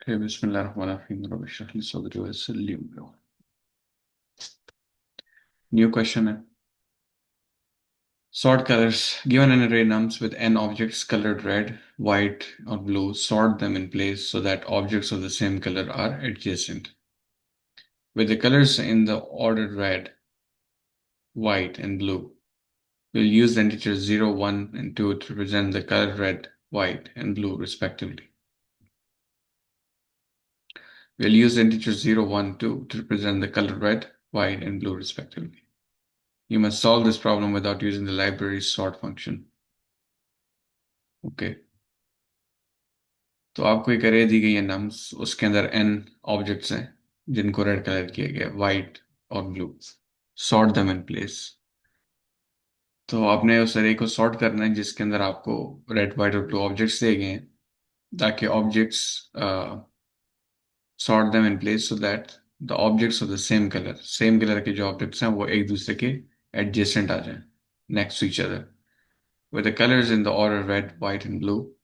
Okay, Bismillahirrahmanirrahim. Rabbi shrah li sadri wa yassir li amri. New question है. Sort colors. Given an array nums with n objects colored red, white, or blue, sort them in place so that objects of the same color are adjacent. With the colors in the order red, white, and blue, we'll use the integers 0, 1, and 2 to represent the color red, white, and blue respectively. We'll use the integers 0, 1, 2 to represent the color red, white, and blue respectively. You must solve this problem without using the library's sort function. Okay. तो आपको एक array दी गई है nums, उसके अंदर n objects हैं जिनको red colour किया गया, वाइट और blue. Sort them in place. तो आपने उस array को सॉर्ट करना है जिसके अंदर आपको रेड, वाइट और ब्लू ऑब्जेक्ट्स दिए गए हैं, ताकि objects sort them in place so that the objects of the same colour के जो ऑब्जेक्ट्स हैं वो एक दूसरे के एडजेसेंट आ जाएं, next to each other. With the colors in the order red, white, and blue,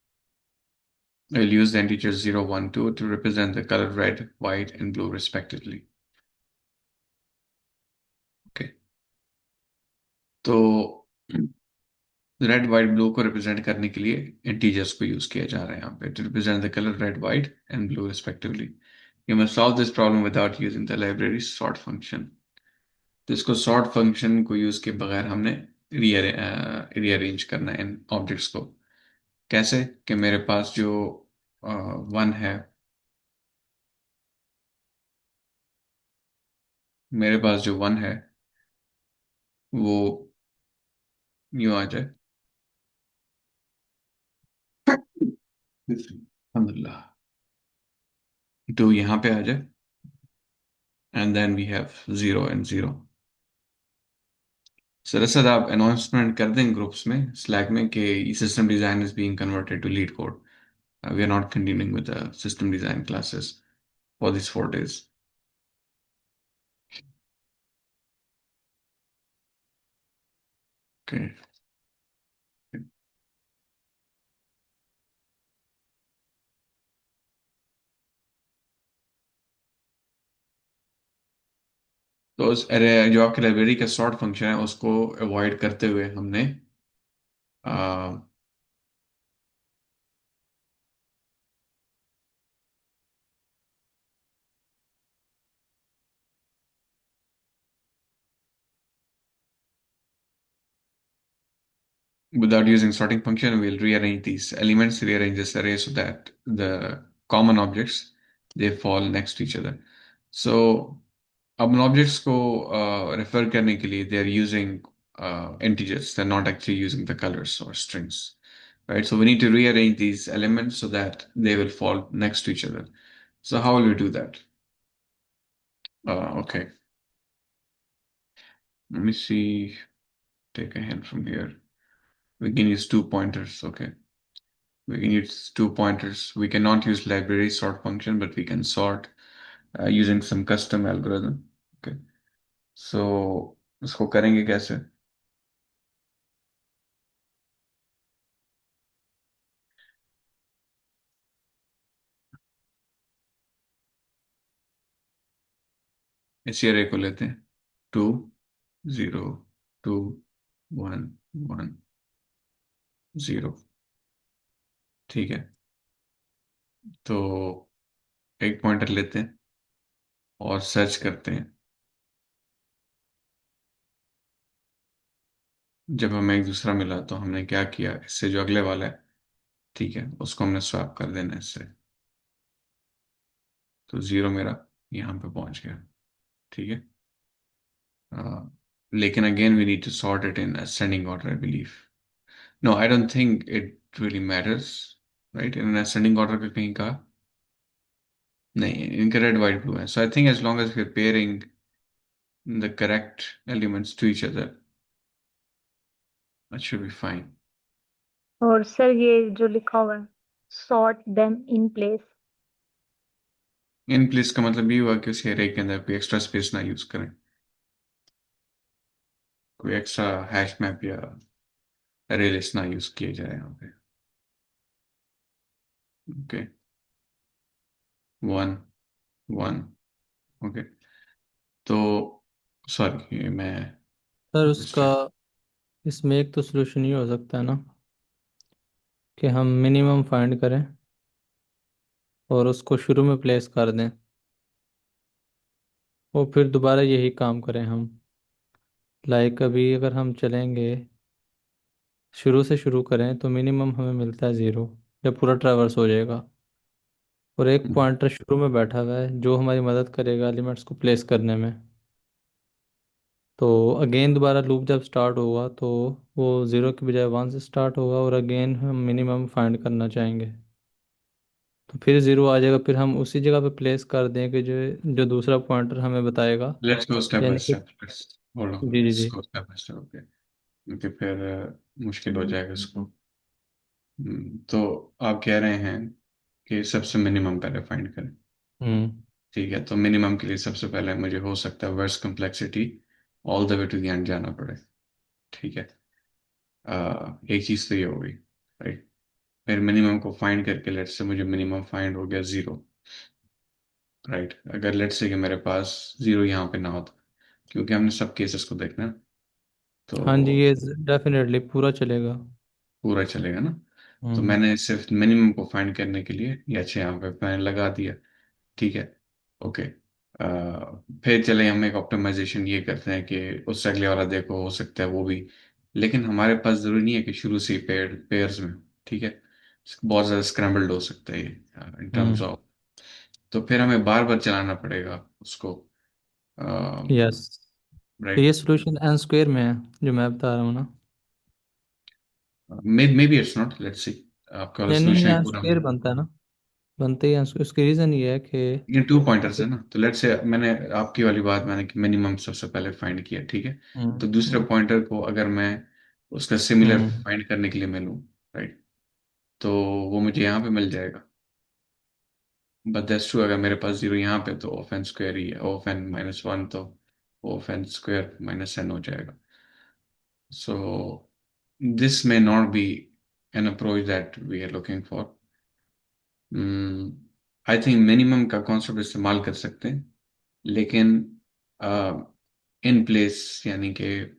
we'll use the integers 0, 1, 2 to represent the color red, white, and blue respectively. Okay. तो रेड, वाइट, ब्लू को represent करने के लिए integers को use किया जा रहा है यहाँ पे to represent the colour red, white, and blue respectively. You must solve this problem without using the library sort function. तो इसको सॉर्ट फंक्शन को यूज के बगैर हमने रीअरेंज करना है इन ऑब्जेक्ट्स को. कैसे कि मेरे पास जो वन है, मेरे पास जो वन है वो यूं आ जाए. अल्हम्दुलिल्लाह. टू यहाँ पे आ जाए एंड देन वी हैव 0 एंड 0. सर सर आप अनाउंसमेंट कर दें ग्रुप्स में स्लैक में कि system design is being converted to LeetCode. We are not continuing with the system design classes for this 4 days. Okay. तो उस अरे जो आपके लाइब्रेरी का सॉर्ट फंक्शन है उसको अवॉइड करते हुए हमने without using sorting function, we'll rearrange these elements, rearrange this array so that the common objects they fall next to each other. So अब उन objects को refer करने के लिए they are using integers. They're not actually using the colors or strings, right? So we need to rearrange these elements so that they will fall next to each other. So how will we do that? Okay, let me see. Take a hint from here. We can use two pointers. Okay. We can use two pointers. We cannot use library sort function, but we can sort using some custom algorithm. Okay. So उसको करेंगे कैसे? इसी array को लेते हैं. 2, 0, 2, 1, 1, 0. ठीक है. तो एक पॉइंटर लेते हैं और सर्च करते हैं. जब हमें एक दूसरा मिला तो हमने क्या किया, इससे जो अगले वाला है, ठीक है, उसको हमने स्वैप कर देना है इससे. तो 0 मेरा यहाँ पे पहुंच गया. ठीक है. लेकिन again we need to sort it in ascending order, I believe. No, I don't think it really matters, right? In an ascending order पे कहीं का नहीं, इनका red, white, blue है. So I think as long as we're pairing the correct elements to each other, that should be fine. और sir ये जो लिखा हुआ है sort them in place. In place का मतलब ये हुआ कि उस array के अंदर कोई एक्स्ट्रा स्पेस ना यूज करें, कोई एक्स्ट्रा हैश मैप या array list ना यूज किया जाए यहाँ पे. ओके. One, one. ओके। तो सॉरी, मैं सर उसका, डिस्ट्रैक्ट। इसमें एक तो सोल्यूशन ये हो सकता है ना कि हम मिनिमम फाइंड करें और उसको शुरू में प्लेस कर दें, और फिर दोबारा यही काम करें हम। लाइक अभी अगर हम चलेंगे, शुरू से शुरू करें तो मिनिमम हमें मिलता है 0 जब पूरा ट्रैवर्स हो जाएगा। और एक पॉइंटर शुरू में बैठा हुआ है जो हमारी मदद करेगा एलिमेंट्स को प्लेस करने में। तो अगेन दोबारा लूप जब स्टार्ट होगा तो वो 0 की बजाय 1 से स्टार्ट होगा, और अगेन हम मिनिमम फाइंड करना चाहेंगे तो फिर 0 आ जाएगा। फिर हम उसी जगह पे प्लेस कर देंगे जो जो दूसरा पॉइंटर हमें बताएगा। लेट्स गो स्टेप बाय यानी कि स्टेप, लेट्स होल्ड ऑन, जी जी लेट्स जी। Go step by step. Okay, क्योंकि फिर मुश्किल हो जाएगा इसको। तो आप कह रहे हैं कि सबसे मिनिमम पहले फाइंड करें। हम्म। ठीक है, तो मिनिमम के लिए सबसे पहले मुझे हो सकता है worst complexity all the way to the end जाना पड़े। ठीक है। एक चीज़ तो ये हो गई, राइट। फिर मिनिमम को फाइंड करके लेट्स से मुझे मिनिमम फाइंड हो गया जीरो, राइट। अगर लेट्स से कि मेरे पास जीरो यहाँ पे ना होता, क्योंकि हमने सब केसेस को देखना है, हाँ जी, तो ये डेफिनेटली पूरा चलेगा। पूरा चलेगा ना। तो हम्म। मैंने सिर्फ मिनिमम को फाइंड करने के लिए ये अच्छे यहाँ पे मैंने लगा दिया। ठीक है। ओके। फिर चले हम एक ऑप्टिमाइजेशन ये करते हैं कि उससे अगले वाला देखो, हो सकता है वो भी, लेकिन हमारे पास जरूरी नहीं है कि शुरू से ही पेयर्स में। ठीक है। बहुत ज़्यादा स्क्रैम्बल्ड हो सकता है ये इन टर्म्स हम्म। ऑफ। तो फिर हमें बार बार चलाना पड़ेगा उसको, यस। तो ये राइट। सोल्यूशन एन स्क्वेयर में है जो मैं बता रहा हूँ ना। May be it's not, let's see. आपका वाला नहीं नहीं, सोल्यूशन एन पूरा स्क्वेयर बनता है ना, बनते ही उसकी रीज़न ये है कि ये टू पॉइंटर्स है ना, तो लेट्स से मैंने आपकी वाली बात मैंने कि मिनिमम सबसे पहले फाइंड किया, ठीक है। हम्म तो दूसरे हम्म पॉइंटर को अगर मैं उसका सिमिलर हम्म। फाइंड करने के लिए मैं लूँ, राइट, तो वो मुझे यहाँ पे मिल जाएगा। बट दैट्स ट्रू, अगर मेरे पास जीरो यहाँ पे तो ऑफ एन स्क्वायर ही है, ऑफ एन माइनस वन, तो of N square minus N हो जाएगा। So this may not be an approach that we are looking for. I think minimum का कॉन्सेप्ट इस्तेमाल कर सकते हैं, लेकिन इन प्लेस, यानी कि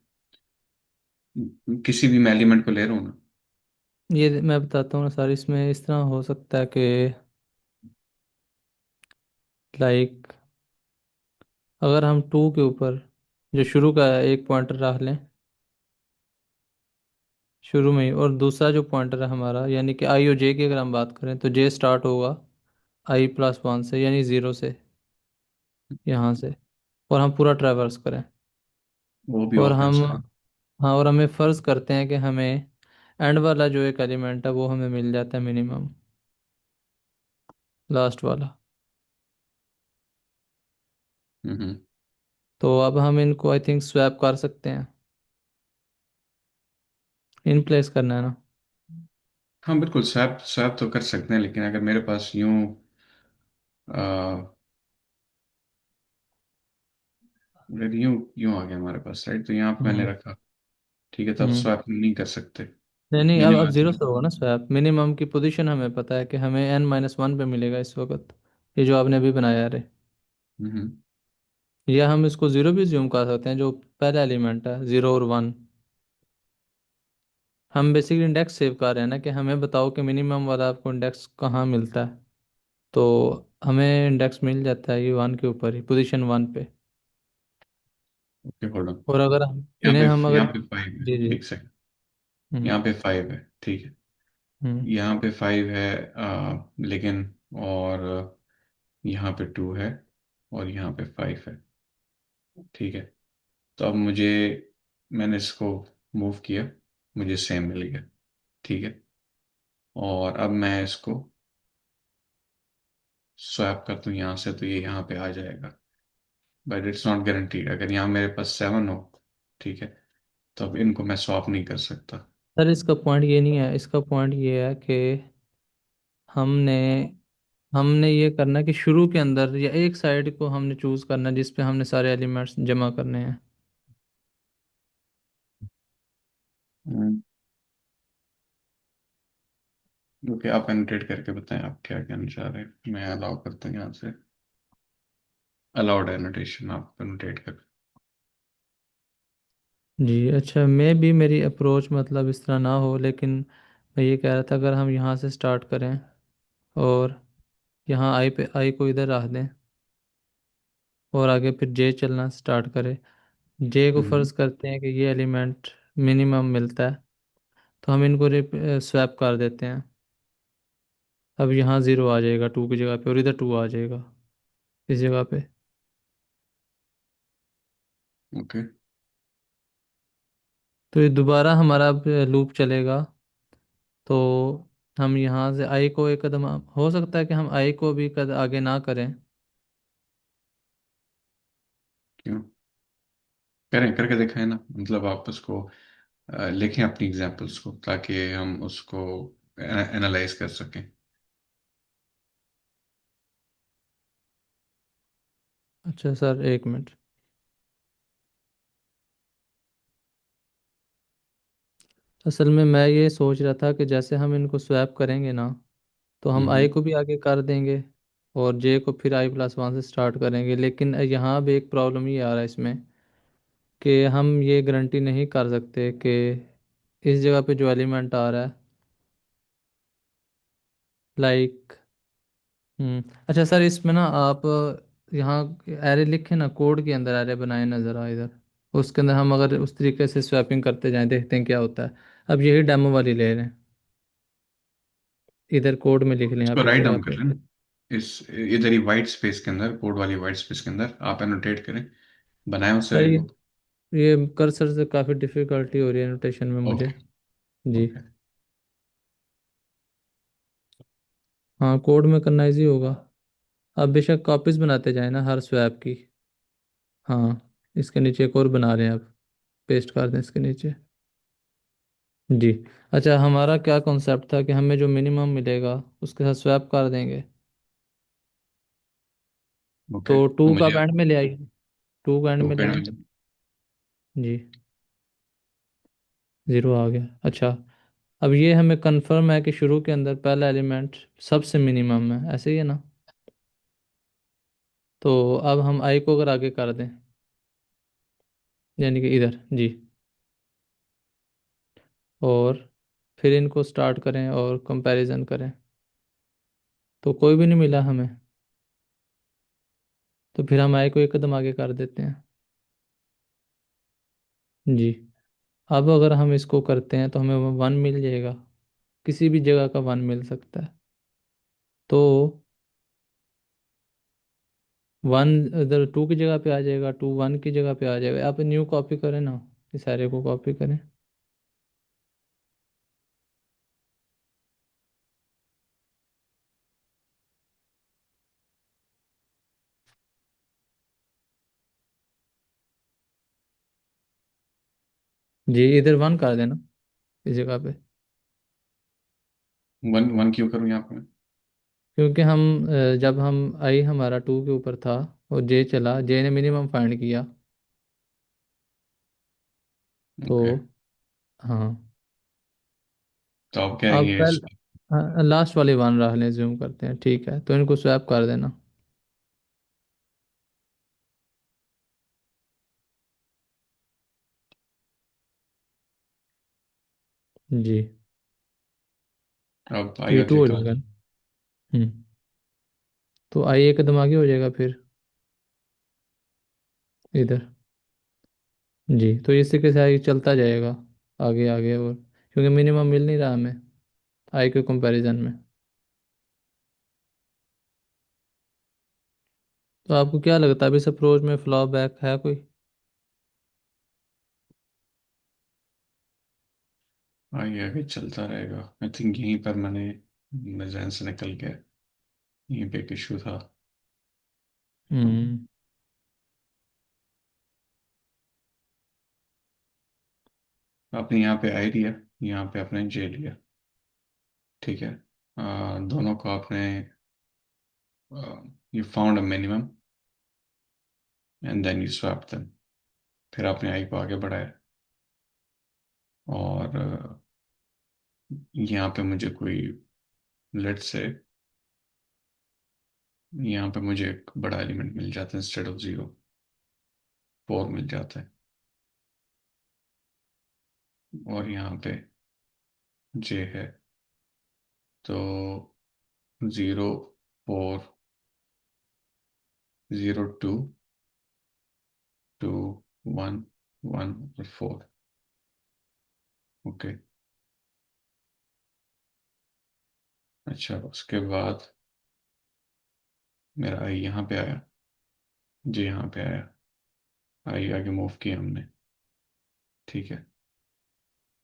किसी भी मैं एलिमेंट को ले रहा हूँ ना। ये मैं बताता हूँ ना सर, इसमें इस तरह हो सकता है कि लाइक अगर हम 2 के ऊपर जो शुरू का है एक पॉइंटर रख लें शुरू में ही, और दूसरा जो पॉइंटर है हमारा यानी कि आई और जे की अगर हम बात करें तो जे स्टार्ट होगा i+1 से यानी 0 से, यहाँ से, और हम पूरा ट्रैवर्स करें। वो भी और ऑफेंस हम, का। हाँ, और हमें फ़र्ज़ करते हैं कि हमें एंड वाला जो एक एलिमेंट है वो हमें मिल जाता है मिनिमम, लास्ट वाला। हम्म। तो अब हम इनको आई थिंक स्वैप कर सकते हैं, इन प्लेस करना है ना। हाँ बिल्कुल, स्वैप स्वैप तो कर सकते हैं, लेकिन अगर मेरे पास यूं अगर यूं यूं आ गया हमारे पास, राइट, तो यहाँ पे मैंने हम्म रखा। ठीक है, तो अब हम्म। स्वैप नहीं कर सकते। नहीं नहीं, अब मिनिमम। 0 से होगा ना स्वैप। मिनिमम की पोजीशन हमें पता है कि हमें n-1 पे मिलेगा इस वक्त, ये जो आपने अभी बनाया है। हम्म। या हम इसको 0 भी ज्यूम कर सकते हैं, जो पहला एलिमेंट है 0 और 1। हम बेसिकली इंडेक्स सेव कर रहे हैं ना कि हमें बताओ कि मिनिमम वाला आपको इंडेक्स कहाँ मिलता है। तो हमें इंडेक्स मिल जाता है ये 1 के ऊपर ही, पोजीशन 1 पे। Okay, hold on. और अगर इन्हें हम यहाँ अगर, पे फाइव है, जी जी। एक सेकंड। हम्म यहाँ पे फाइव है, ठीक है। हम्म यहाँ पे फाइव है, लेकिन और यहाँ पे टू है, और यहाँ पे फाइव है। ठीक है। तो अब मुझे, मैंने इसको मूव किया, मुझे सेम मिल गया। ठीक है। और अब मैं इसको स्वैप कर दूं यहाँ से, तो ये यहाँ पे आ जाएगा। बट इट्स नॉट गारंटीड, अगर यहाँ मेरे पास सेवन हो, ठीक है, तो अब इनको मैं स्वैप नहीं कर सकता। सर इसका पॉइंट ये नहीं है, इसका पॉइंट ये है कि हमने हमने ये करना है कि शुरू के अंदर या एक साइड को हमने चूज करना है जिस पे हमने सारे एलिमेंट्स जमा करने हैं। हम्म। ओके, आप एनोटेट करके बताएं आप क्या कहना चाह रहे हैं, मैं अलाउ करता हूँ यहाँ से। अलाउड एनोटेशन, आप एनोटेट कर। जी अच्छा, मैं भी मेरी अप्रोच मतलब इस तरह ना हो, लेकिन मैं ये कह रहा था अगर हम यहाँ से स्टार्ट करें और यहाँ आई पे आई को इधर रख दें और आगे फिर जे चलना स्टार्ट करें। जे को हम्म। फर्ज करते हैं कि ये एलिमेंट मिनिमम मिलता है, तो हम इनको स्वैप कर देते हैं। अब यहाँ ज़ीरो आ जाएगा टू की जगह पे और इधर टू आ जाएगा इस जगह पे। ओके। तो ये दोबारा हमारा लूप चलेगा। तो हम यहाँ से आई को एक कदम, हो सकता है कि हम आई को भी आगे ना करें। क्यों? करें, करके दिखाएं ना, मतलब आप उसको लिखें अपनी एग्जांपल्स को, ताकि हम उसको एनालाइज कर सकें। अच्छा सर, एक मिनट। असल में मैं ये सोच रहा था कि जैसे हम इनको स्वैप करेंगे ना, तो हम आई हम्म। को भी आगे कर देंगे और जे को फिर आई प्लस वन से स्टार्ट करेंगे। लेकिन यहाँ भी एक प्रॉब्लम ये आ रहा है इसमें कि हम ये गारंटी नहीं कर सकते कि इस जगह पे जो एलिमेंट आ रहा है, लाइक अच्छा सर, इसमें ना आप यहाँ एरे लिखे ना, कोड के अंदर एरे बनाए नज़र आ इधर, उसके अंदर हम अगर उस तरीके से स्वैपिंग करते जाएं देखते हैं क्या होता है। अब यही डेमो वाली ले रहे हैं, इधर कोड में लिख लें आप इसको इस राइट जगह डाउन कर पे। लें ना, इस इधर ही वाइट स्पेस के अंदर, कोड वाली वाइट स्पेस के अंदर आप एनोटेट करें, बनाएं उस सर एरे को। ये कर्सर से काफ़ी डिफ़िकल्टी हो रही है नोटेशन में मुझे। ओके। जी। ओके। हाँ, कोड में करना इजी होगा। आप बेशक कॉपीज बनाते जाए ना हर स्वैप की। हाँ, इसके नीचे एक और बना रहे हैं आप, पेस्ट कर दें इसके नीचे। जी। अच्छा, हमारा क्या कॉन्सेप्ट था कि हमें जो मिनिमम मिलेगा उसके साथ स्वैप कर देंगे। ओके, तो तो टू का मुझे बैंड में ले आइए, टू का एंड टू में ले पेड़ आए। में। जी, ज़ीरो आ गया। अच्छा, अब ये हमें कंफर्म है कि शुरू के अंदर पहला एलिमेंट सबसे मिनिमम है, ऐसे ही है ना? तो अब हम आई को अगर आगे कर दें, यानी कि इधर जी, और फिर इनको स्टार्ट करें और कंपैरिजन करें, तो कोई भी नहीं मिला हमें। तो फिर हम आई को एक कदम आगे कर देते हैं। जी। अब अगर हम इसको करते हैं तो हमें वन मिल जाएगा, किसी भी जगह का वन मिल सकता है। तो वन इधर टू की जगह पे आ जाएगा, टू वन की जगह पे आ जाएगा। आप न्यू कॉपी करें ना, इस सारे को कॉपी करें। जी, इधर वन कर देना इस जगह पे। वन वन क्यों करूँ यहाँ पे? क्योंकि हम जब हम आई हमारा टू के ऊपर था और जे चला, जे ने मिनिमम फाइंड किया। तो ओके, हाँ, तो अब क्या है अब ये? पहले लास्ट वाली वन रख लें, ज्यूम करते हैं, ठीक है, तो इनको स्वैप कर देना। जी। अब तो आई ये और टू जे हो कहाँ जाएगा। है? तो आई एक कदम आगे हो जाएगा फिर इधर। जी, तो इसी के साथ ये चलता जाएगा आगे आगे, और क्योंकि मिनिमम मिल नहीं रहा हमें आई के कंपैरिजन में। तो आपको क्या लगता है अभी इस अप्रोच में फ्लॉ बैक है कोई? आई आगे चलता रहेगा, आई थिंक यहीं पर मैंने, मेरे जहन से निकल गया, यहीं पे एक इशू था। हम्म। आपने यहाँ पे आई लिया, यहाँ पे आपने जे लिया, ठीक है। दोनों को आपने, you found a minimum and then you swap them. फिर आपने आई को आगे बढ़ाया, और यहाँ पे मुझे कोई लेट्स से यहाँ पे मुझे एक बड़ा एलिमेंट मिल जाता है, इंस्टेड ऑफ 0 4 मिल जाता है, और यहाँ पे जे है, तो 0 4 0 2 2 1 1 और 4। ओके। अच्छा, उसके बाद मेरा आई यहाँ पे आया, जे यहाँ पे आया, आई आगे मूव किया हमने। ठीक है।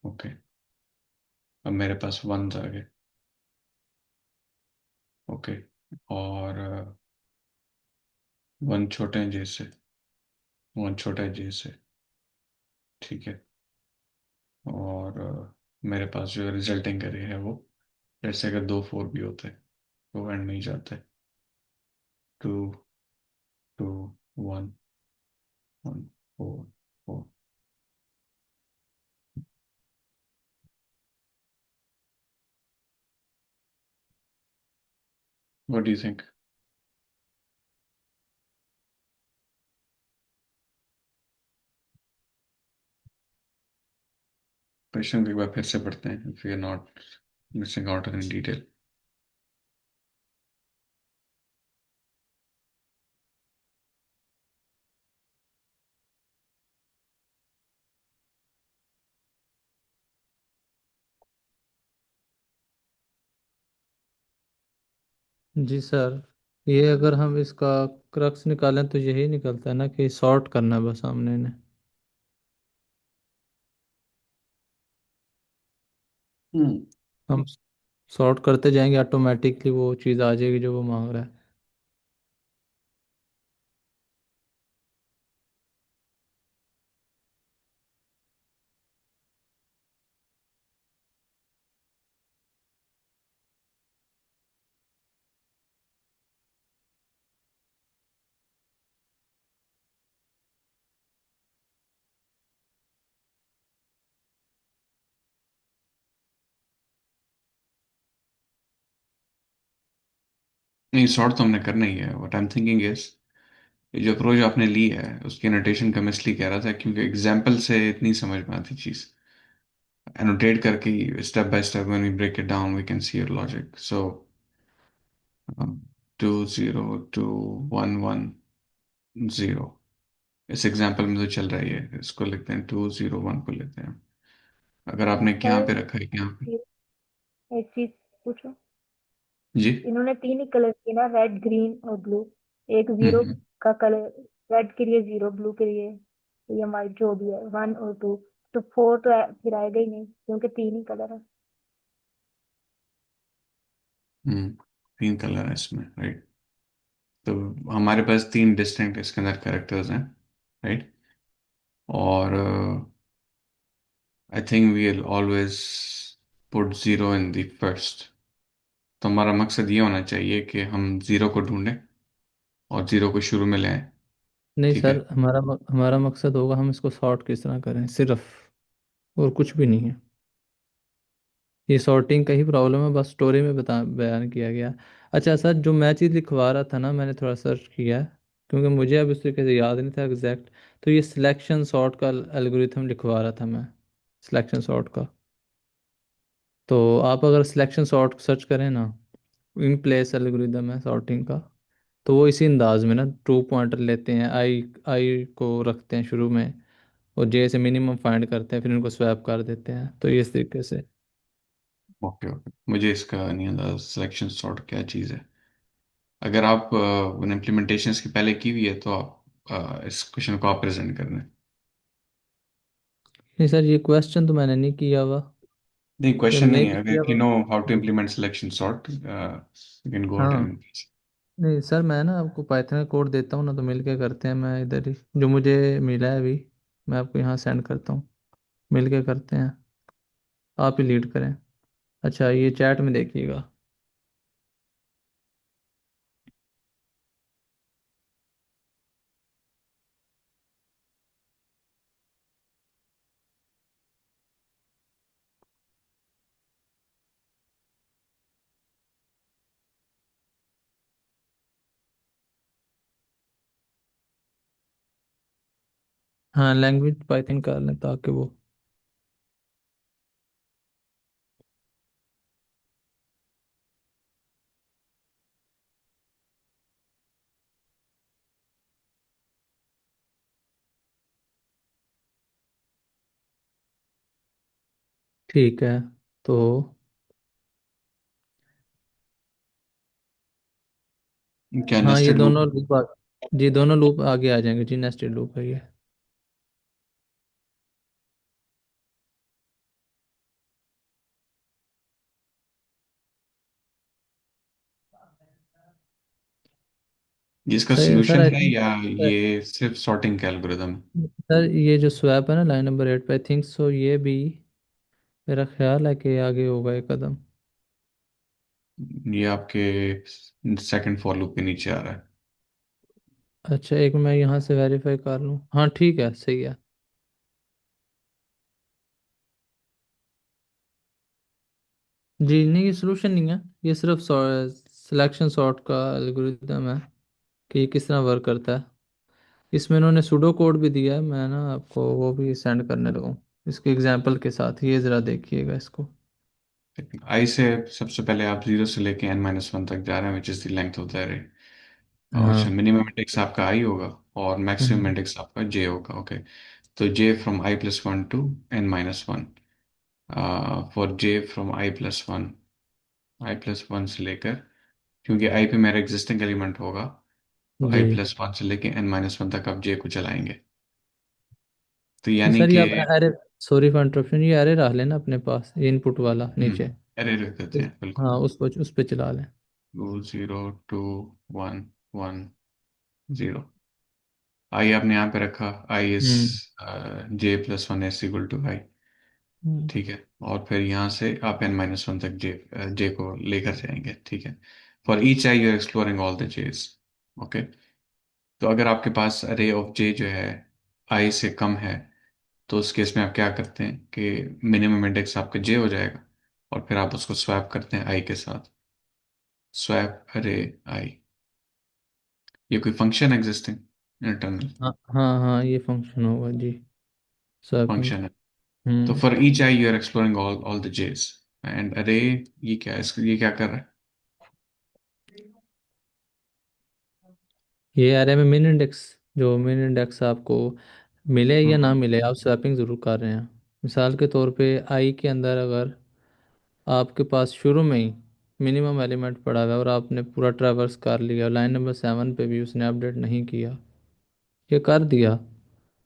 ओके। अब मेरे पास वंस आ गए। ओके। और वन छोटे हैं जे से, वन छोटा है जे से। ठीक है। और मेरे पास जो रिजल्टिंग करे है वो, जैसे अगर 2 4 भी होते तो एंड में ही जाते। 2 2 1 1 4 4। What do you think? Question को एक बार फिर से पढ़ते हैं, if you are not missing out in detail. जी सर, ये अगर हम इसका क्रक्स निकालें तो यही निकलता है ना कि सॉर्ट करना है बस हमने ने। हम्म। हम सॉर्ट करते जाएंगे, ऑटोमेटिकली वो चीज़ आ जाएगी जो वो मांग रहा है। नहीं, सॉर्ट तो हमने करना ही है। What I am thinking is, ये जो अप्रोच आपने ली है उसकी नोटेशन का मैं इसलिए कह रहा था क्योंकि एग्जाम्पल से इतनी समझ में आती चीज़। एनोटेट करके step by step when we break it down we can see your logic. So 2 0 2 1 1 0, इस एग्जाम्पल में तो चल रहा है ये, इसको लिखते हैं 2 0 1 को लेते हैं। अगर आपने यहाँ सर पे रखा है, यहाँ पे। ये एक चीज पूछो। जी। इन्होंने तीन ही कलर किए ना, रेड ग्रीन और ब्लू। एक हम्म जीरो हम्म का कलर, रेड के लिए जीरो, ब्लू के लिए ये वाइट जो भी है 1 और 2। तो 4 तो फिर आएगा ही नहीं क्योंकि तीन ही कलर है। हम्म, तीन कलर है इसमें, राइट। तो हमारे पास तीन डिस्टिंक्ट इसके अंदर कैरेक्टर्स हैं, राइट। और I think we will always put zero in the first. तो हमारा मकसद ये होना चाहिए कि हम जीरो को ढूंढें और जीरो को शुरू में ले आए। नहीं ठीक सर, है। हमारा मकसद होगा हम इसको सॉर्ट किस तरह करें सिर्फ, और कुछ भी नहीं है। ये सॉर्टिंग का ही प्रॉब्लम है, बस स्टोरी में बता बयान किया गया। अच्छा सर, जो मैं चीज़ लिखवा रहा था ना, मैंने थोड़ा सर्च किया क्योंकि मुझे अब इस तरीके से याद नहीं था एग्जैक्ट। तो ये सिलेक्शन सॉर्ट का एल्गोरिथम लिखवा रहा था मैं, सिलेक्शन सॉर्ट का। तो आप अगर सिलेक्शन सॉर्ट सर्च करें ना, इन प्लेस एल्गोरिदम है सॉर्टिंग का। तो वो इसी अंदाज में ना, टू पॉइंटर लेते हैं, आई आई को रखते हैं शुरू में, और जे से मिनिमम फाइंड करते हैं, फिर इनको स्वैप कर देते हैं, तो ये इस तरीके से। ओके ओके, मुझे इसका नहीं अंदाजा सिलेक्शन सॉर्ट क्या चीज़ है। अगर आप उन इम्प्लीमेंटेशन की पहले की हुई है तो आप इस क्वेश्चन को आप प्रेजेंट कर रहे हैं। नहीं सर, ये क्वेश्चन तो मैंने नहीं किया हुआ। नहीं, जब क्वेश्चन नहीं नहीं है। किया अगर यू हुआ। Know how to implement selection sort you can go हाँ, अहेड। नहीं सर, मैं ना आपको पाइथन का कोड देता हूँ ना, तो मिल के करते हैं। मैं इधर ही जो मुझे मिला है अभी, मैं आपको यहाँ सेंड करता हूँ, मिल के करते हैं। आप ही लीड करें। अच्छा, ये चैट में देखिएगा। हाँ, लैंग्वेज पाइथन कर लें ताकि वो। ठीक है। तो क्या हाँ, ये नेस्टेड लूप? दोनों लूप जी दोनों लूप आगे आ जाएंगे जी, नेस्टेड लूप है ये। जिसका सही है सर, सोल्यूशन आई है थिंक। या ये सिर्फ सॉर्टिंग का एल्गोरिदम है? सर ये जो स्वैप है ना लाइन नंबर 8 पे, आई थिंक सो ये भी मेरा ख्याल है कि आगे होगा एक कदम। ये आपके सेकंड फॉर लूप के नीचे आ रहा है। अच्छा, एक मैं यहाँ से वेरीफाई कर लूँ। हाँ ठीक है, सही है। जी नहीं, ये सोल्यूशन नहीं है। ये सिर्फ सिलेक्शन सॉर्ट का एल्गोरिदम है कि ये किस तरह वर्क करता है। इसमें इन्होंने सूडो कोड भी दिया है, मैं ना आपको वो भी सेंड करने लगूँ इसके एग्जांपल के साथ। ये ज़रा देखिएगा इसको। आई से सबसे पहले आप 0 से लेके n-1 तक जा रहे हैं, which is the length of the array. अच्छा, हाँ। मिनिमम इंडेक्स आपका आई होगा और मैक्सिमम हम्म। इंडेक्स आपका जे होगा। ओके, तो J from i+1 to n-1, for J from i+1 से लेकर, क्योंकि आई पे मेरा एग्जिस्टिंग एलिमेंट होगा, तो जी i+1 से लेके n-1 तक आप जे को चलाएंगे। तो यानी सर, ये कि आप अरे, सॉरी फॉर इंटरप्शन, ये अरे रख लेना अपने पास, ये इनपुट वाला नीचे। एरे रख देते हैं बिल्कुल। हाँ, उस पे चला लें। 2 0 2 1 1 0। आई आपने यहाँ पे रखा, I is hmm. j+1 is equal to I. Hmm. ठीक है, और फिर यहाँ से आप n-1 तक जे को लेकर जाएंगे। ठीक है, for each I you are exploring all the J's. Okay, तो अगर आपके पास अरे ऑफ जे जो है आई से कम है, तो उस केस में आप क्या करते हैं कि मिनिमम इंडेक्स आपका जे हो जाएगा, और फिर आप उसको स्वैप करते हैं आई के साथ। स्वैप अरे आई, ये कोई फंक्शन एग्जिस्टिंग इंटरनल हाँ हाँ हाँ, ये फंक्शन होगा जी, स्वैपिंग। फंक्शन है। तो hmm. For each I you are exploring all the J's and अरे, ये क्या है ये क्या कर रहा है? ये अरे में मिन इंडेक्स, जो मिन इंडेक्स आपको मिले या ना हम्म मिले, आप स्वैपिंग ज़रूर कर रहे हैं। मिसाल के तौर पे आई के अंदर अगर आपके पास शुरू में ही मिनिमम एलिमेंट पड़ा हुआ है और आपने पूरा ट्रैवर्स कर लिया, लाइन नंबर 7 पे भी उसने अपडेट नहीं किया, ये कर दिया,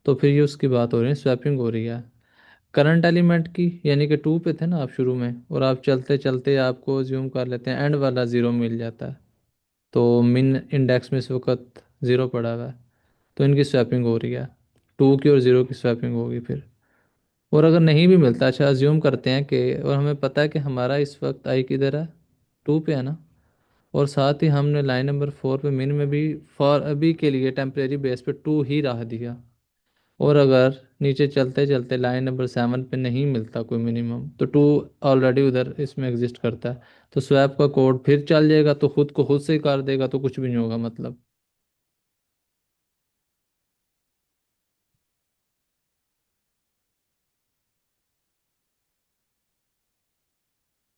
तो फिर ये उसकी बात हो रही है, स्वैपिंग हो रही है करंट एलिमेंट की। यानी कि 2 पे थे ना आप शुरू में, और आप चलते चलते आपको ज्यूम कर लेते हैं एंड वाला 0 मिल जाता है, तो मिन इंडेक्स में इस वक्त 0 पड़ा हुआ है, तो इनकी स्वैपिंग हो रही है। 2 की और 0 की स्वैपिंग होगी फिर। और अगर नहीं भी मिलता, अच्छा अज्यूम करते हैं कि, और हमें पता है कि हमारा इस वक्त आई किधर है, 2 पे है ना, और साथ ही हमने लाइन नंबर 4 पे मिन में भी फॉर अभी के लिए टेम्परेरी बेस पे 2 ही रह दिया, और अगर नीचे चलते चलते लाइन नंबर 7 पे नहीं मिलता कोई मिनिमम, तो 2 ऑलरेडी उधर इसमें एग्जिस्ट करता है, तो स्वैप का कोड फिर चल जाएगा, तो खुद को खुद से ही कर देगा, तो कुछ भी नहीं होगा मतलब।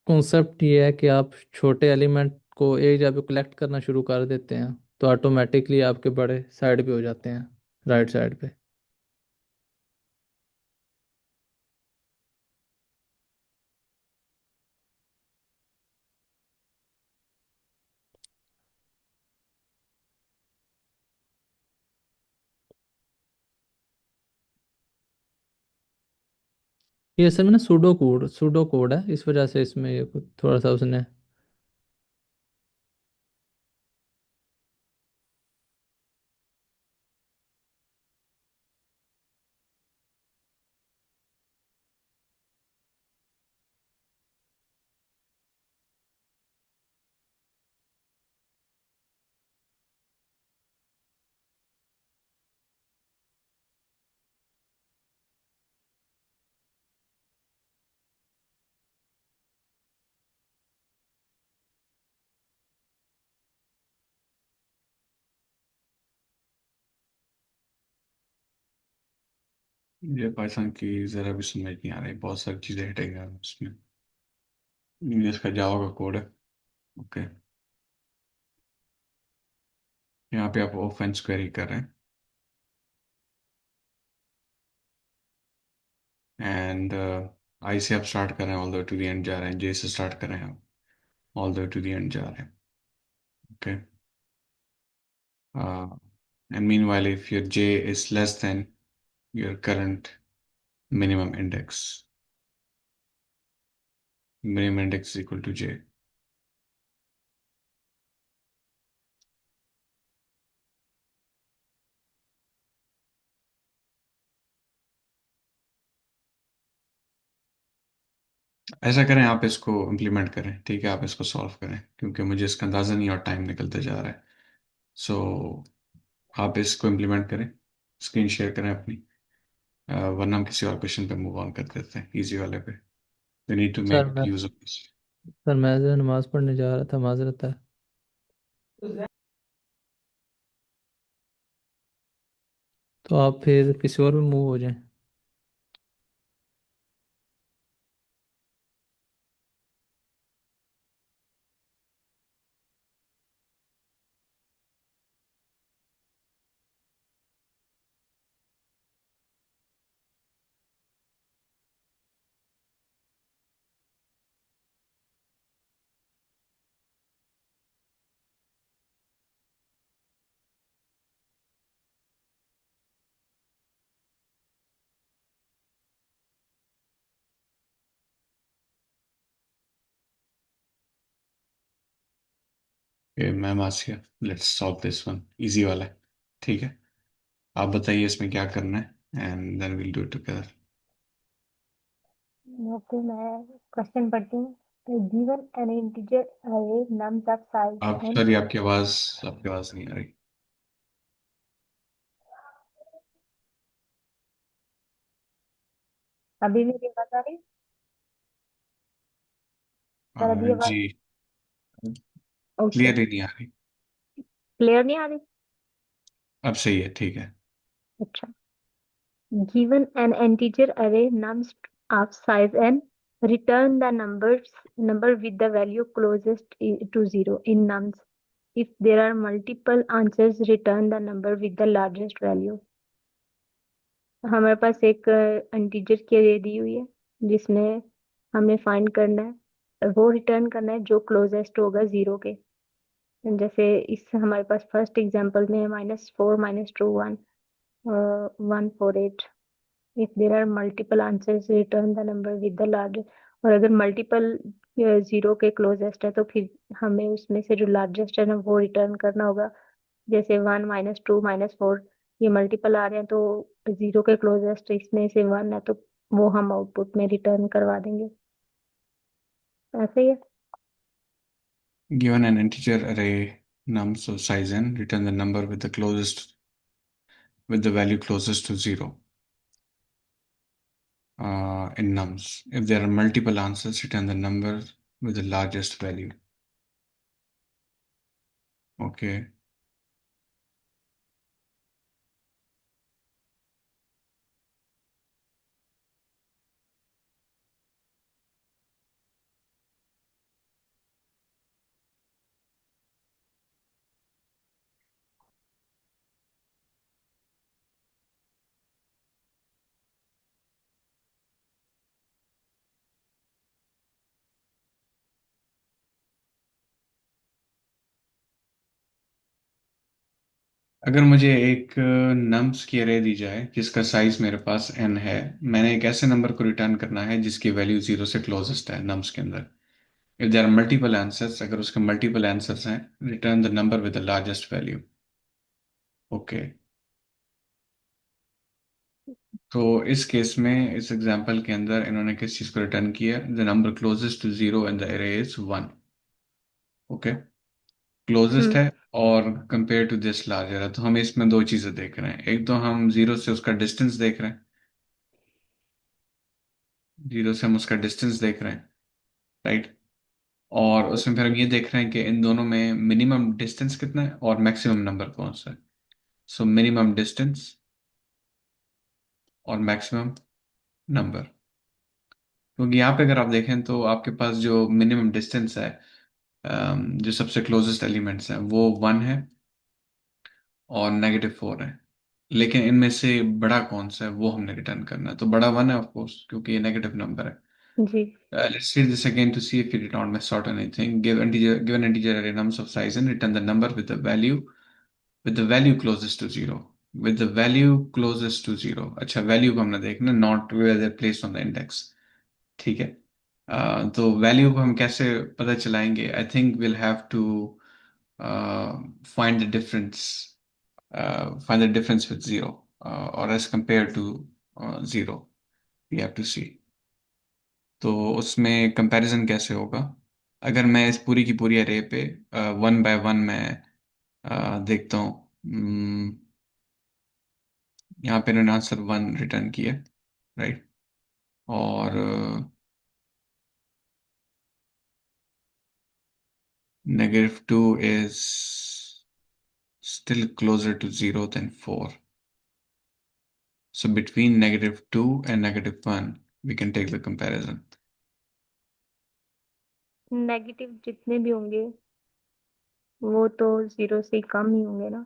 कॉन्सेप्ट ये है कि आप छोटे एलिमेंट को एक जगह पे कलेक्ट करना शुरू कर देते हैं, तो ऑटोमेटिकली आपके बड़े साइड पे हो जाते हैं, राइट साइड पे। ये असल में ना सूडो कोड है, इस वजह से इसमें ये कुछ थोड़ा सा उसने। ये पाइथन की जरा भी समझ नहीं आ रही, बहुत सारी चीजें हटेंगे उसमें। ये इसका जावा का कोड है। ओके, यहाँ पे आप ऑफेंस क्वेरी कर रहे हैं, एंड आई से आप स्टार्ट कर रहे हैं, all the way to the end जा रहे हैं, जे से स्टार्ट कर रहे हैं, all the way to the end जा रहे हैं। Okay, and meanwhile if your j is less than your current minimum index, minimum index is equal to j. ऐसा करें, आप इसको इम्प्लीमेंट करें, ठीक है, आप इसको सॉल्व करें, क्योंकि मुझे इसका अंदाज़ा नहीं और टाइम निकलते जा रहा है। सो आप इसको इम्प्लीमेंट करें, स्क्रीन शेयर करें अपनी, वरना हम किसी और क्वेश्चन पे मूव ऑन कर देते हैं, इजी वाले पे। We need to sir make मैं यूज ऑफ दिस। सर मैं जो नमाज पढ़ने जा रहा था, माजरत है। तो आप फिर किसी और में मूव हो जाएं। Ma'am Asiya, let's solve this one, easy वाला है, ठीक है। आप बताइए इसमें क्या करना है, and then will do it together. Okay, मैं क्वेश्चन पढ़ती हूँ। Given an integer array nums of आप साइज एन। सॉरी, आपकी आवाज़ नहीं आ रही। अभी मेरी आवाज आ रही? सर अभी आवाज? जी, ओके। क्लियर ही नहीं आ रही। क्लियर नहीं आ रही? अब सही है, ठीक है। अच्छा। Given an integer array nums of size n, return the number with the value closest to zero in nums. If there are multiple answers, return the number with the largest value. हमारे पास एक integer की अरे दी हुई है जिसमें हमने find करना है, वो रिटर्न करना है जो क्लोजेस्ट होगा जीरो के। जैसे इस हमारे पास फर्स्ट एग्जांपल में है -4 -2 1 148। If there are multiple answers return the number with the largest. और अगर मल्टीपल जीरो के क्लोजेस्ट है तो फिर हमें उसमें से जो लार्जेस्ट है ना वो रिटर्न करना होगा। जैसे 1 -2 -4, ये मल्टीपल आ रहे हैं तो जीरो के क्लोजेस्ट इसमें से 1 है तो वो हम आउटपुट में रिटर्न करवा देंगे। ऐसे ही है। Given an integer array nums of size n, return the number with the value closest to zero in nums. If there are multiple answers, return the number with the largest value. Okay. अगर मुझे एक nums की अरे दी जाए जिसका size मेरे पास n है, मैंने एक ऐसे नंबर को रिटर्न करना है जिसकी वैल्यू जीरो से क्लोजेस्ट है नम्स के अंदर। If there are multiple answers, अगर उसके मल्टीपल आंसर्स हैं, return the number with the largest value. Okay, तो इस केस में, इस एग्जांपल के अंदर इन्होंने किस चीज को रिटर्न किया? The number closest to zero in the array is 1। Okay, closest hmm. है और कंपेयर टू दिस लार्जर है, तो हम इसमें दो चीजें देख रहे हैं। एक तो हम जीरो से उसका डिस्टेंस देख रहे हैं, जीरो से हम उसका डिस्टेंस देख रहे हैं, राइट। और उसमें फिर हम ये देख रहे हैं कि इन दोनों में मिनिमम डिस्टेंस कितना है और मैक्सिमम नंबर कौन सा है। सो मिनिमम डिस्टेंस और मैक्सिमम नंबर। क्योंकि यहाँ पे अगर आप देखें तो आपके पास जो मिनिमम डिस्टेंस है, जो सबसे क्लोजेस्ट एलिमेंट्स हैं वो 1 है और -4 है। लेकिन इनमें से बड़ा कौन सा है वो हमने रिटर्न करना है, तो बड़ा 1 है ऑफ कोर्स, क्योंकि ये नेगेटिव नंबर है। जी। Let's read this again to see if you did not miss out on anything. Give an integer array nums of size and return the number with the value closest to zero. With the value closest to zero. अच्छा, value को हमने देखना, not whether placed on the index। ठीक है। तो value को हम कैसे पता चलाएंगे? I think will have to find the difference, find the difference with zero, or as compared to zero, we have to see। तो उसमें कंपैरिजन कैसे होगा? अगर मैं इस पूरी की पूरी अरे पे 1 by 1 मैं देखता हूँ, यहाँ पे इन्होंने आंसर 1 रिटर्न किया, राइट? और -2 is still closer to 0 than 4. So between -2 and -1, we can take the comparison. Negative जितने भी होंगे वो तो 0 से कम ही होंगे ना।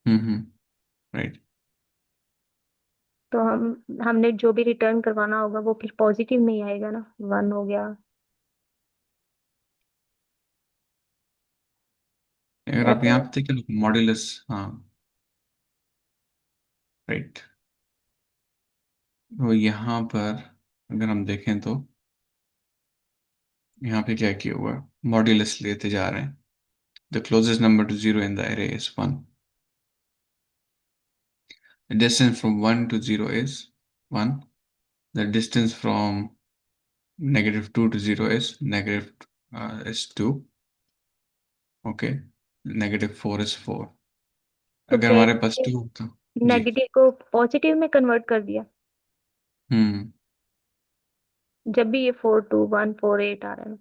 हम्म, राइट। तो हमने जो भी रिटर्न करवाना होगा वो फिर पॉजिटिव में ही आएगा ना, 1 हो गया। अगर आप ऐसा यहाँ है। पे देखें मॉड्यूलस, हाँ, राइट। तो यहाँ पर अगर हम देखें तो यहाँ पे क्या किया हुआ है, मॉड्यूलस लेते जा रहे हैं। The closest number two zero in the array is 1। The distance from 1 to 0 is 1। The distance from -2 to 0 is is 2। Okay. -4 is 4। तो अगर क्या हमारे पास है, 2 होता। जी। नेगेटिव को पॉजिटिव में कन्वर्ट कर दिया हम्म। जब भी ये 4 2 1 4 8 आ रहा है ना।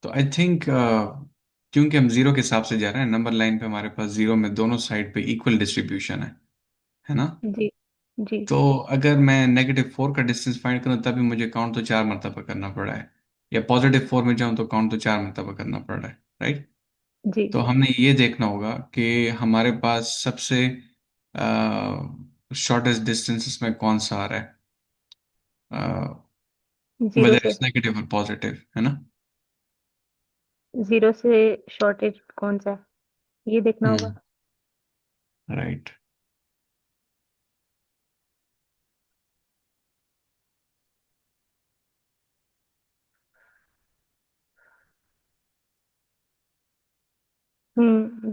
तो आई थिंक क्योंकि हम जीरो के हिसाब से जा रहे हैं, नंबर लाइन पे हमारे पास जीरो में दोनों साइड पे इक्वल डिस्ट्रीब्यूशन है ना? जी। जी। तो अगर मैं -4 का डिस्टेंस फाइंड करूं तभी मुझे काउंट तो 4 मरतबा करना पड़ा है, या +4 में जाऊं तो काउंट तो 4 मरतबा करना पड़ रहा है, राइट? जी। तो हमने ये देखना होगा कि हमारे पास सबसे शॉर्टेस्ट डिस्टेंस इसमें कौन सा आ रहा है, 0 वेदर से। इट्स नेगेटिव और पॉजिटिव, है ना? 0 से शॉर्टेज कौन सा है ये देखना होगा। हम्म, राइट।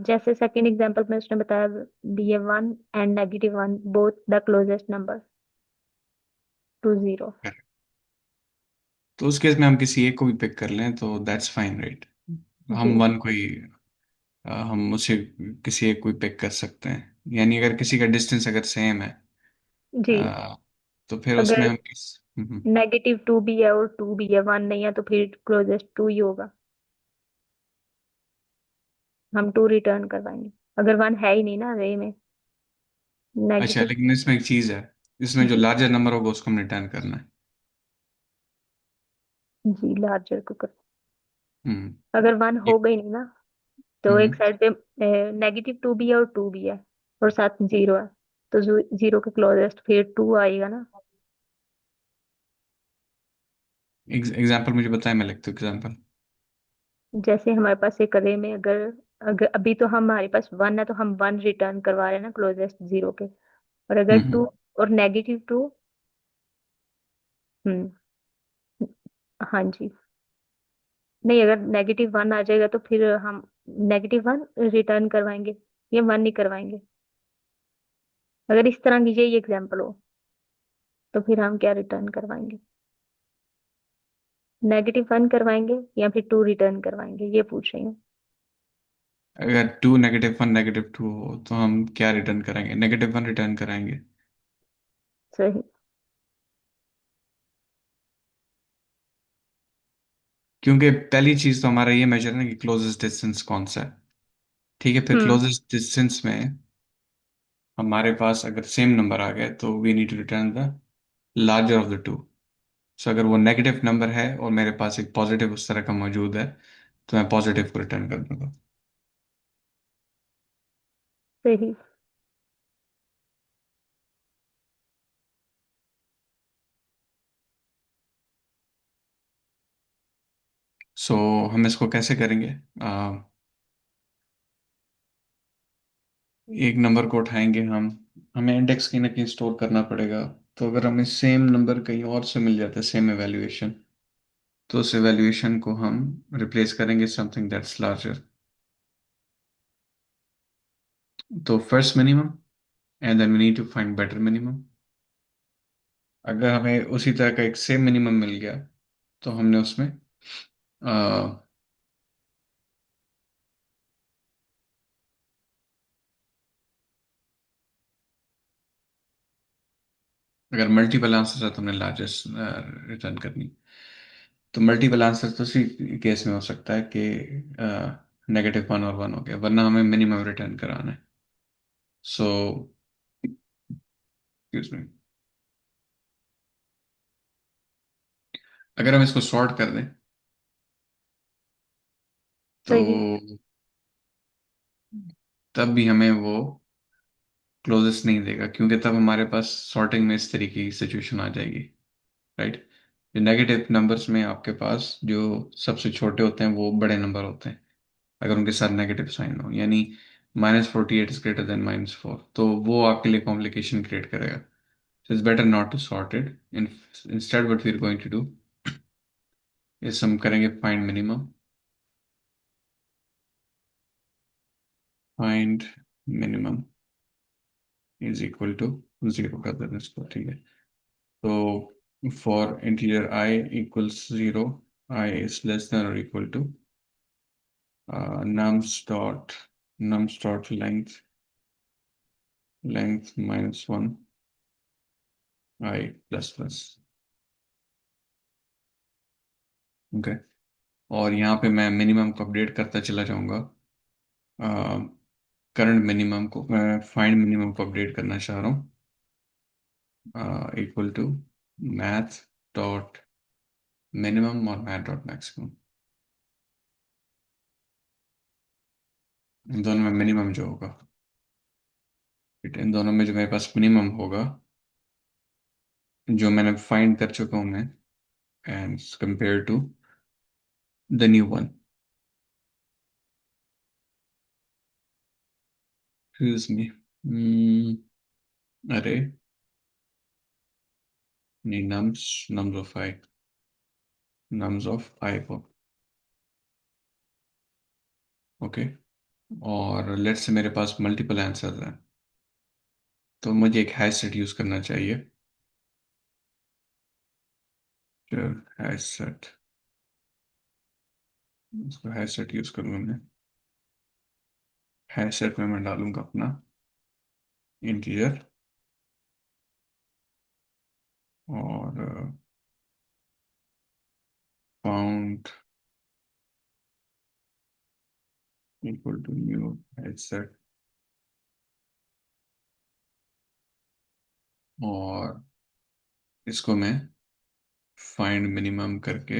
जैसे सेकंड एग्जांपल में उसने बताया, दिए 1 and -1 both the closest number two 0। तो उस केस में हम किसी एक को भी पिक कर लें तो दैट्स फाइन, राइट? हम जी। 1 को ही हम उसे किसी एक को भी पिक कर सकते हैं, यानी अगर किसी का डिस्टेंस अगर सेम है, जी। अ, तो फिर उसमें अगर हम किस -2 भी है और 2 भी है, 1 नहीं है तो फिर क्लोजेस्ट 2 ही होगा। हम 2 रिटर्न करवाएंगे अगर 1 है ही नहीं ना रे में। अच्छा, नेगेटिव। लेकिन इसमें एक चीज है, इसमें जो जी। लार्जर नंबर होगा उसको हम रिटर्न करना है। जी लार्जर को कर। हम्म। अगर 1 ये- हो गई नहीं ना तो एक हम्म। साइड पे -2 भी है और 2 भी है और साथ 0 है, तो 0 के क्लोजेस्ट फिर 2 आएगा ना। एग्जाम्पल मुझे बताएं, मैं लिखता हूँ एग्जाम्पल। जैसे हमारे पास एक अरे में अगर अगर अभी तो हमारे पास 1 है तो हम 1 रिटर्न करवा रहे हैं ना क्लोजेस्ट 0 के। और अगर हम्म। 2 और -2। हम्म। हाँ जी। नहीं, अगर -1 आ जाएगा तो फिर हम -1 रिटर्न करवाएंगे या 1 नहीं करवाएंगे। अगर इस तरह की यही एग्जाम्पल हो तो फिर हम क्या रिटर्न करवाएंगे? -1 करवाएंगे या फिर 2 रिटर्न करवाएंगे, ये पूछ रही हूँ। अगर 2 -1 -2 हो तो हम क्या रिटर्न करेंगे? -1 रिटर्न कराएंगे। सही। क्योंकि पहली चीज तो हमारा ये मेजर है ना कि क्लोजेस्ट डिस्टेंस कौन सा है। ठीक है, फिर हम्म। क्लोजेस्ट डिस्टेंस में हमारे पास अगर सेम नंबर आ गया तो we need to return the larger of the two. So अगर वो नेगेटिव नंबर है और मेरे पास एक पॉजिटिव उस तरह का मौजूद है, तो मैं पॉजिटिव को रिटर्न कर दूंगा। सही। सो हम इसको कैसे करेंगे? एक नंबर को उठाएंगे हम, हमें इंडेक्स कहीं ना कहीं स्टोर करना पड़ेगा। तो अगर हमें सेम नंबर कहीं और से मिल जाता है, सेम एवेल्यूएशन, तो उस एवेल्यूएशन को हम रिप्लेस करेंगे समथिंग दैट्स लार्जर। तो first minimum and then we need to find better minimum. अगर हमें उसी तरह का एक सेम मिनिमम मिल गया, तो हमने उसमें अ, अगर मल्टीपल आंसर है तो हमने लार्जेस्ट रिटर्न करनी। तो मल्टीपल आंसर तो उसी केस में हो सकता है कि -1 और 1 हो गया, वरना हमें मिनिमम रिटर्न कराना है। सो एक्सक्यूज मी, अगर हम इसको सॉर्ट कर दें तो सही। तब भी हमें वो क्लोजेस्ट नहीं देगा, क्योंकि तब हमारे पास सॉर्टिंग में इस तरीके की सिचुएशन आ जाएगी, राइट? जो नेगेटिव नंबर्स में आपके पास जो सबसे छोटे होते हैं वो बड़े नंबर होते हैं, अगर उनके साथ नेगेटिव साइन हो, यानी -48 इज ग्रेटर देन -4, तो वो आपके लिए कॉम्प्लिकेशन क्रिएट करेगा। So it's better not to sort it. Instead, what we're going to do is हम करेंगे find minimum. Find minimum is equal to 0 कर देते हैं इसको, ठीक है? तो for integer I equals 0, I is less than or equal to nums dot length -1 I plus plus. Okay, और यहाँ पे मैं मिनिमम को अपडेट करता चला जाऊंगा। करंट मिनिमम को मैं फाइंड मिनिमम को अपडेट करना चाह रहा हूँ, equal to math dot minimum और मैथ डॉट मैक्सिमम। इन दोनों में मिनिमम जो होगा, इन दोनों में जो मेरे पास मिनिमम होगा, जो मैंने फाइंड कर चुका हूँ मैं, and compare to the new one. Excuse me, अरे नहीं, nums of I, nums of I को, ओके। और लेट्स से मेरे पास मल्टीपल आंसर हैं, तो मुझे एक हैश सेट यूज करना चाहिए। हैश सेट, उसको हैश सेट यूज करूंगा मैं। हैश सेट में मैं डालूंगा अपना इंटीजर और found equal to new hash set, और इसको मैं फाइंड मिनिमम करके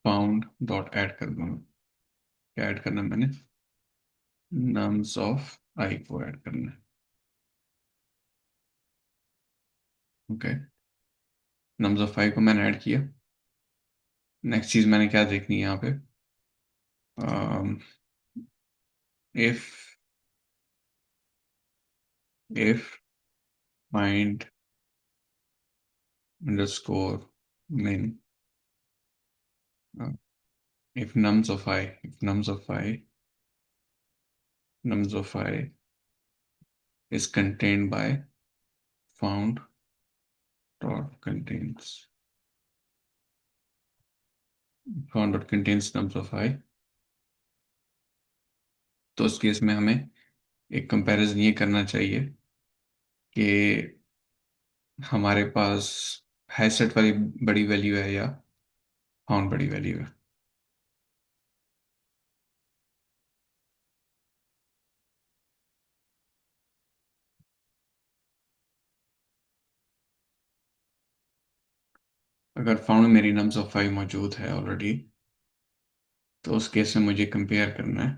फाउंड डॉट ऐड कर दूंगा। क्या ऐड करना है मैंने? नम्स ऑफ आई को ऐड करना है, ओके। नम्स ऑफ आई को मैंने ऐड किया। नेक्स्ट चीज मैंने क्या देखनी है यहाँ पे? If if find underscore min, if nums of I is contained by found dot contains nums of I, तो उस केस में हमें एक कंपैरिजन ये करना चाहिए कि हमारे पास हैशसेट वाली बड़ी वैल्यू है या फाउंड बड़ी वैल्यू है। अगर फाउंड मेरी नम्स ऑफ 5 मौजूद है ऑलरेडी, तो उस केस में मुझे कंपेयर करना है।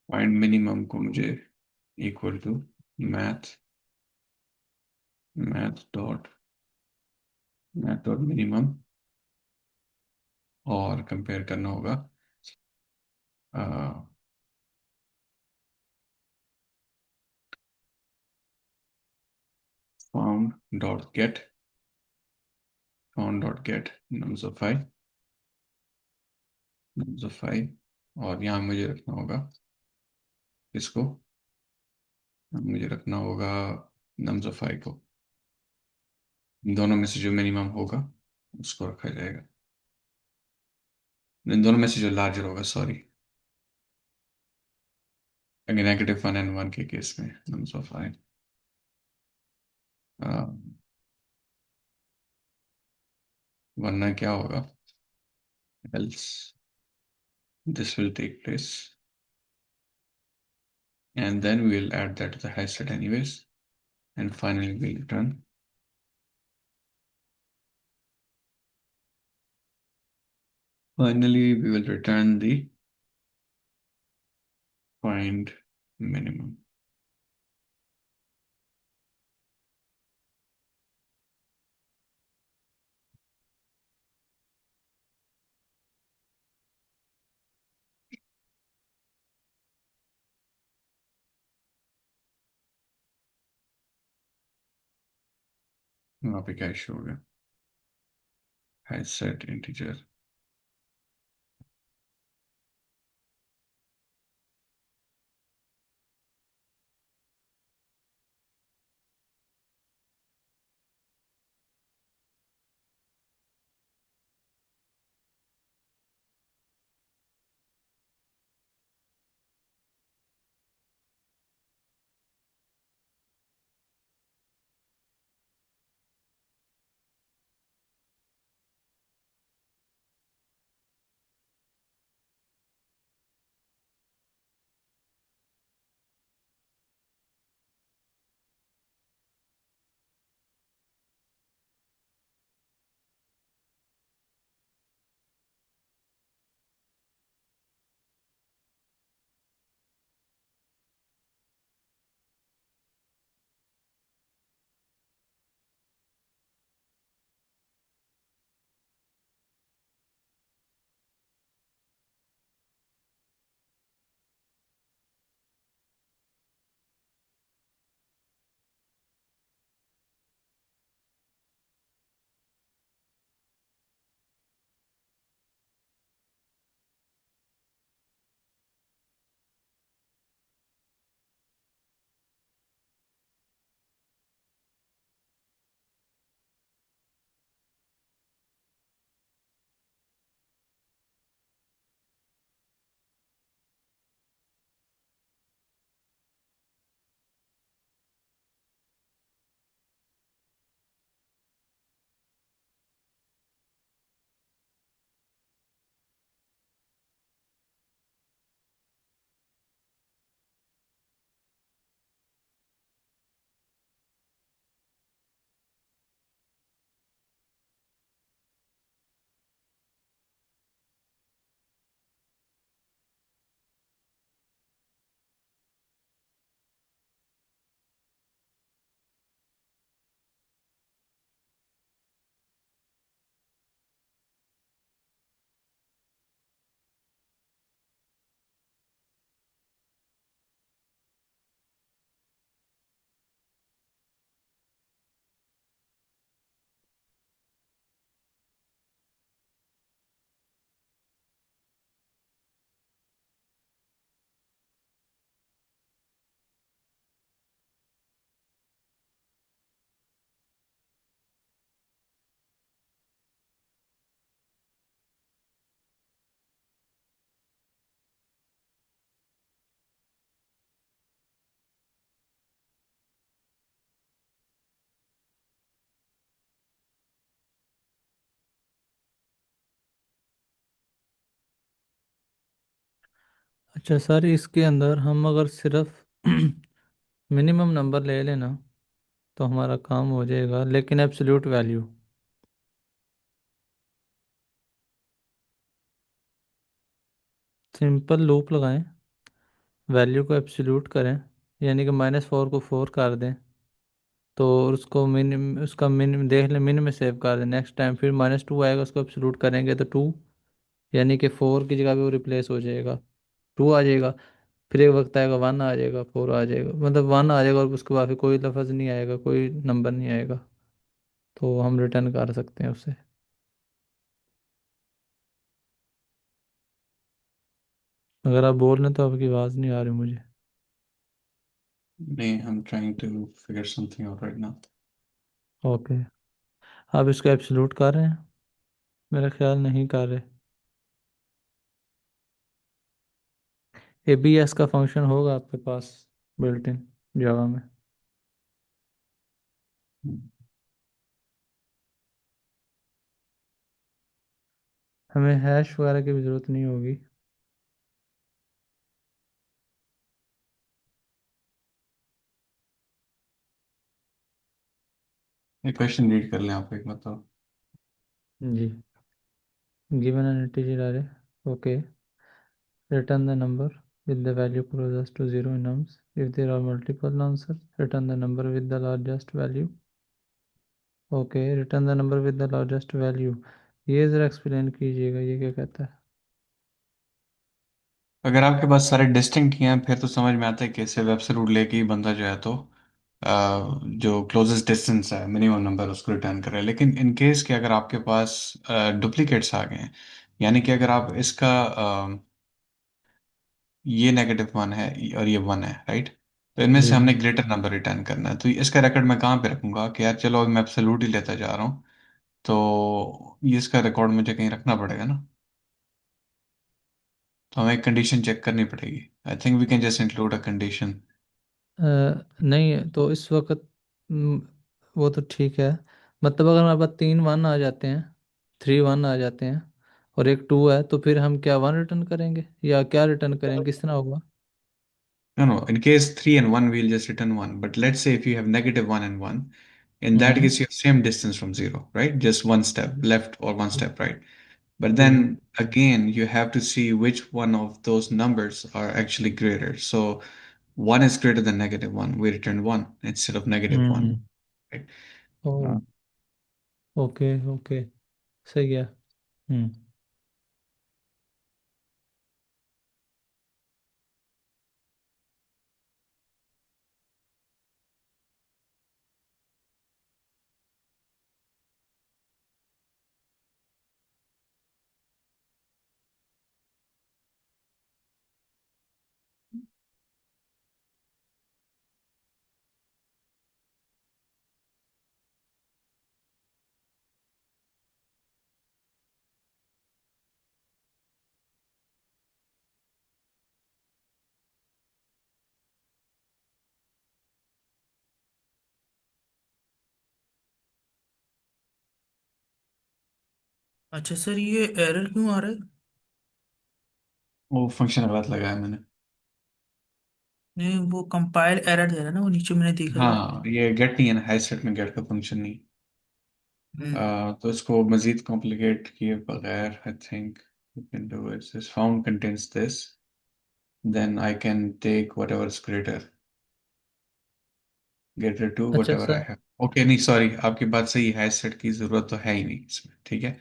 फाइंड मिनिमम को मुझे equal to math math dot minimum और कंपेयर करना होगा found dot get nums of 5 और यहाँ मुझे रखना होगा इसको, मुझे रखना होगा नम्स ऑफ 5 को, इन दोनों में से जो मिनिमम होगा उसको रखा जाएगा, इन दोनों में से जो लार्जर होगा, सॉरी, अगर -1 एंड 1 के केस में नम्स ऑफ 5, वरना क्या होगा, else this will take place and then we will add that to the hash set anyways, and finally we will return the find minimum. वहाँ पे क्या इशू होगा, hash set integer अच्छा sir, इसके अंदर हम अगर सिर्फ मिनिमम नंबर ले लेना तो हमारा काम हो जाएगा, लेकिन एब्सोल्यूट वैल्यू, सिंपल लूप लगाएं, वैल्यू को एब्सोल्यूट करें, यानी कि -4 को 4 कर दें, तो उसको उसका मिन देख लें, मिन में सेव कर दें। नेक्स्ट टाइम फिर -2 आएगा, उसको एब्सोल्यूट करेंगे तो 2, यानी कि 4 की जगह पे वो रिप्लेस हो जाएगा, 2 आ जाएगा। फिर एक वक्त आएगा 1 आ जाएगा, 4 आ जाएगा, मतलब 1 आ जाएगा और उसके बाद फिर कोई लफ्ज़ नहीं आएगा, कोई नंबर नहीं आएगा, तो हम रिटर्न कर सकते हैं उसे। अगर आप बोल रहे हैं तो आपकी आवाज़ नहीं आ रही मुझे। नहीं, I am trying to figure something out right now. Okay, आप इसको एब्सोल्यूट कर रहे हैं? मेरा ख्याल नहीं कर रहे। ABS का फंक्शन होगा आपके पास बिल्ट इन जावा में। हमें हैश वगैरह की भी ज़रूरत नहीं होगी। एक क्वेश्चन रीड कर लें आप, एक मतलब। जी, गिवन एन इंटीजर अरे, okay, return the number with the value closest to 0 in nums. If there are multiple answers, return the number with the largest value. Okay, return the number with the largest value. ये ज़रा explain कीजिएगा, ये क्या कहता है? अगर आपके पास सारे डिस्टिंक्ट ही हैं फिर तो समझ में आता है कि सिर्फ एब्सोल्यूट लेके ही बंदा जो है तो जो क्लोजेस्ट डिस्टेंस है मिनिमम नंबर उसको रिटर्न करे। लेकिन इन केस कि अगर आपके पास डुप्लीकेट्स आ गए हैं, यानी कि अगर आप इसका ये -1 है और ये 1 है, राइट, तो इनमें जी। से हमने ग्रेटर नंबर रिटर्न करना है। तो इसका रिकॉर्ड मैं कहाँ पे रखूंगा कि यार चलो मैं एब्सोल्यूट ही लेता जा रहा हूँ, तो ये इसका रिकॉर्ड मुझे कहीं रखना पड़ेगा ना। तो हमें एक कंडीशन चेक करनी पड़ेगी। I think we can just include a condition. नहीं तो इस वक्त हम्म, वो तो ठीक है, मतलब अगर हमारे पास 3 1 आ जाते हैं, 3 1 आ जाते हैं और एक 2 है, तो फिर हम क्या 1 रिटर्न करेंगे या क्या रिटर्न करेंगे, किस तरह होगा? No, no. In case 3 and 1, we'll just return 1. But let's say if you have -1 and 1, in that hmm. case, you have same distance from 0, right? Just one step left or one step right. But जी। then again, you have to see which one of those numbers are actually greater. So 1 is greater than -1. We return 1 instead of -1, हम्म। right? Oh, Uh, okay okay, सही है। हम्म। अच्छा sir, ये error क्यों आ रहा है? वो फंक्शन गलत लगाया मैंने। नहीं, वो कंपाइल एरर दे रहा है ना, वो नीचे मैंने देखा था। हाँ, ये गेट नहीं है ना, हैशसेट में गेट का फंक्शन नहीं। हम्म। तो इसको मजीद कॉम्प्लिकेट किए बगैर I think you can do is this found contains this, then I can take whatever is greater to अच्छा whatever I sir. have. Okay, नहीं सॉरी, आपकी बात सही है, सेट की जरूरत तो है ही नहीं इसमें, ठीक है।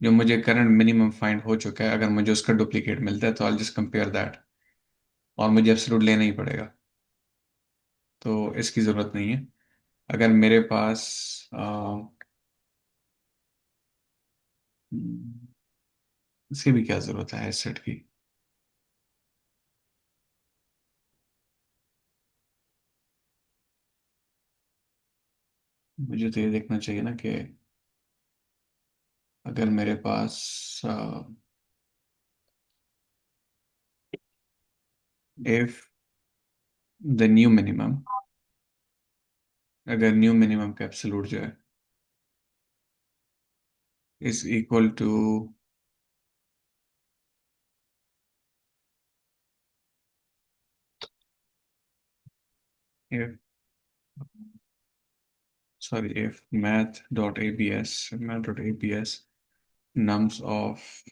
जो मुझे करंट मिनिमम फाइंड हो चुका है, अगर मुझे उसका डुप्लीकेट मिलता है तो I'll just compare that, और मुझे एब्सोल्यूट लेना ही पड़ेगा, तो इसकी जरूरत नहीं है। अगर मेरे पास इसकी भी क्या जरूरत है सेट की। मुझे तो ये देखना चाहिए ना कि अगर मेरे पास इफ द न्यू मिनिमम, अगर न्यू मिनिमम का एब्सोल्यूट जो है is equal to if sorry, if math.abs nums.i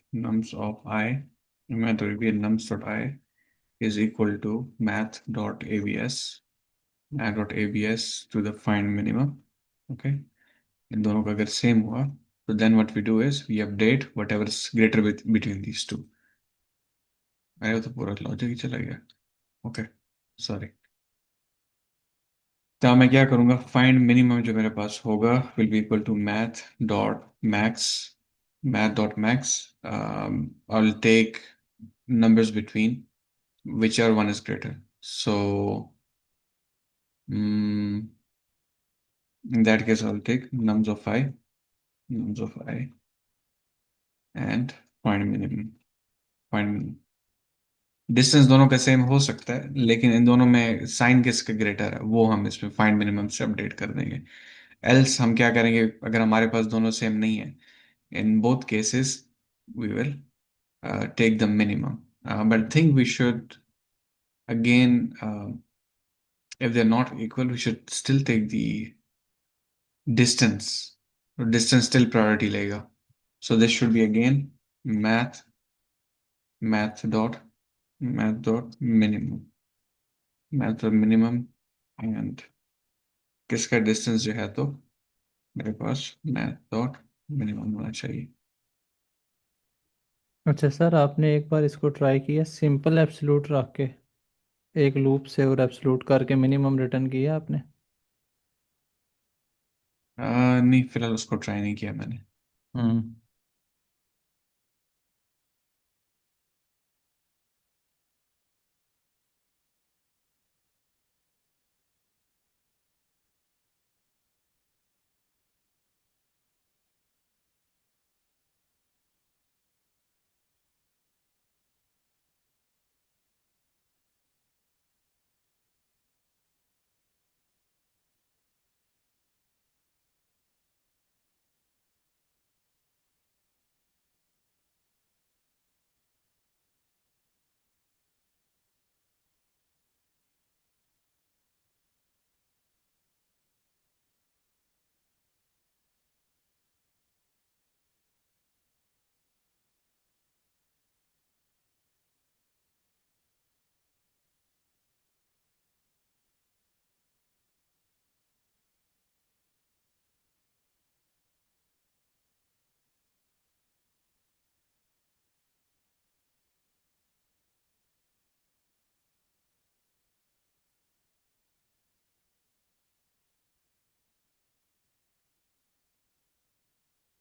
is equal to math.abs to the find minimum. Okay, इन दोनों का अगर सेम हुआ तो then what we do is we update whatever is greater between these two. अरे तो पूरा logic ही चला गया. Okay, sorry. तो मैं क्या करूंगा, फाइंड मिनिमम जो मेरे पास होगा will be equal to math.max. I'll take numbers between whichever one is greater. So in that case I'll take nums of I and find minimum. Find distance दोनों का सेम हो सकता है, लेकिन इन दोनों में साइन किसका ग्रेटर है वो हम इसमें फाइंड मिनिमम से अपडेट कर देंगे. एल्स हम क्या करेंगे, अगर हमारे पास दोनों सेम नहीं है, in both cases we will take the minimum. But I think we should again, if they're not equal, we should still take the distance. Distance still priority lega. So this should be again math dot minimum and किसका distance जो है तो मेरे पास math.minimum होना चाहिए. अच्छा sir, आपने एक बार इसको ट्राई किया सिंपल एब्सोल्यूट रख के, एक लूप से और एब्सोल्यूट करके मिनिमम रिटर्न किया आपने? नहीं, फिलहाल उसको ट्राई नहीं किया मैंने. हम्म.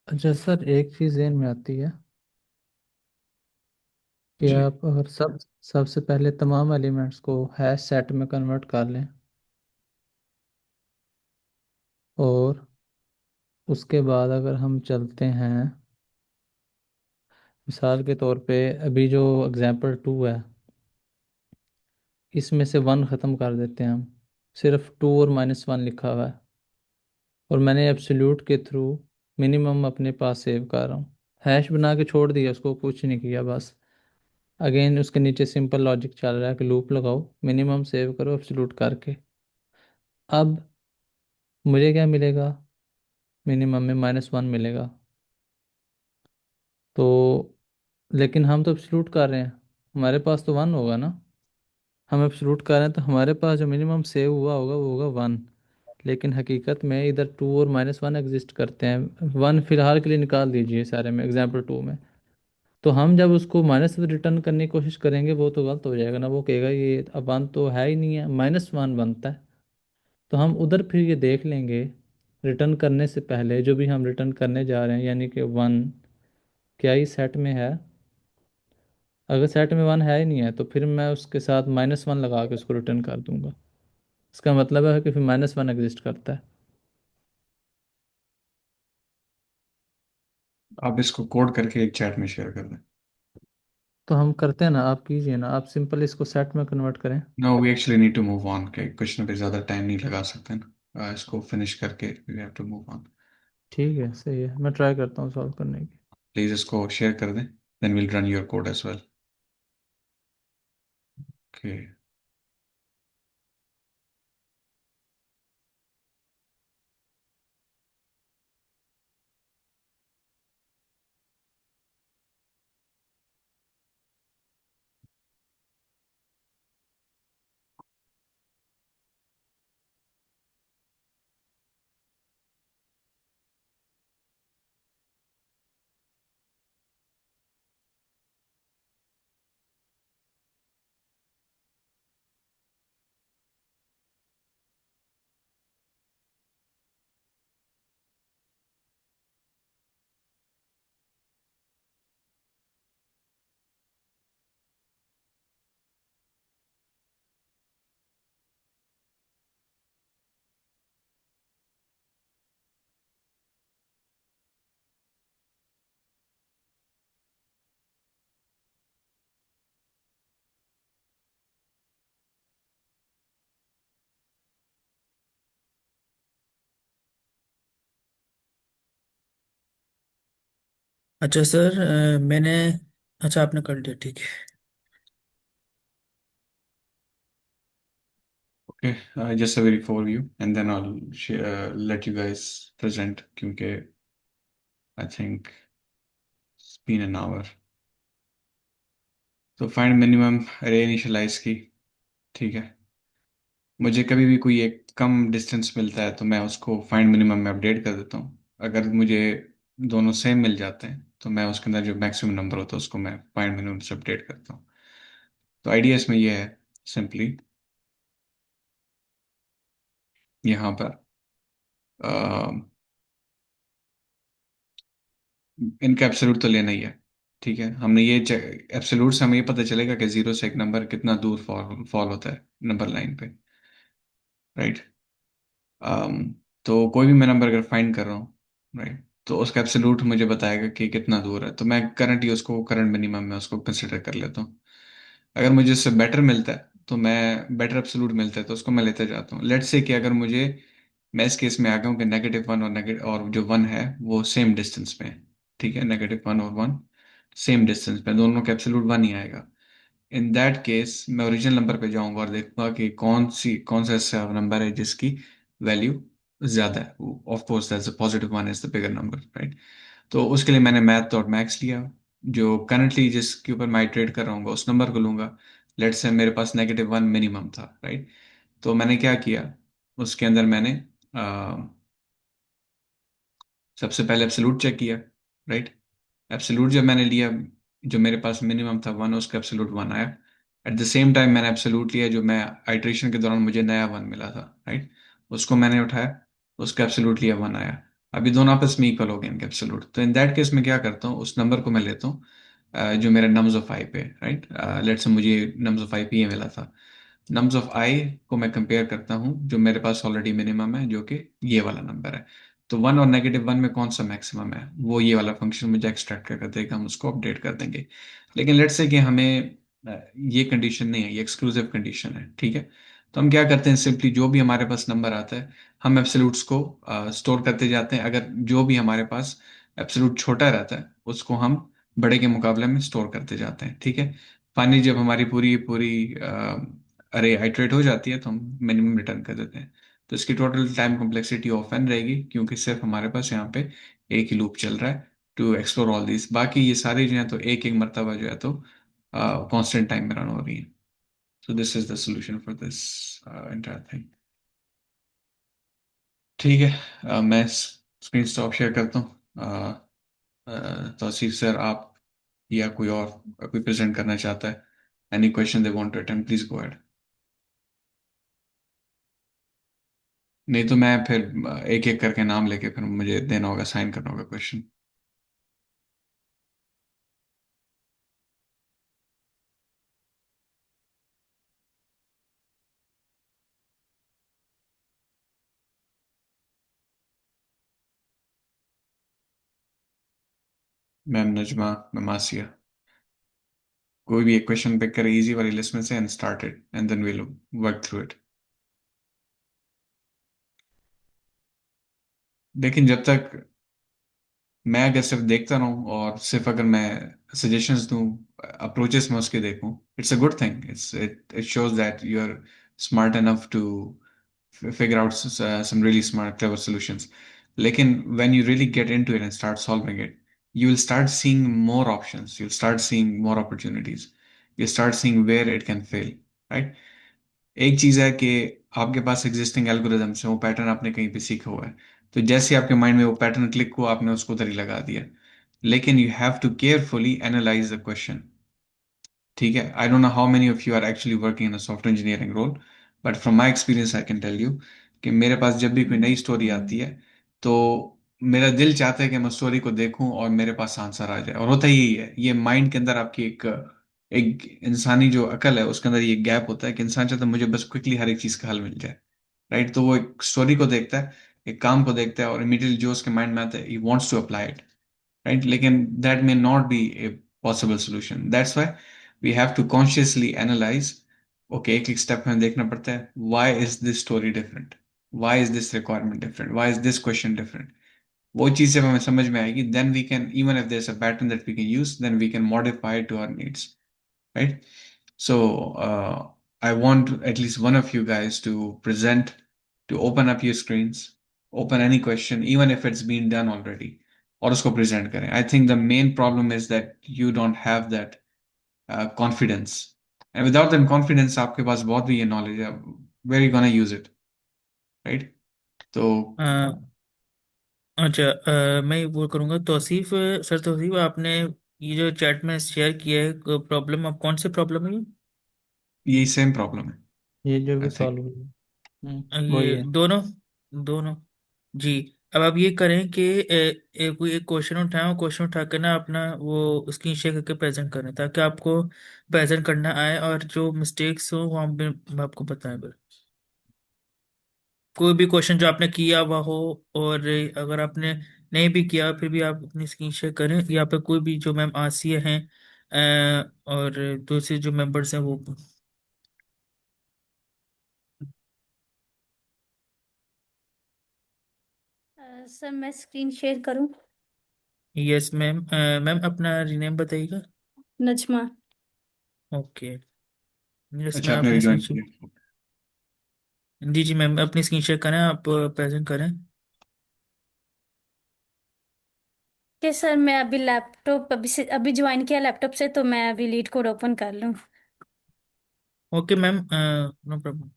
अच्छा सर, एक चीज़ ज़हन में आती है कि जी. आप अगर सबसे पहले तमाम एलिमेंट्स को हैश सेट में कन्वर्ट कर लें, और उसके बाद अगर हम चलते हैं, मिसाल के तौर पे अभी जो एग्जांपल 2 है, इसमें से 1 ख़त्म कर देते हैं हम, सिर्फ 2 और -1 लिखा हुआ है, और मैंने एब्सोल्यूट के थ्रू मिनिमम अपने पास सेव कर रहा हूँ, हैश बना के छोड़ दिया, उसको कुछ नहीं किया बस. अगेन उसके नीचे सिंपल लॉजिक चल रहा है कि लूप लगाओ, मिनिमम सेव करो एब्सोल्यूट करके. अब मुझे क्या मिलेगा, मिनिमम में -1 मिलेगा. तो लेकिन हम तो एब्सोल्यूट कर रहे हैं, हमारे पास तो 1 होगा ना. हम एब्सोल्यूट कर रहे हैं तो हमारे पास जो मिनिमम सेव हुआ होगा वो होगा 1. लेकिन हकीकत में इधर 2 और -1 एग्जिस्ट करते हैं. 1 फिलहाल के लिए निकाल दीजिए सारे में, एग्जाम्पल 2 में. तो हम जब उसको माइनस रिटर्न करने की कोशिश करेंगे वो तो गलत हो जाएगा ना, वो कहेगा ये अब 1 तो है ही नहीं है, -1 बनता है. तो हम उधर फिर ये देख लेंगे रिटर्न करने से पहले, जो भी हम रिटर्न करने जा रहे हैं यानी कि 1, क्या ही सेट में है. अगर सेट में 1 है ही नहीं है तो फिर मैं उसके साथ -1 लगा के उसको रिटर्न कर दूंगा. इसका मतलब है कि फिर -1 एग्जिस्ट करता है. आप इसको कोड करके एक चैट में शेयर कर दें. तो हम करते हैं ना, आप कीजिए ना, आप सिंपल इसको सेट में कन्वर्ट करें. No, we actually need to move on के कुछ ना कुछ ज़्यादा टाइम नहीं लगा सकते ना. इसको फिनिश करके we have to move on. ठीक है, सही है, मैं ट्राई करता हूँ सॉल्व करने की. प्लीज़ इसको शेयर कर दें, then will run your code as well. Okay. अच्छा सर, मैंने, अच्छा आपने कर दिया, ठीक है। Okay, just a very overview, and then I'll let you guys present. क्योंकि I think it's been an hour. तो फाइंड मिनिमम अरे इनिशियलाइज की, ठीक है। मुझे कभी भी कोई एक कम डिस्टेंस मिलता है तो मैं उसको फाइंड मिनिमम में अपडेट कर देता हूँ। अगर मुझे दोनों सेम मिल जाते हैं तो मैं उसके अंदर जो मैक्सिमम नंबर होता है उसको मैं फाइंड मिनिमम से अपडेट करता हूँ। तो आइडिया इसमें ये है, सिंपली यहाँ पर इनका एब्सोल्यूट तो लेना ही है। ठीक है, हमने ये एब्सोल्यूट से हमें ये पता चलेगा कि जीरो से एक नंबर कितना दूर फॉल फॉल होता है नंबर लाइन पे, राइट। तो कोई भी मैं नंबर अगर फाइंड कर रहा हूँ, राइट, तो उसका एब्सोल्यूट मुझे बताएगा कि कितना दूर है। तो मैं करंटली उसको करंट मिनिमम में उसको कंसिडर कर लेता हूँ। अगर मुझे इससे बेटर मिलता है तो मैं बेटर एब्सोल्यूट मिलता है तो उसको मैं लेते जाता हूँ। लेट्स से कि अगर मुझे, मैं इस केस में आ गया हूँ कि -1 और नेगेटिव और जो 1 है वो सेम डिस्टेंस पे है। ठीक है, -1 और 1 सेम डिस्टेंस पे, दोनों का एब्सोल्यूट 1 ही आएगा। इन दैट केस मैं ओरिजिनल नंबर पे जाऊंगा और देखूंगा कि कौन सा ऐसा नंबर है जिसकी वैल्यू ज्यादा है। Of course that's a positive one is the bigger number, right. तो उसके लिए मैंने मैथ और मैक्स लिया। जो करंटली जिसके ऊपर मैं ट्रेड कर रहा हूँ उस नंबर को लूंगा। लेट्स से मेरे पास -1 मिनिमम था, राइट। तो मैंने क्या किया, उसके अंदर मैंने सबसे पहले एब्सोल्यूट चेक किया, राइट। एब्सोल्यूट जब मैंने लिया, जो मेरे पास मिनिमम था 1, उसका एब्सोल्यूट 1 आया। एट द सेम टाइम मैंने एब्सोल्यूट लिया जो मैं आइट्रेशन के दौरान मुझे नया 1 मिला था, राइट। उसको मैंने उठाया, उसका एब्सोल्यूट लिया 1 आया। अभी दोनों आपस में इक्वल हो गए इनके एब्सोल्यूट। तो इन दैट केस मैं क्या करता हूँ, उस नंबर को मैं लेता हूँ जो मेरा नम्स ऑफ आई पे, राइट। लेट्स से मुझे नम्स ऑफ आई पे ये मिला था। नम्स ऑफ आई को मैं कंपेयर करता हूँ जो मेरे पास ऑलरेडी मिनिमम है जो कि ये वाला नंबर है। तो 1 और -1 में कौन सा मैक्सिमम है वो ये वाला फंक्शन मुझे एक्सट्रैक्ट करके देगा, हम उसको अपडेट कर देंगे। लेकिन लेट्स से कि हमें ये कंडीशन नहीं है, ये एक्सक्लूसिव कंडीशन है, ठीक है। तो हम क्या करते हैं, सिंपली जो भी हमारे पास नंबर आता है हम एब्सोल्यूट्स को स्टोर करते जाते हैं। अगर जो भी हमारे पास एब्सोल्यूट छोटा रहता है उसको हम बड़े के मुकाबले में स्टोर करते जाते हैं, ठीक है। फाइनली जब हमारी पूरी पूरी अरे आइटरेट हो जाती है तो हम मिनिमम रिटर्न कर देते हैं। तो इसकी total time complexity of n रहेगी क्योंकि सिर्फ हमारे पास यहाँ पे एक ही लूप चल रहा है टू एक्सप्लोर ऑल दिस। बाकी ये सारी जो है तो एक एक मरतबा जो है तो कांस्टेंट टाइम में रन हो रही है। So this is the solution for this entire thing. ठीक है, मैं स्क्रीन स्टॉप शेयर करता हूँ। तौसीफ सर, आप या कोई और कोई प्रेजेंट करना चाहता है, any question they want to attempt, please go ahead. नहीं तो मैं फिर एक एक करके नाम लेके फिर मुझे देना होगा, साइन करना होगा question. Ma'am Najma, ma'am Asiya, कोई भी एक क्वेश्चन पिक करे इजी वाली लिस्ट में से and start it and then we'll work through it. लेकिन जब तक मैं अगर सिर्फ देखता रहूं और सिर्फ अगर मैं सजेशंस दूं, अप्रोचेस में उसके देखूं, it's a good thing. It shows that you are smart enough to figure out some really smart, clever solutions. Lekin, when you really get into it and start solving it, you will start seeing more options. You'll start seeing more opportunities. You'll start seeing where it can fail, right? एक चीज है कि आपके पास existing algorithms है, वो pattern आपने कहीं पे सीखा हुआ है। तो जैसे ही आपके माइंड में वो पैटर्न क्लिक हुआ आपने उसको उधर ही लगा दिया। लेकिन you have to carefully analyse the question. ठीक है, I don't know how many of you are actually working in a software engineering role, but from my experience I can tell you कि मेरे पास जब भी कोई नई स्टोरी आती है तो मेरा दिल चाहता है कि मैं स्टोरी को देखूं और मेरे पास आंसर आ जाए। और होता यही है, ये माइंड के अंदर आपकी एक एक इंसानी जो अकल है उसके अंदर ये गैप होता है कि इंसान चाहता है मुझे बस क्विकली हर एक चीज का हल मिल जाए, राइट। तो वो एक स्टोरी को देखता है, एक काम को देखता है और इमीडिएटली जो उसके माइंड में आता है he wants to apply it, right? Lekin that may not be a possible solution. That's why we have to consciously analyze, okay, एक एक step हमें देखना पड़ता है, why is this story different? Why is this requirement different? Why is this question different? वो चीज़ जब हमें समझ में आएगी, then we can, even if there's a pattern that we can use, then we can modify it to our needs, right? So I want at least one of you guys to present, to open up your screens, open any question, even if it's been done already, और उसको present करें. I think the main problem is that you don't have that confidence, and without that confidence आपके पास बहुत भी ये knowledge है, where are you gonna use it, right? तो अच्छा, मैं वो करूँगा तौसीफ। सर तौसीफ, आपने ये जो चैट में शेयर किया है प्रॉब्लम, अब कौन सी प्रॉब्लम है यही सेम प्रॉब्लम है, ये जो भी आई थिंक। सॉल्व हुई है। वही ये है। दोनों दोनों जी। अब आप ये करें कि कोई एक क्वेश्चन उठाएं, क्वेश्चन उठा के ना अपना वो स्क्रीन शेयर करके प्रेजेंट करें, ताकि आपको प्रेजेंट करना आए, और जो मिस्टेक्स हो वो हम आपको बताएं फिर। कोई भी क्वेश्चन जो आपने किया हुआ हो, और अगर आपने नहीं भी किया फिर भी आप अपनी स्क्रीन शेयर करें, या फिर कोई भी जो मैम आसिया हैं और दूसरे जो मेंबर्स हैं वो। सर मैं स्क्रीन शेयर करूं? Yes ma'am. मैम अपना रीनेम बताइएगा। नजमा। ओके। यस अच्छा, मैम, आपने अपनी स्क्रीन रिज्वाइन शेयर। किया। जी जी मैम, अपनी स्क्रीन शेयर करें, आप प्रेजेंट करें। कि सर मैं अभी लैपटॉप अभी ज्वाइन किया लैपटॉप से, तो मैं अभी लीड कोड ओपन कर लूं? Okay ma'am, no problem.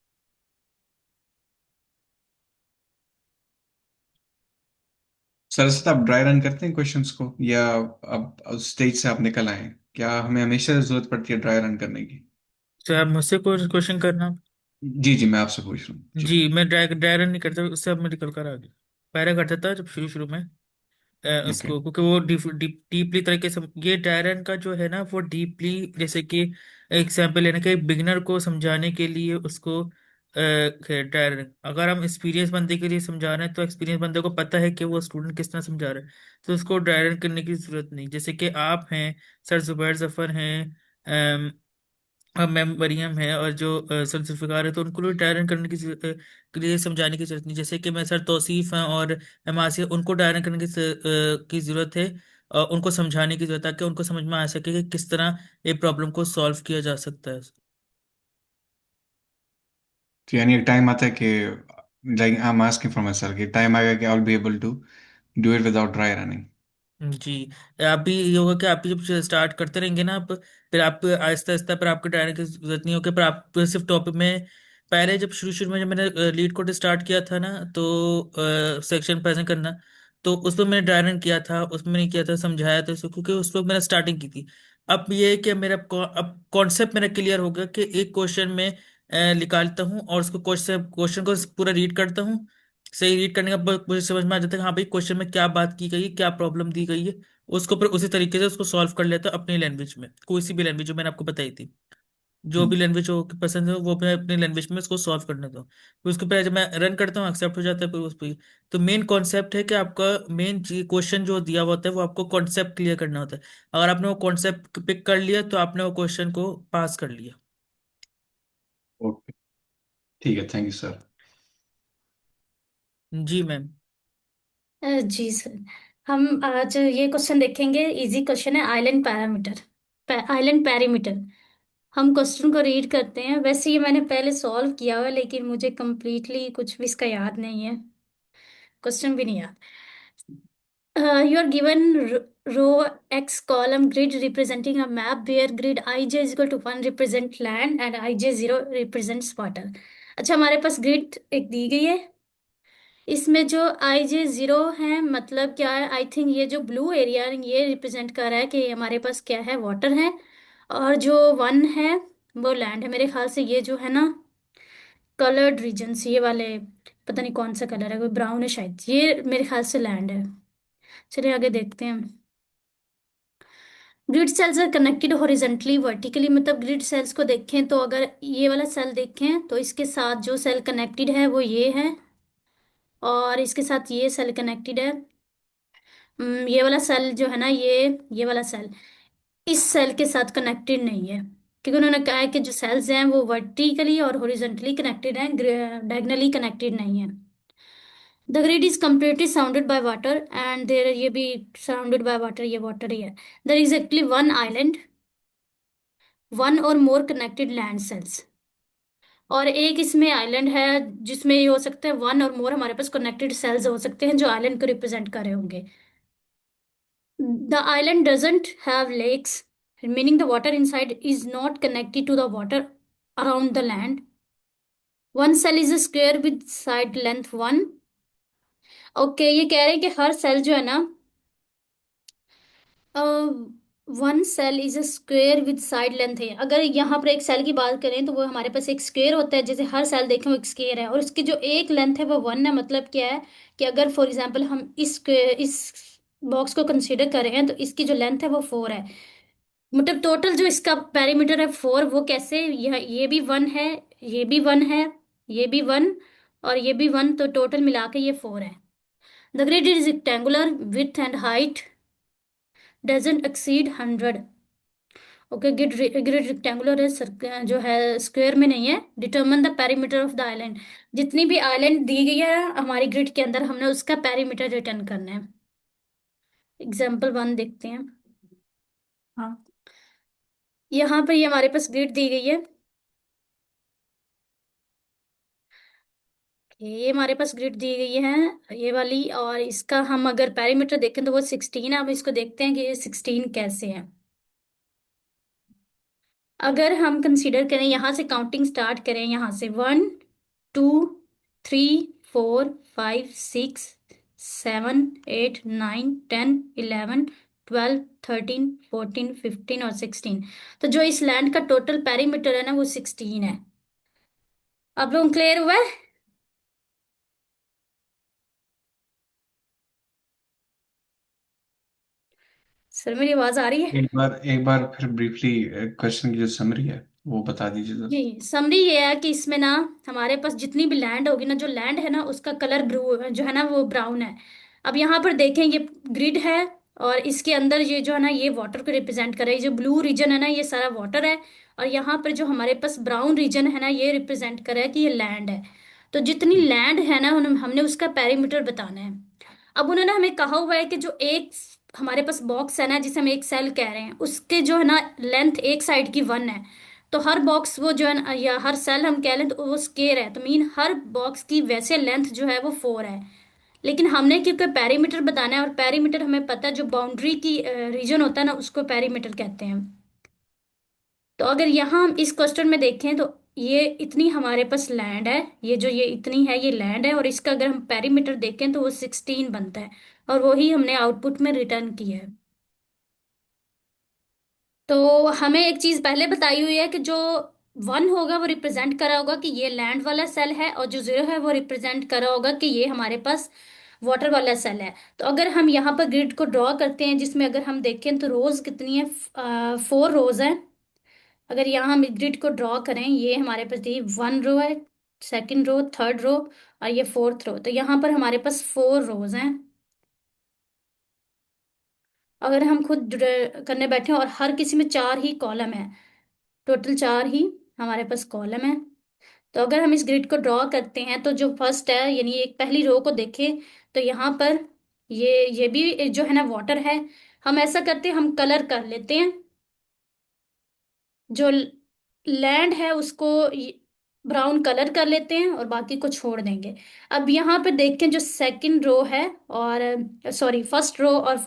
सरसत, आप ड्राई रन करते हैं क्वेश्चंस को, या अब स्टेज से आप निकल आए हैं? क्या हमें हमेशा जरूरत पड़ती है ड्राई रन करने की? सर आप मुझसे कोई क्वेश्चन करना। जी जी, मैं आपसे पूछ रहा हूँ जी। जी, मैं ड्राई रन नहीं करता, उससे अब मैं निकल कर आ गया। पहले करता था जब शुरू शुरू में ओके। उसको, क्योंकि वो डीपली तरीके से ये डायरन का जो है ना, वो डीपली, जैसे कि एग्जाम्पल लेने के बिगिनर को समझाने के लिए उसको डायरन, अगर हम एक्सपीरियंस बंदे के लिए समझा रहे हैं तो एक्सपीरियंस बंदे को पता है कि वो स्टूडेंट किस तरह समझा रहा है, तो उसको डायरन करने की जरूरत नहीं। जैसे कि आप हैं, सर जुबैर जफर हैं, अब मैम मरियम है, और जो सर जुल्फ़िकार है, तो उनको भी डायरन करने की के लिए समझाने की जरूरत नहीं। जैसे कि मैं सर तौसीफ हैं और एम आसिया, उनको डायरन करने की जरूरत है, उनको समझाने की जरूरत है, ताकि उनको समझ में आ सके कि किस तरह ये प्रॉब्लम को सॉल्व किया जा सकता है। तो यानी एक टाइम आता है कि, like I am asking for my self time आएगा कि I will be able to do it without dry running. जी। आप भी ये होगा कि आप भी जब स्टार्ट करते रहेंगे ना, आप फिर आप आहिस्ता आहिस्ता, पर आपको डायरन की जरूरत नहीं होगी, पर आप सिर्फ टॉपिक में, पहले जब शुरू शुरू में जब मैंने लीड कोड स्टार्ट किया था ना, तो सेक्शन प्रेजेंट करना, तो उस पर मैंने ड्राई रन किया था, उसमें नहीं किया था, समझाया था इसको, क्योंकि उस पर मैंने स्टार्टिंग की थी। अब ये है कि मेरा अब कॉन्सेप्ट मेरा क्लियर हो गया कि एक क्वेश्चन में निकालता हूँ, और उसको क्वेश्चन क्वेश्चन को पूरा रीड करता हूँ। सही रीड करने के बाद मुझे समझ में आ जाता है कि हाँ भाई, क्वेश्चन में क्या बात की गई है, क्या प्रॉब्लम दी गई है, उसको फिर उसी तरीके से उसको सॉल्व कर लेता हूँ अपनी लैंग्वेज में, कोई सी भी लैंग्वेज जो मैंने आपको बताई थी, जो भी लैंग्वेज हो पसंद है वो मैं अपनी लैंग्वेज में उसको सॉल्व करने दो। फिर उसके बाद जब मैं रन करता हूँ, एक्सेप्ट हो जाता है फिर उस पर। तो मेन कॉन्सेप्ट है कि आपका मेन क्वेश्चन जो दिया हुआ होता है वो आपको कॉन्सेप्ट क्लियर करना होता है। अगर आपने वो कॉन्सेप्ट पिक कर लिया तो आपने वो क्वेश्चन को पास कर लिया। ओके, ठीक है, थैंक यू सर। जी मैम। जी सर। हम आज ये क्वेश्चन देखेंगे। इजी क्वेश्चन है, आइलैंड पैरामीटर, आइलैंड पैरीमीटर। हम क्वेश्चन को रीड करते हैं। वैसे ये मैंने पहले सॉल्व किया हुआ है, लेकिन मुझे कंप्लीटली कुछ भी इसका याद नहीं है, क्वेश्चन भी नहीं याद। You are given row X column grid representing a map where grid ij is equal to 1 represent land and ij 0 represents water। अच्छा, हमारे पास ग्रिड एक दी गई है। इसमें जो आई जे जीरो है, मतलब क्या है? आई थिंक ये जो ब्लू एरिया ये रिप्रेजेंट कर रहा है कि हमारे पास क्या है, वाटर है। और जो वन है वो लैंड है। मेरे ख्याल से ये जो है ना, कलर्ड रीजन्स ये वाले, पता नहीं कौन सा कलर है, कोई ब्राउन है शायद, ये मेरे ख्याल से लैंड है। चलिए आगे देखते हैं। Grid cells are connected horizontally vertically, मतलब ग्रिड सेल्स को देखें तो अगर ये वाला सेल देखें तो इसके साथ जो सेल कनेक्टेड है वो ये है, और इसके साथ ये सेल कनेक्टेड है। ये वाला सेल जो है ना, ये वाला सेल इस सेल के साथ कनेक्टेड नहीं है, क्योंकि उन्होंने कहा है कि जो सेल्स हैं वो वर्टिकली और हॉरिजॉन्टली कनेक्टेड हैं, डायगनली कनेक्टेड नहीं है। The grid is completely surrounded by water and there, ये भी सराउंडेड बाय वाटर, ये वाटर ही है। There is actually one island, one और मोर कनेक्टेड लैंड सेल्स। और एक इसमें आइलैंड है जिसमें ये हो सकता है वन और मोर हमारे पास कनेक्टेड सेल्स हो सकते हैं जो आइलैंड को रिप्रेजेंट कर रहे होंगे। The island doesn't have lakes, meaning the water inside is not connected to the water around the land. One cell is a square with side length one. Okay, ये कह रहे हैं कि हर सेल जो है ना, one cell is a square with side length है। अगर यहाँ पर एक सेल की बात करें तो वो हमारे पास एक स्क्वेयर होता है, जैसे हर सेल देखें वो एक स्क्वेयर है और उसकी जो एक लेंथ है वो वन है। मतलब क्या है कि अगर फॉर एग्जांपल हम इस बॉक्स को कंसीडर कर रहे हैं तो इसकी जो लेंथ है वो फोर है। मतलब टोटल जो इसका पेरीमीटर है फोर, वो कैसे, ये भी वन है, ये भी वन है, ये भी वन और ये भी वन, तो टोटल मिला के ये फोर है। The grid is rectangular, width and height doesn't exceed 100। Okay, grid rectangular है, जो है स्क्वायर में नहीं है। Determine the perimeter of the island, जितनी भी आइलैंड दी गई है हमारी ग्रिड के अंदर हमने उसका पेरीमीटर रिटर्न करना है। एग्जाम्पल वन देखते हैं। हाँ, यहाँ पर ये हमारे पास ग्रिड दी गई है। ये हमारे पास ग्रिड दी गई है ये वाली, और इसका हम अगर पेरीमीटर देखें तो वो 16 है। अब इसको देखते हैं कि ये 16 कैसे है। अगर हम कंसीडर करें, यहाँ से काउंटिंग स्टार्ट करें, यहाँ से 1 2 3 4 5 6 7 8 9 10 11 12 13 14 15 और 16, तो जो इस लैंड का टोटल पेरीमीटर है ना वो 16 है। अब लोग क्लियर हुआ है? सर मेरी आवाज आ रही है? एक बार फिर ब्रीफली क्वेश्चन की जो समरी है वो बता दीजिए जरा। जी, समरी ये है कि इसमें ना हमारे पास जितनी भी लैंड होगी ना, जो लैंड है ना उसका कलर ब्लू जो है ना वो ब्राउन है। अब यहाँ पर देखें, ये ग्रिड है और इसके अंदर ये जो है ना ये वाटर को रिप्रेजेंट कर रहा है। ये जो ब्लू रीजन है ना ये सारा वाटर है, और यहाँ पर जो हमारे पास ब्राउन रीजन है ना ये रिप्रेजेंट कर रहा है कि ये लैंड है। तो जितनी लैंड है ना हमने उसका पेरीमीटर बताना है। अब उन्होंने हमें कहा हुआ है कि जो एक हमारे पास बॉक्स है ना जिसे हम एक सेल कह रहे हैं, उसके जो है ना लेंथ एक साइड की वन है। तो हर बॉक्स वो जो है ना, या हर सेल हम कह लें तो वो स्क्वायर है, तो मीन हर बॉक्स की वैसे लेंथ जो है वो फोर है। लेकिन हमने क्योंकि पेरीमीटर बताना है और पेरीमीटर हमें पता है, जो बाउंड्री की रीजन होता है ना उसको पेरीमीटर कहते हैं। तो अगर यहाँ हम इस क्वेश्चन में देखें तो ये इतनी हमारे पास लैंड है, ये जो ये इतनी है ये लैंड है, और इसका अगर हम पेरीमीटर देखें तो वो 16 बनता है, और वही हमने आउटपुट में रिटर्न किया है। तो हमें एक चीज पहले बताई हुई है कि जो वन होगा वो रिप्रेजेंट करा होगा कि ये लैंड वाला सेल है, और जो जीरो है वो रिप्रेजेंट करा होगा कि ये हमारे पास वाटर वाला सेल है। तो अगर हम यहाँ पर ग्रिड को ड्रॉ करते हैं, जिसमें अगर हम देखें तो रोज कितनी है, 4 रोज है। अगर यहाँ हम ग्रिड को ड्रॉ करें, ये हमारे पास दी वन रो है, सेकंड रो, थर्ड रो और ये फोर्थ रो, तो यहाँ पर हमारे पास 4 रोज हैं। अगर हम खुद करने बैठे और हर किसी में 4 ही कॉलम है, टोटल 4 ही हमारे पास कॉलम है। तो अगर हम इस ग्रिड को ड्रॉ करते हैं तो जो फर्स्ट है यानी एक पहली रो को देखें तो यहाँ पर ये भी जो है ना वाटर है। हम ऐसा करते हैं, हम कलर कर लेते हैं, जो लैंड है उसको ब्राउन कलर कर लेते हैं और बाकी को छोड़ देंगे। अब यहाँ पे देखें, जो सेकंड रो है और सॉरी फर्स्ट रो और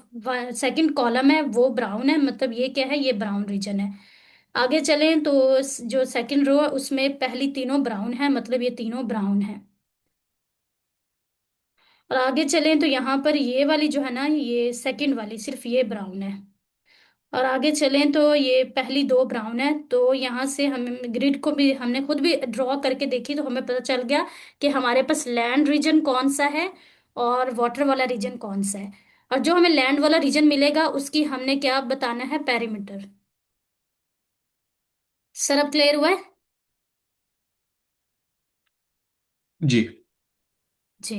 सेकंड कॉलम है वो ब्राउन है, मतलब ये क्या है, ये ब्राउन रीजन है। आगे चलें तो जो सेकंड रो है उसमें पहली तीनों ब्राउन है, मतलब ये तीनों ब्राउन है। और आगे चलें तो यहाँ पर ये वाली जो है ना ये सेकंड वाली सिर्फ ये ब्राउन है। और आगे चलें तो ये पहली दो ब्राउन है। तो यहाँ से हम ग्रिड को भी हमने खुद भी ड्रॉ करके देखी तो हमें पता चल गया कि हमारे पास लैंड रीजन कौन सा है और वाटर वाला रीजन कौन सा है। और जो हमें लैंड वाला रीजन मिलेगा उसकी हमने क्या बताना है, पेरीमीटर। सर अब क्लियर हुआ है? जी। जी।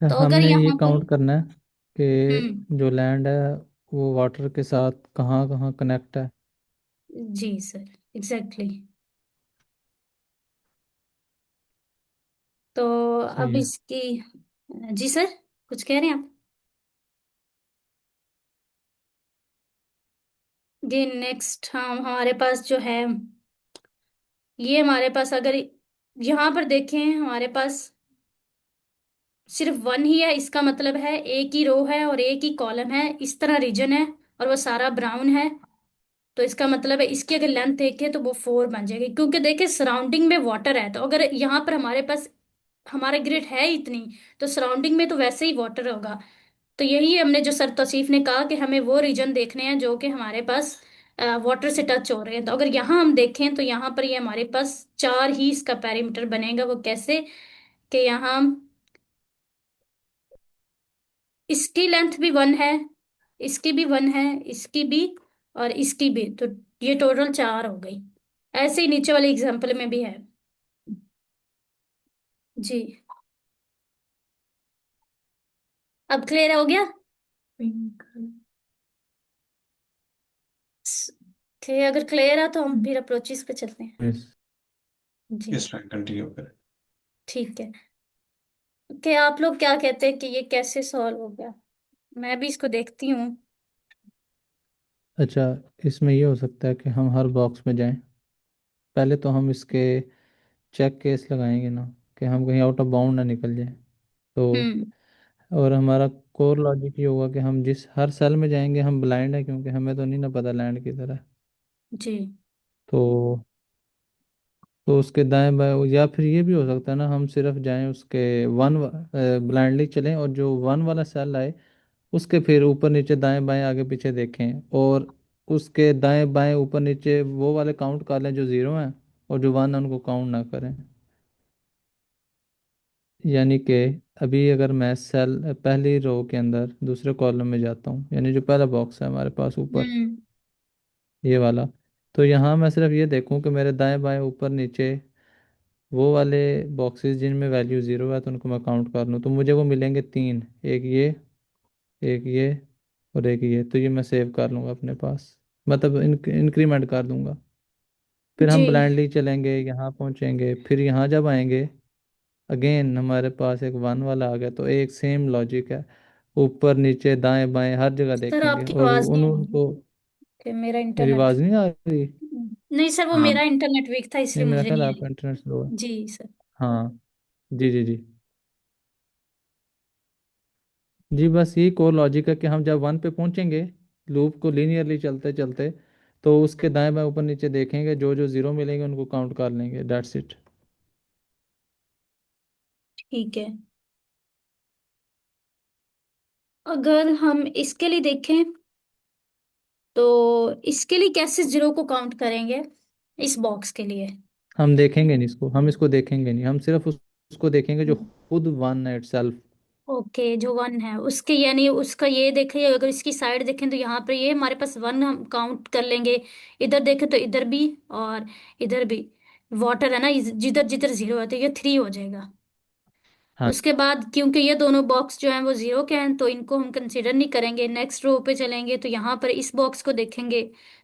अच्छा, तो अगर हमने ये यहाँ पर काउंट करना है हम्म, कि जो लैंड है वो वाटर के साथ कहाँ कहाँ कनेक्ट है। जी सर, एग्जैक्टली। तो सही अब है। इसकी जी सर, कुछ कह रहे हैं आप? जी नेक्स्ट हम हमारे पास जो है, ये हमारे पास अगर यहाँ पर देखें, हमारे पास सिर्फ वन ही है, इसका मतलब है एक ही रो है और एक ही कॉलम है, इस तरह रीजन है, और वो सारा ब्राउन है। तो इसका मतलब है इसकी अगर लेंथ देखें तो वो 4 बन जाएगी, क्योंकि देखिए सराउंडिंग में वाटर है, तो अगर यहाँ पर हमारे पास हमारा ग्रिड है इतनी, तो सराउंडिंग में तो वैसे ही वाटर होगा। तो यही हमने जो सर तौसीफ ने कहा कि हमें वो रीजन देखने हैं जो कि हमारे पास वाटर से टच हो रहे हैं। तो अगर यहाँ हम देखें तो यहाँ पर ये हमारे पास 4 ही इसका पेरीमीटर बनेगा। वो कैसे? कि यहाँ इसकी लेंथ भी 1 है, इसकी भी 1 है, इसकी भी, और इसकी भी, तो ये टोटल 4 हो गई। ऐसे ही नीचे वाले एग्जाम्पल में भी है। जी, अब क्लियर हो गया? अगर क्लियर है तो हम फिर अप्रोचेस पे चलते हैं। यस। जी यस फ्रेंड, कंटिन्यू करें। ठीक है। कि आप लोग क्या कहते हैं कि ये कैसे सॉल्व हो गया? मैं भी इसको देखती हूँ। अच्छा, इसमें ये हो सकता है कि हम हर बॉक्स में जाएं। पहले तो हम इसके चेक केस लगाएंगे ना, कि हम कहीं आउट ऑफ बाउंड ना निकल जाए। तो हम्म। और हमारा कोर लॉजिक ये होगा कि हम जिस हर सेल में जाएंगे, हम ब्लाइंड है क्योंकि हमें तो नहीं ना पता लैंड किधर है। जी। तो उसके दाएं बाएं, या फिर ये भी हो सकता है ना, हम सिर्फ जाएं उसके वन, ब्लाइंडली चलें और जो वन वाला सेल आए उसके फिर ऊपर नीचे दाएं बाएं आगे पीछे देखें, और उसके दाएं बाएं ऊपर नीचे वो वाले काउंट कर लें जो जीरो हैं, और जो वन है उनको काउंट ना करें। यानी कि अभी अगर मैं सेल पहली रो के अंदर दूसरे कॉलम में जाता हूँ, यानी जो पहला बॉक्स है हमारे पास ऊपर, हम्म। ये वाला, तो यहाँ मैं सिर्फ ये देखूँ कि मेरे दाएं बाएं ऊपर नीचे वो वाले बॉक्सेस जिनमें वैल्यू ज़ीरो है तो उनको मैं काउंट कर लूँ, तो मुझे वो मिलेंगे तीन, एक ये, एक ये, और एक ये। तो ये मैं सेव कर लूँगा अपने पास, मतलब इंक्रीमेंट कर दूंगा। फिर जी। हम ब्लाइंडली चलेंगे, यहाँ पहुँचेंगे, फिर यहाँ जब आएंगे, अगेन हमारे पास एक वन वाला आ गया, तो एक सेम लॉजिक है, ऊपर नीचे दाएं बाएं हर जगह सर देखेंगे आपकी और आवाज उन नहीं आ रही। उनको। कि मेरा मेरी इंटरनेट, आवाज़ नहीं आ रही? नहीं सर, वो हाँ, मेरा इंटरनेट वीक था नहीं, इसलिए मेरा मुझे ख्याल नहीं है आई। आपका इंटरनेट स्लो है। जी सर। हाँ। जी जी जी। जी बस यही कोर लॉजिक है कि हम जब वन पे पहुंचेंगे, लूप को लीनियरली चलते चलते, तो उसके दाएं बाएं ऊपर नीचे देखेंगे, जो जो जीरो मिलेंगे उनको काउंट कर लेंगे, दैट्स इट। ठीक है। अगर हम इसके लिए देखें तो इसके लिए कैसे जीरो को काउंट करेंगे इस बॉक्स के लिए? हम देखेंगे नहीं इसको, हम इसको देखेंगे नहीं, हम सिर्फ उसको देखेंगे जो खुद वन है इटसेल्फ। ओके, जो 1 है उसके, यानी उसका ये देखें, अगर इसकी साइड देखें तो यहाँ पर ये हमारे पास 1 हम काउंट कर लेंगे। इधर देखें तो इधर भी, और इधर भी वाटर है ना, जिधर जिधर जीरो है तो ये 3 हो जाएगा। हाँ। उसके बाद क्योंकि ये दोनों बॉक्स जो हैं वो जीरो के हैं तो इनको हम कंसीडर नहीं करेंगे। नेक्स्ट रो पे चलेंगे तो यहाँ पर इस बॉक्स को देखेंगे,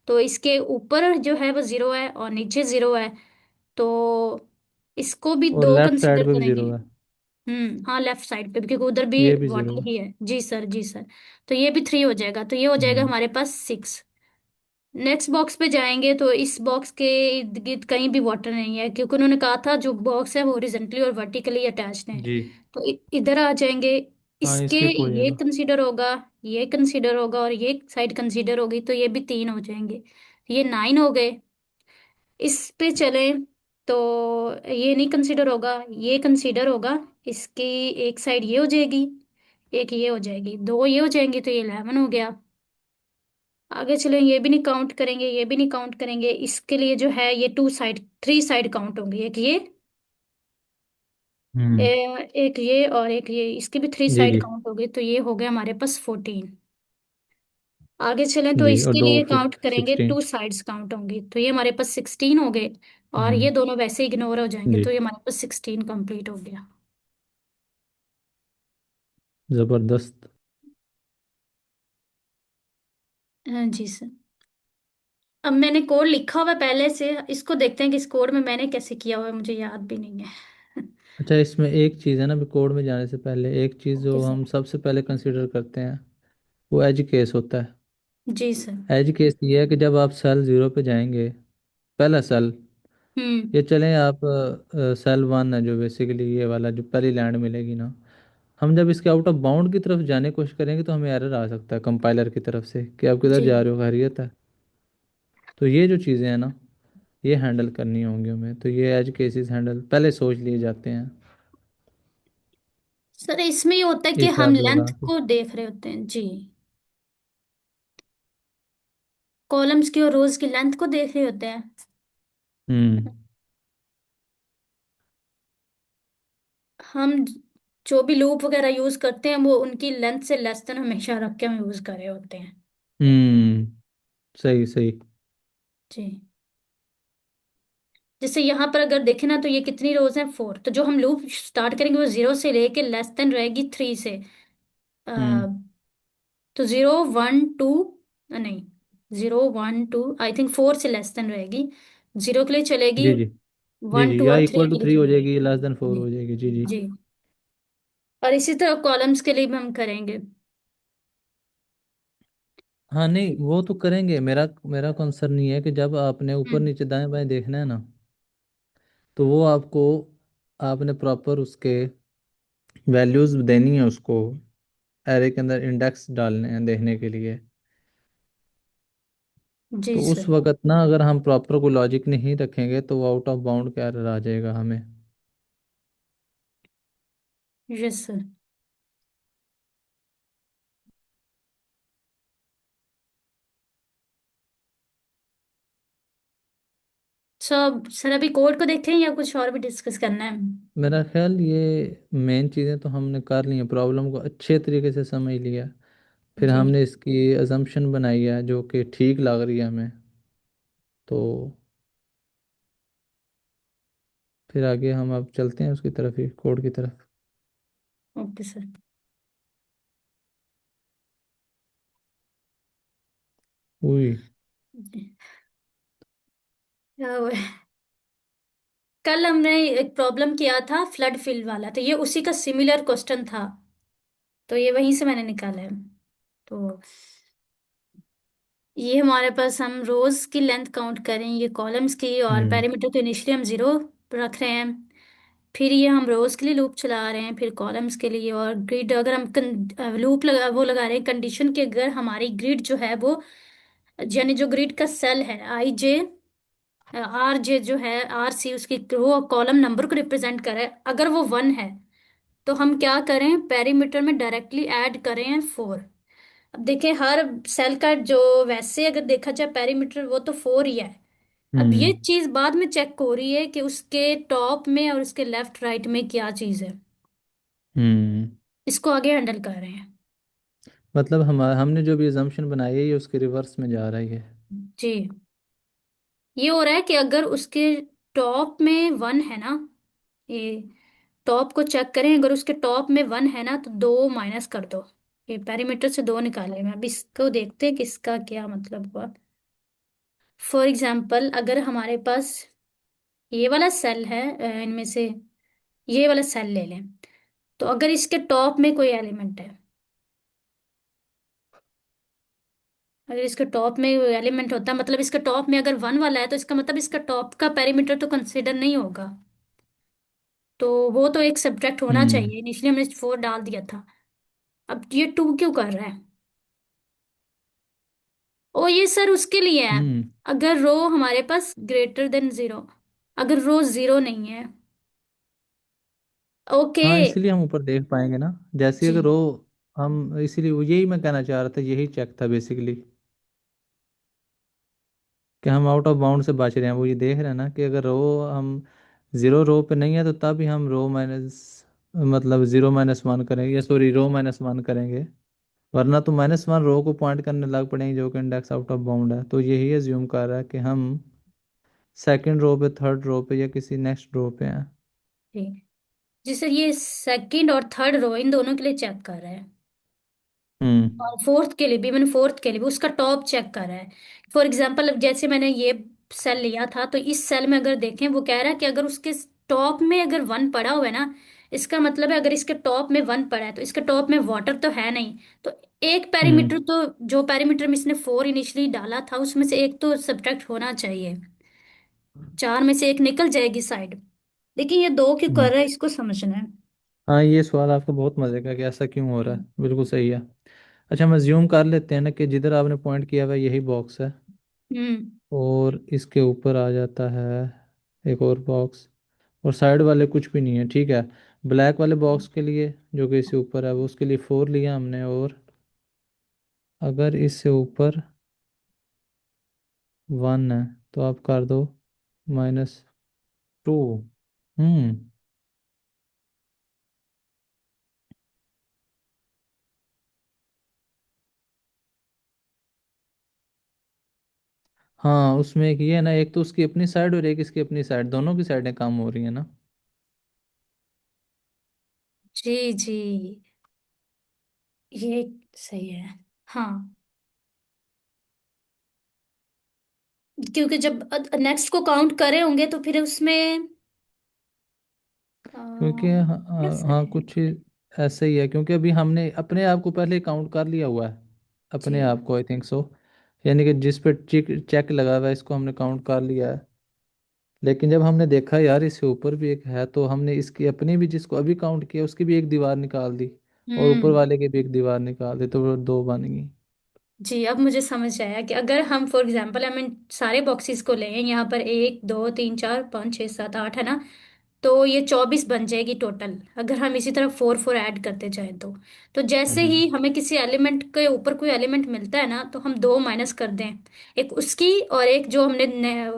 तो इसके ऊपर जो है वो जीरो है और नीचे जीरो है, तो इसको भी और दो लेफ्ट कंसीडर साइड पे भी करेंगे। जीरो है। हाँ, लेफ्ट साइड पे भी, क्योंकि उधर भी ये भी जीरो वाटर है। ही है। जी सर, जी सर। तो ये भी 3 हो जाएगा, तो ये हो जाएगा हम्म। हमारे पास 6। नेक्स्ट बॉक्स पे जाएंगे तो इस बॉक्स के इर्द गिर्द कहीं भी वाटर नहीं है, क्योंकि उन्होंने कहा था जो बॉक्स है वो हॉरिजॉन्टली और वर्टिकली अटैच्ड है। जी। तो इधर आ जाएंगे, हाँ, इसके स्किप हो ये जाएगा। कंसीडर होगा, ये कंसीडर होगा, और ये साइड कंसीडर होगी, तो ये भी 3 हो जाएंगे। ये 9 हो गए। इस पे चले तो ये नहीं कंसीडर होगा, ये कंसीडर होगा। इसकी एक साइड ये हो जाएगी, एक ये हो जाएगी, 2 ये हो जाएंगी, तो ये 11 हो गया। आगे चले, ये भी नहीं काउंट करेंगे, ये भी नहीं काउंट करेंगे। इसके लिए जो है ये 2 साइड, 3 साइड काउंट होंगे, एक ये, हम्म। एक ये, और एक ये, इसकी भी 3 जी साइड जी। काउंट होगी, तो ये हो गया हमारे पास 14। आगे चलें तो जी, और इसके दो लिए फिर काउंट करेंगे, 16। 2 साइड्स काउंट होंगी, तो ये हमारे पास 16 हो गए। और हम्म। ये दोनों वैसे इग्नोर हो जाएंगे, जी। तो ये हमारे पास 16 कंप्लीट हो गया। ज़बरदस्त। हाँ जी सर। अब मैंने कोड लिखा हुआ है पहले से, इसको देखते हैं कि इस कोड में मैंने कैसे किया हुआ है, मुझे याद भी नहीं है। अच्छा, इसमें एक चीज़ है ना, अभी कोड में जाने से पहले एक चीज़ ओके जो सर। हम सबसे पहले कंसीडर करते हैं वो एज केस होता है। जी सर। एज केस ये है कि जब आप सेल जीरो पे जाएंगे, पहला सेल, हम्म। ये चलें आप, सेल वन है जो बेसिकली ये वाला जो पहली लैंड मिलेगी ना, हम जब इसके आउट ऑफ बाउंड की तरफ जाने की कोशिश करेंगे तो हमें एरर आ सकता है कंपाइलर की तरफ से कि आप किधर जी जा रहे हो, खैरियत है। तो ये जो चीज़ें हैं ना, ये हैंडल करनी होंगी हमें, तो ये एज केसेस हैंडल पहले सोच लिए जाते हैं सर, इसमें ये होता है कि इफ हम आप लेंथ लगा के। को देख रहे होते हैं जी, कॉलम्स की और रोज की लेंथ को देख रहे होते हैं। हम्म। हम जो भी लूप वगैरह यूज करते हैं वो उनकी लेंथ से लेस देन हमेशा रख के हम यूज कर रहे होते हैं। हम्म। सही सही। जी। जैसे यहाँ पर अगर देखें ना, तो ये कितनी रोज हैं, 4। तो जो हम लूप स्टार्ट करेंगे वो 0 से लेके लेस देन रहेगी 3 से। हम्म। तो 0 1 2, नहीं, 0 1 2, आई थिंक 4 से लेस देन रहेगी। 0 के लिए चलेगी, जी जी। जी 1 जी, 2 या और 3 इक्वल टू के लिए थ्री हो चलेगी। जाएगी, लेस देन फोर जी। हो जाएगी। जी जी। जी। और इसी तरह कॉलम्स के लिए भी हम करेंगे। हाँ नहीं, वो तो करेंगे, मेरा मेरा कंसर्न नहीं है कि जब आपने ऊपर हम्म। नीचे दाएं बाएं देखना है ना, तो वो आपको, आपने प्रॉपर उसके वैल्यूज देनी है उसको, एरे के अंदर इंडेक्स डालने हैं देखने के लिए। जी तो उस सर। वक्त ना अगर हम प्रॉपर को लॉजिक नहीं रखेंगे तो वो आउट ऑफ बाउंड का एरर आ जाएगा हमें। Yes sir. सब सर, अभी कोड को देखें या कुछ और भी डिस्कस करना है? मेरा ख्याल ये मेन चीज़ें तो हमने कर ली हैं, प्रॉब्लम को अच्छे तरीके से समझ लिया, फिर जी। हमने इसकी अजम्पशन बनाई है जो कि ठीक लग रही है हमें, तो फिर आगे हम अब चलते हैं उसकी तरफ ही, कोड की तरफ। Okay sir. हुई। जी। क्या हुआ है? कल हमने एक प्रॉब्लम किया था फ्लड फिल वाला, तो ये उसी का सिमिलर क्वेश्चन था, तो ये वहीं से मैंने निकाला है। तो ये हमारे पास, हम रोज की लेंथ काउंट करें, ये कॉलम्स की, और हम्म। पैरामीटर तो इनिशियली हम 0 रख रहे हैं। फिर ये हम रोज के लिए लूप चला रहे हैं, फिर कॉलम्स के लिए, और ग्रिड अगर हम लूप लगा वो लगा रहे हैं कंडीशन के, अगर हमारी ग्रिड जो है वो, यानी जो ग्रिड का सेल है I J, R J जो है R C, उसकी रो कॉलम नंबर को रिप्रेजेंट करे, अगर वो 1 है तो हम क्या करें, पेरीमीटर में डायरेक्टली ऐड करें 4। अब देखें, हर सेल का जो, वैसे अगर देखा जाए पेरीमीटर, वो तो 4 ही है। अब ये हम्म। चीज बाद में चेक हो रही है कि उसके टॉप में और उसके लेफ्ट राइट में क्या चीज है। हम्म। इसको आगे हैंडल कर रहे हैं। मतलब हमने जो भी अजम्पशन बनाई है ये उसके रिवर्स में जा रही है। जी। ये हो रहा है कि अगर उसके टॉप में 1 है ना, ये टॉप को चेक करें, अगर उसके टॉप में 1 है ना तो 2 माइनस कर दो। ये पेरीमीटर से 2 निकाले, मैं अब इसको देखते हैं कि इसका क्या मतलब हुआ। फॉर एग्जाम्पल, अगर हमारे पास ये वाला सेल है, इनमें से ये वाला सेल ले लें, तो अगर इसके टॉप में कोई एलिमेंट है, अगर इसके टॉप में एलिमेंट होता है, मतलब इसके टॉप में अगर 1 वाला है, तो इसका मतलब इसका टॉप का पेरीमीटर तो कंसिडर नहीं होगा। तो वो तो एक सब्ट्रैक्ट होना हम्म। चाहिए, इनिशियली हमने 4 डाल दिया था। अब ये 2 क्यों कर रहा है? ओ ये सर उसके लिए है, हम्म। अगर रो हमारे पास ग्रेटर देन 0, अगर रो 0 नहीं है। ओके। हाँ, इसीलिए हम ऊपर देख पाएंगे ना, जैसे जी। अगर रो, हम इसीलिए यही मैं कहना चाह रहा था, यही चेक था बेसिकली, कि हम आउट ऑफ बाउंड से बच रहे हैं। वो ये देख रहे हैं ना कि अगर रो हम जीरो रो पे नहीं है तो तब ही हम रो माइनस, मतलब जीरो माइनस वन करेंगे, या सॉरी रो माइनस वन करेंगे, वरना तो माइनस वन रो को पॉइंट करने लग पड़ेंगे जो कि इंडेक्स आउट ऑफ बाउंड है। तो यही एज्यूम कर रहा है कि हम सेकंड रो पे, थर्ड रो पे, या किसी नेक्स्ट रो पे हैं। जी। जी सर, ये सेकंड और थर्ड रो इन दोनों के लिए चेक कर रहा है, हम्म। और फोर्थ के लिए भी, मैंने फोर्थ के लिए भी उसका टॉप चेक करा है। फॉर एग्जाम्पल, अब जैसे मैंने ये सेल लिया था, तो इस सेल में अगर देखें, वो कह रहा है कि अगर उसके टॉप में अगर 1 पड़ा हुआ है ना, इसका मतलब है अगर इसके टॉप में 1 पड़ा है तो इसके टॉप में वाटर तो है नहीं। तो एक पैरामीटर हम्म। तो, जो पैरामीटर में इसने 4 इनिशियली डाला था उसमें से एक तो सब्ट्रैक्ट होना चाहिए। 4 में से एक निकल जाएगी साइड। लेकिन ये 2 क्यों कर हम्म। रहा है इसको समझना है। हाँ, ये सवाल आपका बहुत मजे का कि ऐसा क्यों हो रहा है, बिल्कुल सही है। अच्छा, हम ज्यूम कर लेते हैं ना कि जिधर आपने पॉइंट किया हुआ है यही बॉक्स है, हम्म। और इसके ऊपर आ जाता है एक और बॉक्स, और साइड वाले कुछ भी नहीं है, ठीक है। ब्लैक वाले बॉक्स के लिए जो कि इससे ऊपर है वो, उसके लिए 4 लिया हमने, और अगर इससे ऊपर 1 है तो आप कर दो -2। हम्म। हाँ, उसमें एक ये है ना, एक तो उसकी अपनी साइड और एक इसकी अपनी साइड, दोनों की साइडें काम हो रही है ना। जी जी, ये सही है। हाँ, क्योंकि जब नेक्स्ट को काउंट करे होंगे तो फिर उसमें क्योंकि कैसे हाँ, है। कुछ ऐसे ही है, क्योंकि अभी हमने अपने आप को पहले काउंट कर लिया हुआ है, अपने जी। आप को, आई थिंक सो। यानी कि जिस पे चेक चेक लगा हुआ है इसको हमने काउंट कर लिया है। लेकिन जब हमने देखा यार इससे ऊपर भी एक है, तो हमने इसकी अपनी भी, जिसको अभी काउंट किया, उसकी भी एक दीवार निकाल दी, और ऊपर हम्म। वाले की भी एक दीवार निकाल दी, तो वो 2 बन गई। जी, अब मुझे समझ आया कि अगर हम फॉर एग्जांपल हम इन सारे बॉक्सेस को लें, यहाँ पर 1 2 3 4 5 6 7 8 है ना, तो ये 24 बन जाएगी टोटल, अगर हम इसी तरह 4 4 ऐड करते जाएं तो जैसे हम्म। ही हमें किसी एलिमेंट के ऊपर कोई एलिमेंट मिलता है ना, तो हम 2 माइनस कर दें, एक उसकी और एक जो हमने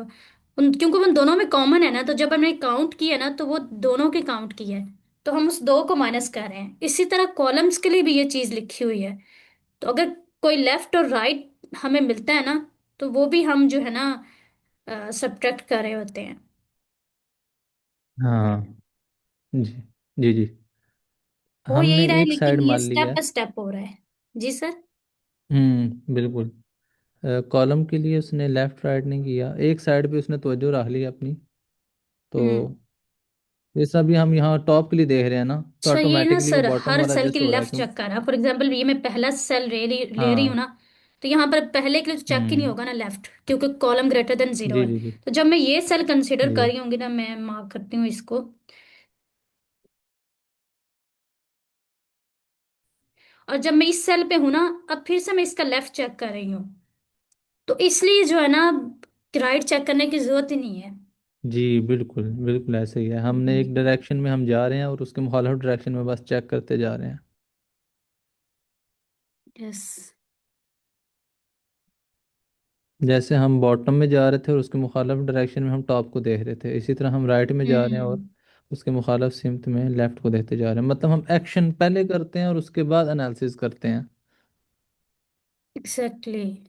क्योंकि उन दोनों में कॉमन है ना, तो जब हमने काउंट किया ना तो वो दोनों के काउंट की है, तो हम उस 2 को माइनस कर रहे हैं। इसी तरह कॉलम्स के लिए भी ये चीज लिखी हुई है। तो अगर कोई लेफ्ट और राइट हमें मिलता है ना, तो वो भी हम जो है ना सब्ट्रैक्ट कर रहे होते हैं। हाँ जी, जी जी। हो यही हमने रहा है, एक साइड लेकिन ये मान स्टेप लिया बाय है। स्टेप हो रहा है। जी सर। बिल्कुल। कॉलम के लिए उसने लेफ्ट राइट नहीं किया, एक साइड पे उसने तवज्जो रख ली अपनी। तो हम्म। जैसा भी हम यहाँ टॉप के लिए देख रहे हैं ना, तो अच्छा, ये ना ऑटोमेटिकली वो सर बॉटम हर वाला सेल के एडजस्ट हो रहा है, लेफ्ट क्यों? चेक कर रहा है। फॉर एग्जांपल ये मैं पहला सेल ले रही हूँ हाँ। ना, तो यहाँ पर पहले के लिए तो चेक ही नहीं हम्म। होगा ना लेफ्ट, क्योंकि कॉलम ग्रेटर देन 0 जी है। जी जी तो जब मैं ये सेल कंसिडर जी। कर रही होंगी ना, मैं मार्क करती हूँ इसको, और जब मैं इस सेल पे हूं ना, अब फिर से मैं इसका लेफ्ट चेक कर रही हूँ, तो इसलिए जो है ना राइट चेक करने की जरूरत ही नहीं है। जी बिल्कुल बिल्कुल ऐसे ही है, हमने एक डायरेक्शन में हम जा रहे हैं और उसके मुखालिफ डायरेक्शन में बस चेक करते जा रहे हैं। यस। जैसे हम बॉटम में जा रहे थे और उसके मुखालिफ डायरेक्शन में हम टॉप को देख रहे थे, इसी तरह हम राइट में जा रहे हैं और हम्म। उसके मुखालिफ सिमत में लेफ्ट को देखते जा रहे हैं। मतलब हम एक्शन पहले करते हैं और उसके बाद एनालिसिस करते हैं। एग्जैक्टली।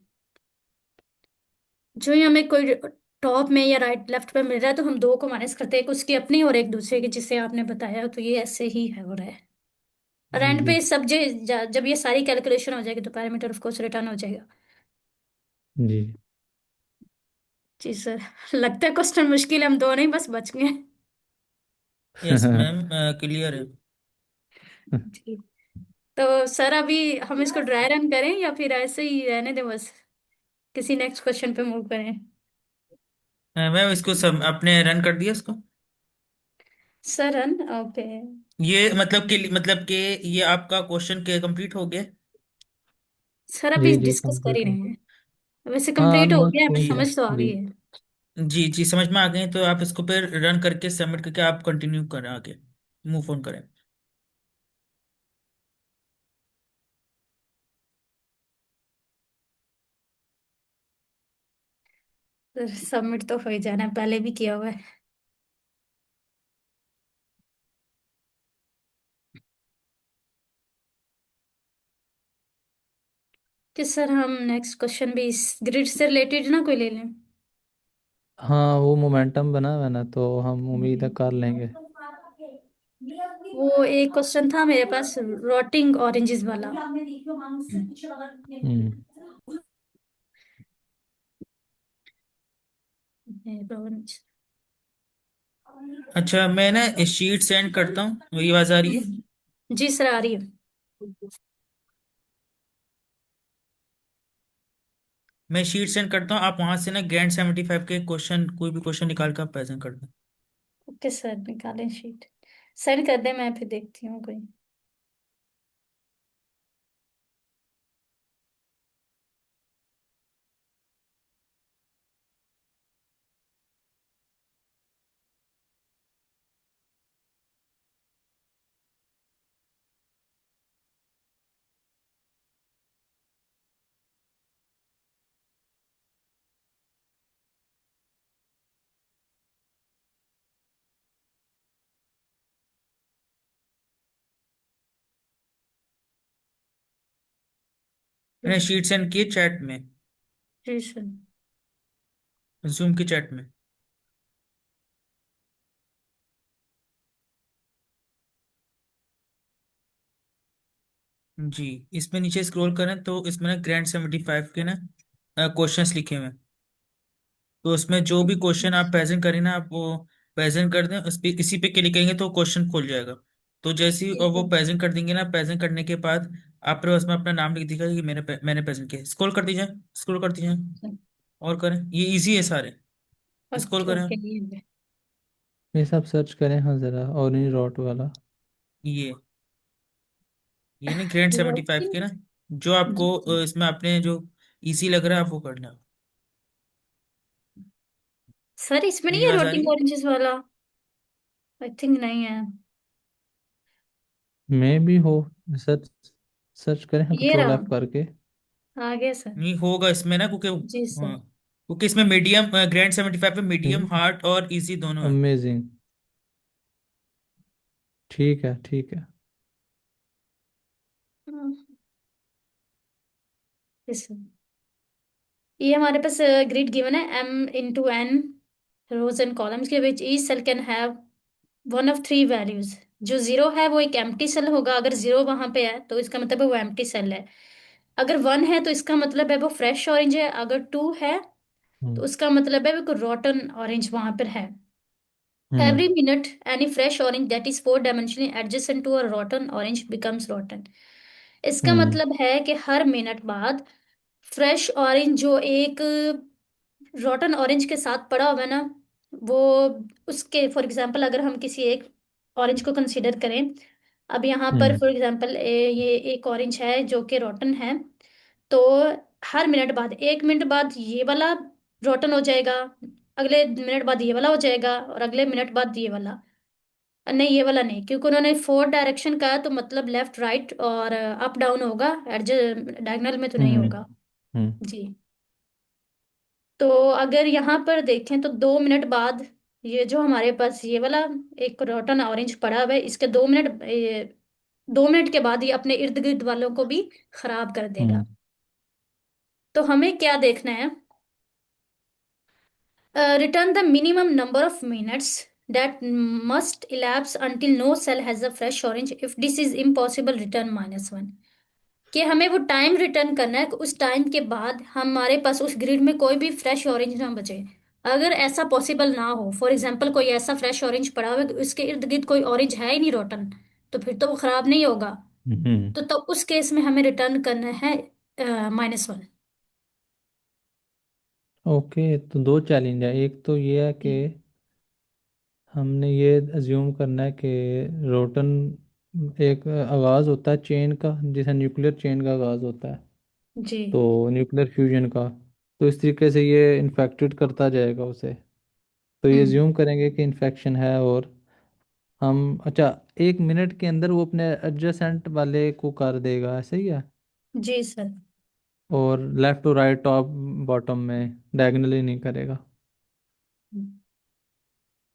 जो ही हमें कोई टॉप में या राइट लेफ्ट पे मिल रहा है, तो हम 2 को माइनस करते हैं, एक उसकी अपनी और एक दूसरे की, जिसे आपने बताया। तो ये ऐसे ही है हो रहा है। और एंड जी पे सब जब ये सारी कैलकुलेशन हो जाएगी तो पैरामीटर ऑफ कोर्स रिटर्न हो जाएगा। जी। जी सर। लगता है क्वेश्चन मुश्किल है, हम दोनों ही बस बच गए। यस मैम, क्लियर है। जी। तो सर अभी हम इसको ड्राई रन करें या फिर ऐसे ही रहने दें बस, किसी नेक्स्ट क्वेश्चन पे मूव करें। मैम इसको सब आपने रन कर दिया इसको? Sir run okay. ये मतलब कि ये आपका क्वेश्चन के कंप्लीट हो गया? जी सर अभी जी डिस्कस कर ही कंप्लीट रहे हो। हैं। वैसे हाँ, कंप्लीट हो ऑलमोस्ट गया है, हो हमें ही गया। समझ तो आ जी गई है। जी जी, समझ में आ गए, तो आप इसको फिर रन करके सबमिट करके आप कंटिन्यू करें, आगे मूव ऑन करें। सर सबमिट तो हो ही जाना है, पहले भी किया हुआ है। कि सर हम नेक्स्ट क्वेश्चन भी इस ग्रिड से रिलेटेड ना कोई ले लें। हाँ, वो मोमेंटम बना हुआ है ना, तो हम उम्मीद है जी। कर लेंगे। वो एक क्वेश्चन था मेरे पास, रोटिंग ऑरेंजेस वाला। हम्म। अच्छा, मैं ना शीट सेंड करता हूँ, वही आवाज आ रही है। जी सर, आ रही है। मैं शीट सेंड करता हूँ, आप वहां से ना ग्रैंड 75 के क्वेश्चन, कोई भी क्वेश्चन निकाल कर आप प्रेजेंट कर दें। ओके सर, निकालें शीट, सेंड कर दें, मैं फिर देखती हूँ कोई। मैंने शीट सेंड किए चैट में, जी सर। जूम की चैट में। जी, इसमें नीचे स्क्रॉल करें तो इसमें ना ग्रैंड 75 के ना क्वेश्चंस लिखे हुए हैं। तो उसमें जो भी क्वेश्चन आप प्रेजेंट करें ना, आप वो प्रेजेंट कर दें, उस पे इसी पे क्लिक करेंगे तो क्वेश्चन खुल जाएगा। तो जैसे ही जी वो सर। प्रेजेंट कर देंगे ना, प्रेजेंट करने के बाद आप उसमें अपना नाम लिख दीजिएगा कि मैंने प्रेजेंट किया। स्क्रॉल कर दीजिए, स्क्रॉल कर दीजिए, और करें, ये इजी है सारे। स्क्रॉल ओके करें ओके, आप। ये सब सर्च करें हाँ ज़रा, ऑरेंज रॉट वाला। ये ये ना ग्रेड 75 के ना, जो जी आपको सर। इसमें आपने जो इजी लग रहा है आप वो करना। सर इसमें मेरी नहीं है आवाज आ रही रोटिंग है? ऑरेंजेस वाला? आई थिंक नहीं है। में भी हो। सर्च सर्च करें हाँ, ये कंट्रोल रहा, एफ करके। आ गया सर। नहीं होगा इसमें ना, क्योंकि जी सर। हाँ, क्योंकि इसमें मीडियम ग्रैंड 75 पे मीडियम हार्ड और इजी दोनों है। अमेजिंग। ठीक है ठीक है। Yes sir. ये हमारे पास ग्रिड गिवन है, m into n rows and columns के which each cell can have one of three values. जो जीरो है वो एक एम्प्टी सेल होगा, अगर जीरो वहां पे है तो इसका मतलब है वो एम्प्टी सेल है। अगर वन है तो इसका मतलब है वो फ्रेश ऑरेंज है, अगर टू है तो हम्म उसका मतलब है वो रोटन ऑरेंज वहां पर है। हम्म Every minute, any fresh orange that is four-dimensionally adjacent to a rotten orange becomes rotten. इसका हम्म मतलब है कि हर मिनट बाद फ्रेश ऑरेंज जो एक रॉटन ऑरेंज के साथ पड़ा हुआ है ना, वो उसके फॉर एग्जांपल अगर हम किसी एक ऑरेंज को कंसीडर करें, अब यहाँ पर हम्म फॉर एग्जांपल ये एक ऑरेंज है जो कि रॉटन है, तो हर मिनट बाद, एक मिनट बाद ये वाला रॉटन हो जाएगा, अगले मिनट बाद ये वाला हो जाएगा, और अगले मिनट बाद ये वाला। नहीं, ये वाला नहीं, क्योंकि उन्होंने फोर डायरेक्शन का है, तो मतलब लेफ्ट राइट और अप डाउन होगा, एडज डायगोनल में तो नहीं हम्म होगा। हम्म जी। तो अगर यहाँ पर देखें तो 2 मिनट बाद ये जो हमारे पास ये वाला एक रोटन ऑरेंज पड़ा हुआ है, इसके 2 मिनट के बाद ये अपने इर्द गिर्द वालों को भी खराब कर देगा। हम्म तो हमें क्या देखना है? Return the minimum number of minutes that must elapse until no cell has a fresh orange. If this is impossible, return -1. कि हमें वो टाइम रिटर्न करना है कि उस टाइम के बाद हमारे पास उस ग्रिड में कोई भी फ्रेश ऑरेंज ना बचे। अगर ऐसा पॉसिबल ना हो, फॉर एग्जाम्पल कोई ऐसा फ्रेश ऑरेंज पड़ा हुआ है कि उसके इर्द गिर्द कोई ऑरेंज है ही नहीं रोटन, तो फिर तो वो खराब नहीं होगा। हम्म। तो उस केस में हमें रिटर्न करना है -1। ओके, तो दो चैलेंज है। एक तो ये है कि हमने ये अज्यूम करना है कि रोटन एक आगाज़ होता है चेन का, जैसे न्यूक्लियर चेन का आगाज़ होता है, जी तो न्यूक्लियर फ्यूजन का। तो इस तरीके से ये इन्फेक्टेड करता जाएगा उसे। तो ये हम्म। ज्यूम करेंगे कि इन्फेक्शन है, और हम अच्छा 1 मिनट के अंदर वो अपने एडजेसेंट वाले को कर देगा, ऐसे ही है। जी सर। और left to right top bottom में डायगनली नहीं करेगा।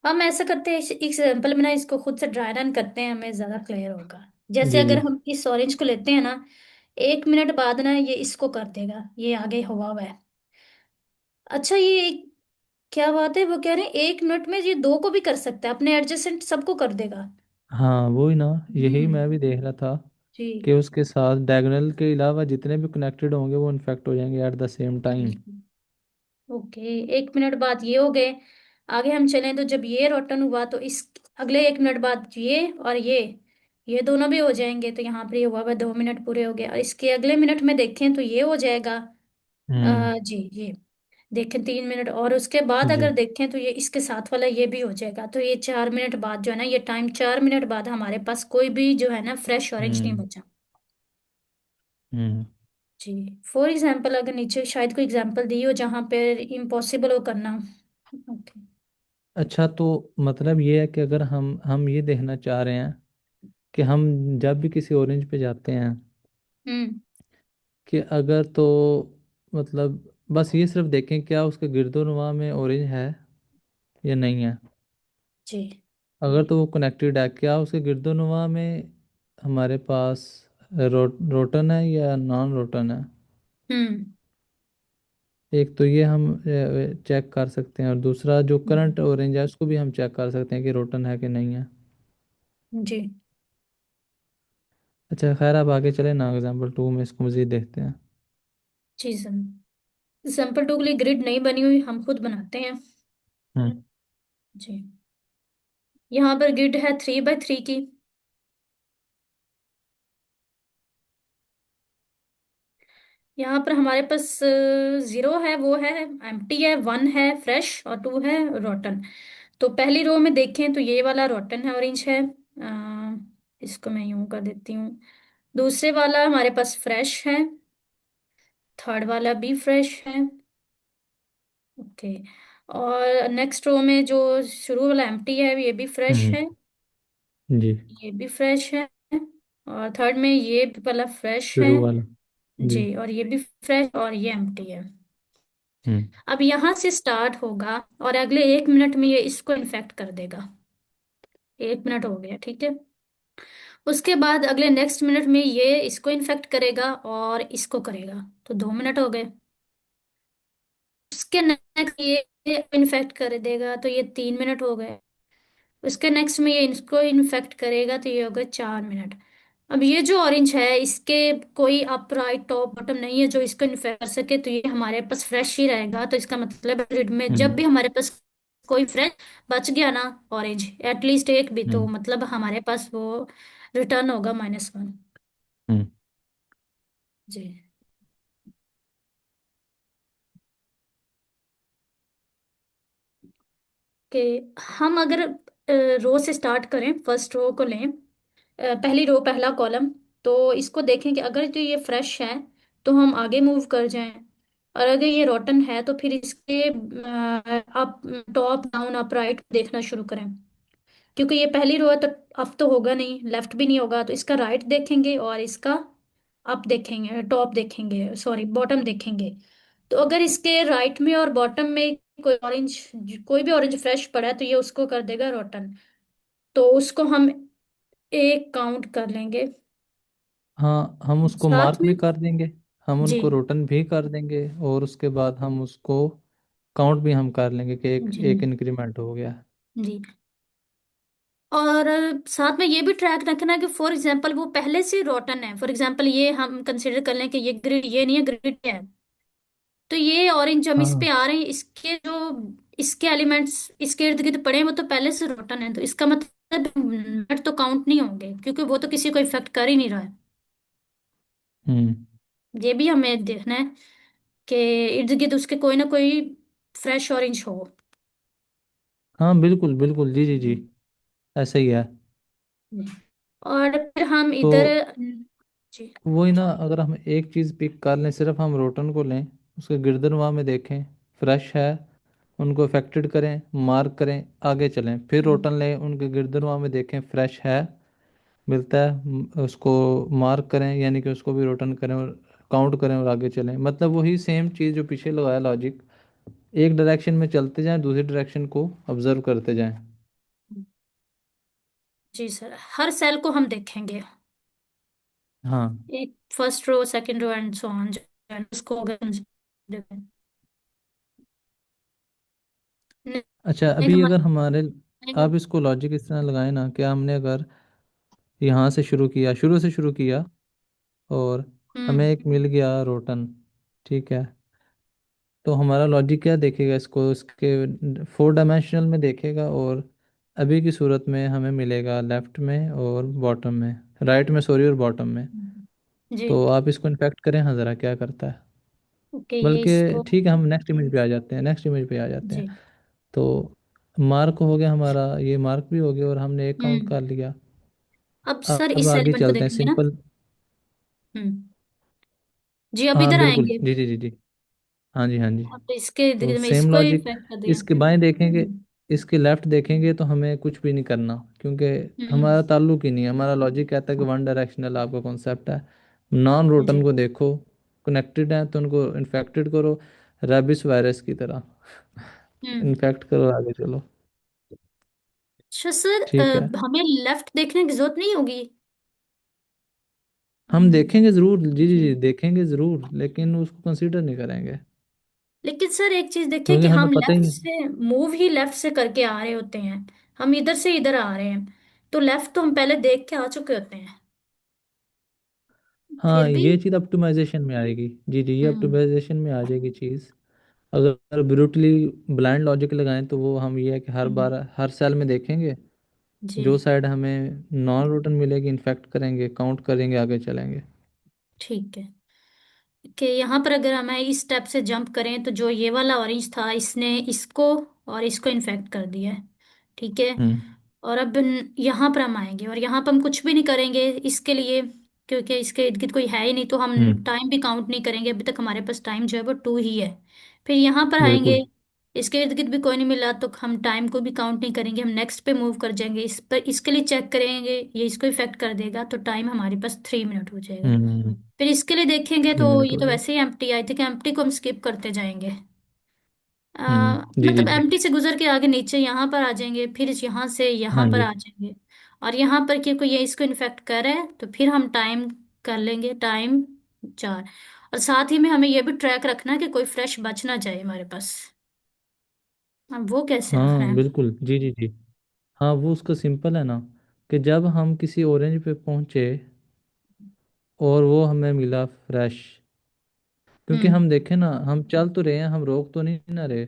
हम ऐसा करते हैं, इस एग्जाम्पल में ना इसको खुद से ड्राई रन करते हैं, हमें ज्यादा क्लियर होगा। जैसे जी अगर जी। हम इस ऑरेंज को लेते हैं ना, 1 मिनट बाद ना ये इसको कर देगा, ये आगे हुआ हुआ है। अच्छा, ये क्या बात है, वो कह रहे हैं 1 मिनट में ये दो को भी कर सकता है, अपने एडजेसेंट सबको कर देगा। हाँ वही ना, यही हम्म। मैं भी देख रहा था जी। कि उसके साथ डायगोनल के अलावा जितने भी कनेक्टेड होंगे वो इन्फेक्ट हो जाएंगे एट द सेम टाइम। बिल्कुल। ओके, 1 मिनट बाद ये हो गए, आगे हम चलें तो जब ये रोटन हुआ तो इस अगले 1 मिनट बाद ये और ये दोनों भी हो जाएंगे, तो यहाँ पर ये हुआ हुआ 2 मिनट पूरे हो गए, और इसके अगले मिनट में देखें तो ये हो जाएगा। जी ये देखें 3 मिनट, और उसके बाद जी। अगर देखें तो ये इसके साथ वाला ये भी हो जाएगा, तो ये 4 मिनट बाद जो है ना, ये टाइम 4 मिनट बाद हमारे पास कोई भी जो है ना फ्रेश ऑरेंज नहीं हम्म। बचा। हम्म। जी। फॉर एग्जाम्पल अगर नीचे शायद कोई एग्जाम्पल दी हो जहाँ पे इम्पॉसिबल हो करना। ओके। अच्छा, तो मतलब ये है कि अगर हम ये देखना चाह रहे हैं कि हम जब भी किसी ऑरेंज पे जाते हैं हम्म। कि अगर तो मतलब बस ये सिर्फ देखें क्या उसके गिरदोनवा में ऑरेंज है या नहीं है। जी। अगर तो वो कनेक्टेड है, क्या उसके गिरदोनवा में हमारे पास रोटन है या नॉन रोटन है। हम्म। एक तो ये हम चेक कर सकते हैं, और दूसरा जो करंट ऑरेंज है उसको भी हम चेक कर सकते हैं कि रोटन है कि नहीं है। जी। अच्छा खैर, अब आगे चले ना, एग्जाम्पल 2 में इसको मज़ीद देखते हैं। जी सर, एग्जाम्पल 2 के लिए ग्रिड नहीं बनी हुई, हम खुद बनाते हैं। हम्म। जी। यहाँ पर ग्रिड है 3 बाय 3 की। यहाँ पर हमारे पास 0 है, वो है एम्प्टी है, 1 है फ्रेश और 2 है रोटन। तो पहली रो में देखें तो ये वाला रोटन है, ऑरेंज है। इसको मैं यूं कर देती हूँ। दूसरे वाला हमारे पास फ्रेश है, थर्ड वाला भी फ्रेश है। ओके। और नेक्स्ट रो में जो शुरू वाला एम्प्टी है ये भी फ्रेश हम्म। है, जी। ये भी फ्रेश है, और थर्ड में ये वाला फ्रेश है। शुरू वाला। जी। जी, और ये भी फ्रेश और ये एम्प्टी है। हम्म। अब यहाँ से स्टार्ट होगा और अगले 1 मिनट में ये इसको इन्फेक्ट कर देगा। 1 मिनट हो गया, ठीक है। उसके बाद अगले नेक्स्ट मिनट में ये इसको इन्फेक्ट करेगा और इसको करेगा, तो 2 मिनट हो गए। उसके नेक्स्ट ये इन्फेक्ट कर देगा तो ये 3 मिनट हो गए। उसके नेक्स्ट में ये इसको इन्फेक्ट करेगा तो ये हो गए 4 मिनट। अब ये जो ऑरेंज है इसके कोई अप राइट टॉप बॉटम नहीं है जो इसको इन्फेक्ट कर सके, तो ये हमारे पास फ्रेश ही रहेगा। तो इसका मतलब है ग्रिड में जब हम्म। भी हमारे पास कोई फ्रेश बच गया ना, ऑरेंज एटलीस्ट एक भी, तो हम्म। मतलब हमारे पास वो रिटर्न होगा -1। हम्म। जी। कि हम अगर रो से स्टार्ट करें, फर्स्ट रो को लें, पहली रो पहला कॉलम, तो इसको देखें कि अगर तो ये फ्रेश है तो हम आगे मूव कर जाएं, और अगर ये रोटन है तो फिर इसके up top down up right देखना शुरू करें। क्योंकि ये पहली रो है तो अप तो होगा नहीं, लेफ्ट भी नहीं होगा, तो इसका राइट देखेंगे और इसका अप देखेंगे, टॉप देखेंगे, सॉरी बॉटम देखेंगे। तो अगर इसके राइट में और बॉटम में कोई भी ऑरेंज फ्रेश पड़ा है तो ये उसको कर देगा रोटन, तो उसको हम एक काउंट कर लेंगे हाँ, हम उसको साथ मार्क भी में। कर देंगे, हम जी। उनको रोटन भी कर देंगे, और उसके बाद हम उसको काउंट भी हम कर लेंगे कि एक जी। एक इंक्रीमेंट हो गया। जी। और साथ में ये भी ट्रैक रखना कि फॉर एग्जांपल वो पहले से रोटन है, फॉर एग्जांपल ये हम कंसिडर कर लें कि ये ग्रिड ये नहीं है, ग्रिड है। तो ये ऑरेंज हम इस पे हाँ। आ रहे हैं, इसके जो इसके एलिमेंट्स इसके इर्द गिर्द पड़े हैं वो तो पहले से रोटन है, तो इसका मतलब मिनट तो काउंट नहीं होंगे क्योंकि वो तो किसी को इफेक्ट कर ही नहीं रहा है। हम्म। ये भी हमें देखना है कि इर्द गिर्द उसके कोई ना कोई फ्रेश ऑरेंज हो। हाँ बिल्कुल बिल्कुल, जी जी जी, हम्म। ऐसा ही है। और फिर हम तो इधर। जी। वही ना, अगर हम एक चीज़ पिक कर लें, सिर्फ हम रोटन को लें, उसके गिरदनवा में देखें फ्रेश है, उनको अफेक्टेड करें, मार्क करें, आगे चलें, फिर हम्म। रोटन लें, उनके गिरदनवा में देखें फ्रेश है, मिलता है, उसको मार्क करें, यानी कि उसको भी रोटन करें और काउंट करें और आगे चलें। मतलब वही सेम चीज़ जो पीछे लगाया लॉजिक, एक डायरेक्शन में चलते जाएं, दूसरी डायरेक्शन को ऑब्जर्व करते जाएं। जी सर, हर सेल को हम देखेंगे, हाँ। एक first row second row and so on, उसको अच्छा, एक अभी अगर हमारे हमारे, आप इसको लॉजिक इस तरह लगाए ना कि हमने अगर यहाँ से शुरू किया, शुरू से शुरू किया, और हमें हम्म। एक मिल गया रोटन, ठीक है, तो हमारा लॉजिक क्या देखेगा इसको, इसके 4 डायमेंशनल में देखेगा, और अभी की सूरत में हमें मिलेगा लेफ्ट में और बॉटम में, राइट में सॉरी, और बॉटम में। जी। तो आप इसको इन्फेक्ट करें, हाँ ज़रा क्या करता है। ओके, ये बल्कि इसको। ठीक है, हम नेक्स्ट इमेज पे आ जाते हैं, नेक्स्ट इमेज पे आ जाते हैं। जी। तो मार्क हो गया हमारा, ये मार्क भी हो गया, और हमने एक काउंट हम्म। कर लिया। अब सर अब इस आगे एलिमेंट को चलते हैं, देखेंगे ना। सिंपल। हम्म। जी, अब हाँ इधर बिल्कुल, आएंगे। जी जी जी जी। हाँ जी, हाँ जी। अब इसके इर्द तो गिर्द में सेम इसको ही लॉजिक, इफेक्ट कर दिया। इसके बाएं देखेंगे, इसके लेफ्ट देखेंगे तो हमें कुछ भी नहीं करना, क्योंकि हम्म। हमारा ताल्लुक ही नहीं है। हमारा लॉजिक कहता है कि वन डायरेक्शनल आपका कॉन्सेप्ट है। नॉन रोटन जी। को देखो, कनेक्टेड है तो उनको इन्फेक्टेड करो, रेबिस वायरस की तरह हम्म। इन्फेक्ट करो, आगे चलो। अच्छा सर, ठीक है, हमें लेफ्ट देखने की जरूरत नहीं होगी। हम देखेंगे ज़रूर, जी जी जी, देखेंगे ज़रूर, लेकिन उसको कंसीडर नहीं करेंगे, लेकिन सर एक चीज देखिए क्योंकि कि हमें हम पता ही लेफ्ट नहीं। से मूव ही लेफ्ट से करके आ रहे होते हैं। हम इधर से इधर आ रहे हैं, तो लेफ्ट तो हम पहले देख के आ चुके होते हैं। हाँ, फिर भी। ये चीज़ ऑप्टिमाइजेशन में आएगी, जी जी, ये हम्म। ऑप्टिमाइजेशन में आ जाएगी चीज़। अगर ब्रूटली ब्लाइंड लॉजिक लगाएं तो वो हम ये है कि हर हम्म। बार हर सेल में देखेंगे, जी। जो साइड हमें नॉन रूटन मिलेगी इन्फेक्ट करेंगे, काउंट करेंगे, आगे चलेंगे। ठीक है कि यहाँ पर अगर हमें इस स्टेप से जंप करें तो जो ये वाला ऑरेंज था इसने इसको और इसको इन्फेक्ट कर दिया है। ठीक है। हम्म और अब यहाँ पर हम आएंगे और यहाँ पर हम कुछ भी नहीं करेंगे इसके लिए, क्योंकि इसके इर्द गिर्द कोई है ही नहीं, तो हम हम्म टाइम भी काउंट नहीं करेंगे। अभी तक हमारे पास टाइम जो है वो 2 ही है। फिर यहाँ पर आएंगे, बिल्कुल। इसके इर्द गिर्द भी कोई नहीं मिला तो हम टाइम को भी काउंट नहीं करेंगे, हम नेक्स्ट पे मूव कर जाएंगे। इस पर इसके लिए चेक करेंगे, ये इसको इफेक्ट कर देगा तो टाइम हमारे पास 3 मिनट हो जाएगा। हम्म फिर इसके लिए देखेंगे थ्री तो मिनट ये हो तो जाए। वैसे ही एम्प्टी, आई थिंक एम्प्टी को हम स्किप करते जाएंगे। जी जी मतलब जी। एम्प्टी से गुजर के आगे नीचे यहाँ पर आ जाएंगे, फिर यहाँ से यहाँ हाँ पर जी। आ जाएंगे। और यहाँ पर क्योंकि ये इसको इन्फेक्ट कर रहा है तो फिर हम टाइम कर लेंगे, टाइम 4। और साथ ही में हमें ये भी ट्रैक रखना है कि कोई फ्रेश बच ना जाए हमारे पास। अब वो कैसे रख रहे हाँ हैं। बिल्कुल, जी जी जी। हाँ, वो उसका सिंपल है ना, कि जब हम किसी ऑरेंज पे पहुंचे और वो हमें मिला फ्रेश, क्योंकि हम्म। हम देखें ना, हम चल तो रहे हैं, हम रोक तो नहीं ना रहे।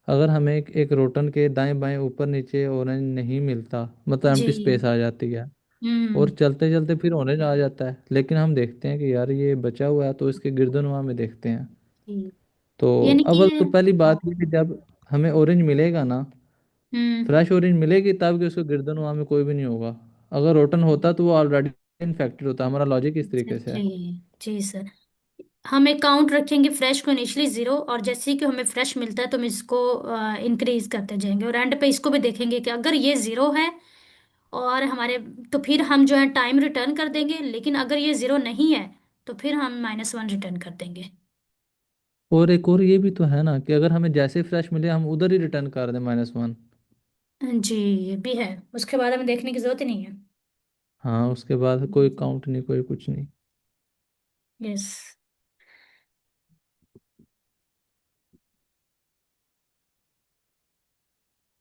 अगर हमें एक रोटन के दाएं बाएं ऊपर नीचे ऑरेंज नहीं मिलता, मतलब जी। एम्प्टी स्पेस आ जाती है, और हम्म। चलते चलते फिर ऑरेंज आ जाता है, लेकिन हम देखते हैं कि यार ये बचा हुआ है, तो इसके गिर्दनवा में देखते हैं। जी। तो यानी कि अव्वल ये। तो पहली बात ये कि जब हमें ऑरेंज मिलेगा ना, हम्म। फ्रेश ऑरेंज मिलेगी, तब कि उसके गिर्दनवा में कोई भी नहीं होगा। अगर रोटन होता तो वो ऑलरेडी इन्फेक्टेड होता। हमारा लॉजिक इस तरीके से है। एग्जैक्टली। जी सर। हम एक काउंट रखेंगे फ्रेश को इनिशियली 0, और जैसे ही कि हमें फ्रेश मिलता है तो हम इसको इंक्रीज करते जाएंगे, और एंड पे इसको भी देखेंगे कि अगर ये 0 है और हमारे, तो फिर हम जो है टाइम रिटर्न कर देंगे, लेकिन अगर ये 0 नहीं है तो फिर हम -1 रिटर्न कर देंगे। और एक और ये भी तो है ना, कि अगर हमें जैसे फ्रेश मिले हम उधर ही रिटर्न कर दें -1। जी, ये भी है। उसके बाद हमें देखने की जरूरत ही नहीं है। हाँ, उसके बाद कोई काउंट नहीं, कोई कुछ नहीं। यस।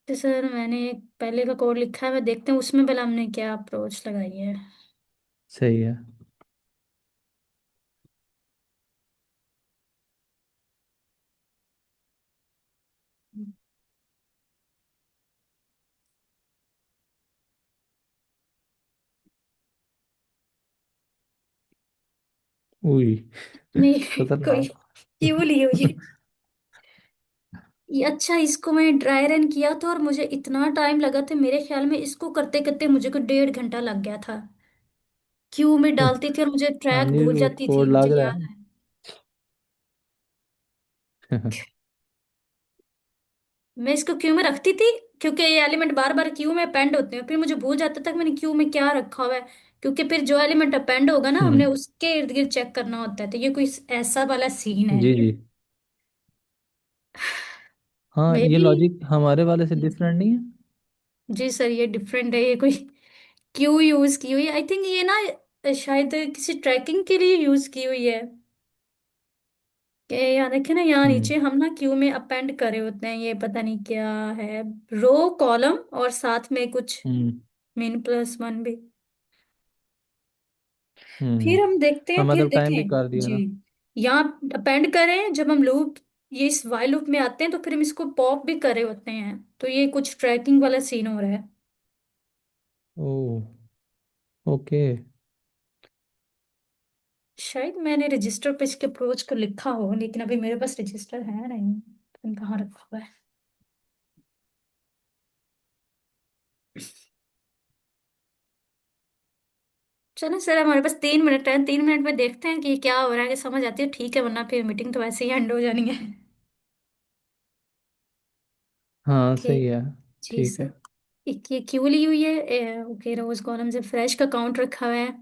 तो सर मैंने पहले का कोड लिखा है, मैं देखते हैं उसमें पहले हमने क्या अप्रोच लगाई है। सही है। उई नहीं। कोई खतरनाक। क्यों ली हुई है। ये अच्छा, इसको मैं ड्राई रन किया था और मुझे इतना टाइम लगा था, मेरे ख्याल में इसको करते करते मुझे को 1.5 घंटा लग गया था। क्यू में डालती थी और मुझे ट्रैक पानी भूल जाती थी, कोड मुझे लग रहा याद है। है। मैं इसको क्यू में रखती थी क्योंकि ये एलिमेंट बार बार क्यू में अपेंड होते हैं, फिर मुझे भूल जाता था कि मैंने क्यू में क्या रखा हुआ है। क्योंकि फिर जो एलिमेंट अपेंड होगा ना, हमने उसके इर्द गिर्द चेक करना होता है, तो ये कोई ऐसा वाला सीन है। जी जी। हाँ, मे ये भी। लॉजिक हमारे वाले से डिफरेंट नहीं है। जी सर, ये डिफरेंट है, ये कोई क्यू यूज की हुई, आई थिंक ये ना शायद किसी ट्रैकिंग के लिए यूज की हुई है। कि यहाँ देखे ना, यहाँ हम्म नीचे हम ना क्यू में अपेंड करे होते हैं, ये पता नहीं क्या है, रो कॉलम और साथ में कुछ हम्म -1 भी। हम्म। फिर हम देखते हाँ, हैं, फिर मतलब टाइम भी देखें कर दिया जी। ना। यहाँ अपेंड करें जब हम लूप ये इस वाइल लूप में आते हैं, तो फिर हम इसको पॉप भी कर रहे होते हैं, तो ये कुछ ट्रैकिंग वाला सीन हो रहा है। ओ, ओके। शायद मैंने रजिस्टर पे इसके अप्रोच को लिखा हो, लेकिन अभी मेरे पास रजिस्टर है नहीं, पता नहीं कहाँ रखा हुआ है। चलो सर, हमारे पास 3 मिनट है, 3 मिनट में देखते हैं कि क्या हो रहा है, कि समझ आती है ठीक है, वरना फिर मीटिंग तो वैसे ही एंड हो जानी है। हाँ ओके। सही है। जी ठीक है। सर। एक ये क्यू ली हुई है, ओके, रोज कॉलम से फ्रेश का काउंट रखा हुआ है।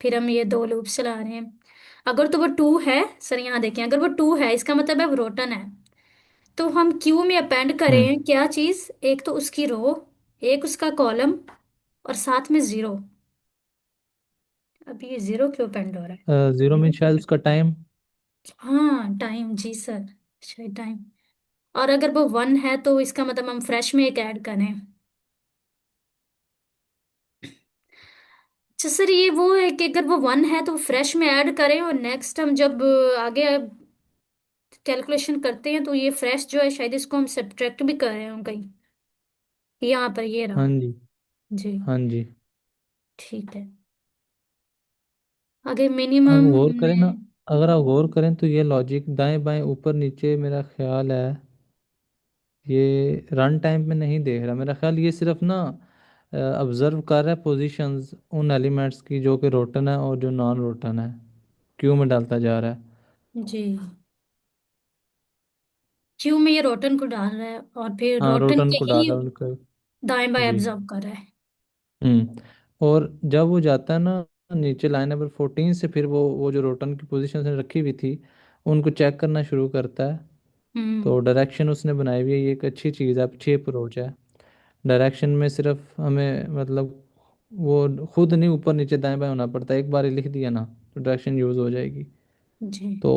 फिर हम ये दो लूप चला रहे हैं। अगर तो वो 2 है, सर यहाँ देखें, अगर वो 2 है इसका मतलब है वो रोटन है। तो हम क्यू में अपेंड हम्म। करें क्या चीज, एक तो उसकी रो, एक उसका कॉलम, और साथ में 0। अब ये 0 क्यों अपेंड हो रहा है? जीरो में शायद उसका टाइम। हाँ टाइम, जी सर, शायद टाइम। और अगर वो 1 है तो इसका मतलब हम फ्रेश में एक ऐड करें। अच्छा सर, ये वो है कि अगर वो 1 है तो फ्रेश में ऐड करें, और नेक्स्ट हम जब आगे कैलकुलेशन करते हैं तो ये फ्रेश जो है शायद इसको हम सब्ट्रैक्ट भी कर रहे हैं कहीं। यहाँ पर ये रहा। हाँ जी। जी। हाँ जी। ठीक है। आगे अब मिनिमम गौर करें ना, हमने। अगर आप गौर करें तो ये लॉजिक दाएं बाएं ऊपर नीचे मेरा ख्याल है ये रन टाइम में नहीं देख रहा। मेरा ख्याल ये सिर्फ ना ऑब्जर्व कर रहा है पोजीशंस उन एलिमेंट्स की जो कि रोटन है और जो नॉन रोटन है, क्यू में डालता जा रहा है। जी, क्यू में ये रोटन को डाल रहा है, और फिर हाँ, रोटन रोटन के को ही डाला उनका। दाएं बाएं जी। ऑब्जर्व कर रहा है। और जब वो जाता है ना नीचे लाइन नंबर 14 से, फिर वो जो रोटन की पोजीशन ने रखी हुई थी उनको चेक करना शुरू करता है। हम्म। तो डायरेक्शन उसने बनाई हुई है, ये एक अच्छी चीज़ है, अच्छी अप्रोच है। डायरेक्शन में सिर्फ हमें मतलब वो खुद नहीं ऊपर नीचे दाएं बाएं होना पड़ता, एक बार ही लिख दिया ना तो डायरेक्शन यूज़ हो जाएगी। जी। तो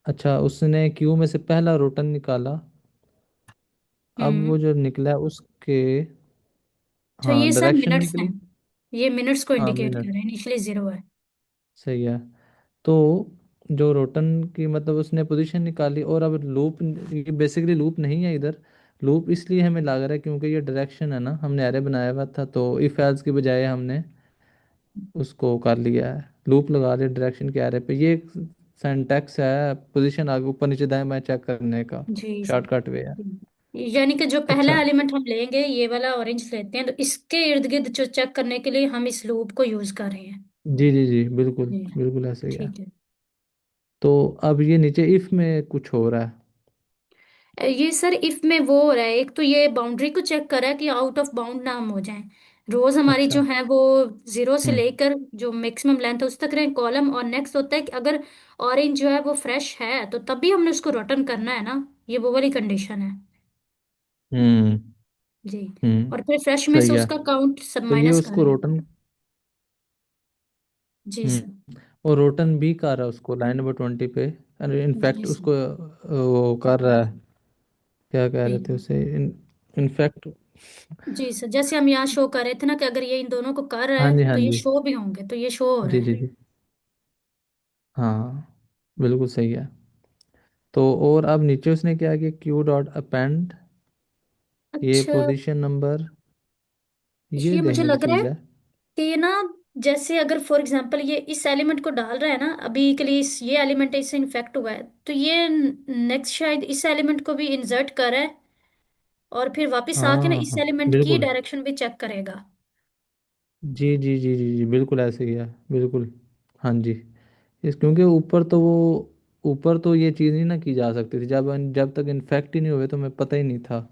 अच्छा, उसने क्यू में से पहला रोटन निकाला। अब हम्म। वो जो निकला है उसके, तो हाँ ये सर डायरेक्शन मिनट्स हैं, निकली। ये मिनट्स को हाँ इंडिकेट कर मिनट, रहे हैं, इनिशियली 0 है। सही है। तो जो रोटन की मतलब उसने पोजीशन निकाली, और अब लूप, ये बेसिकली लूप नहीं है इधर। लूप इसलिए हमें लग रहा है क्योंकि ये डायरेक्शन है ना, हमने एरे बनाया हुआ था तो इफ एल्स की बजाय हमने उसको कर लिया है, लूप लगा लिया डायरेक्शन के एरे पे। ये एक सिंटैक्स है पोजीशन आगे ऊपर नीचे दाएं बाएं चेक करने का, जी सर। शॉर्टकट वे है। यानी कि जो पहला अच्छा। एलिमेंट हम लेंगे, ये वाला ऑरेंज लेते हैं, तो इसके इर्द गिर्द जो चेक करने के लिए हम इस लूप को यूज कर रहे हैं। जी जी जी, बिल्कुल जी। बिल्कुल ऐसे ही है। ठीक है। तो अब ये नीचे इफ में कुछ हो रहा है। ये सर इफ में वो हो रहा है, एक तो ये बाउंड्री को चेक कर रहा है कि आउट ऑफ बाउंड ना हम हो जाएं। रोज हमारी अच्छा। जो है वो 0 से हम्म। लेकर जो मैक्सिमम लेंथ है उस तक रहे कॉलम, और नेक्स्ट होता है कि अगर ऑरेंज जो है वो फ्रेश है तो तब भी हमने उसको रिटर्न करना है ना, ये वो वाली कंडीशन है। हम्म। जी। हम्म। और फिर फ्रेश में से सही है। उसका काउंट सब तो ये माइनस कर उसको रहे हैं। रोटन, जी सर। और रोटन भी कर रहा है उसको लाइन नंबर 20 पे। जी इनफैक्ट सर। उसको वो कर रहा है, क्या कह रहे थे जी। उसे, इनफैक्ट। जी सर, जैसे हम यहाँ शो कर रहे थे ना कि अगर ये इन दोनों को कर रहा हाँ है जी तो हाँ ये जी। शो भी होंगे, तो ये शो हो रहा जी जी है। जी। हाँ, बिल्कुल सही है। तो और अब नीचे उसने क्या किया, क्यू डॉट अपेंड ये अच्छा, पोजीशन नंबर, ये ये मुझे देखने की लग रहा है चीज़ है। कि ये ना, जैसे अगर फॉर एग्जांपल ये इस एलिमेंट को डाल रहा है ना अभी के लिए, ये एलिमेंट इससे इन्फेक्ट हुआ है, तो ये नेक्स्ट शायद इस एलिमेंट को भी इंसर्ट कर रहा है, और फिर वापस आके ना हाँ इस हाँ एलिमेंट की बिल्कुल। डायरेक्शन भी चेक करेगा। जी जी जी जी जी, बिल्कुल ऐसे ही है, बिल्कुल। हाँ जी। इस क्योंकि ऊपर तो वो, ऊपर तो ये चीज़ नहीं ना की जा सकती थी, जब जब तक इन्फेक्ट ही नहीं हुए तो हमें पता ही नहीं था।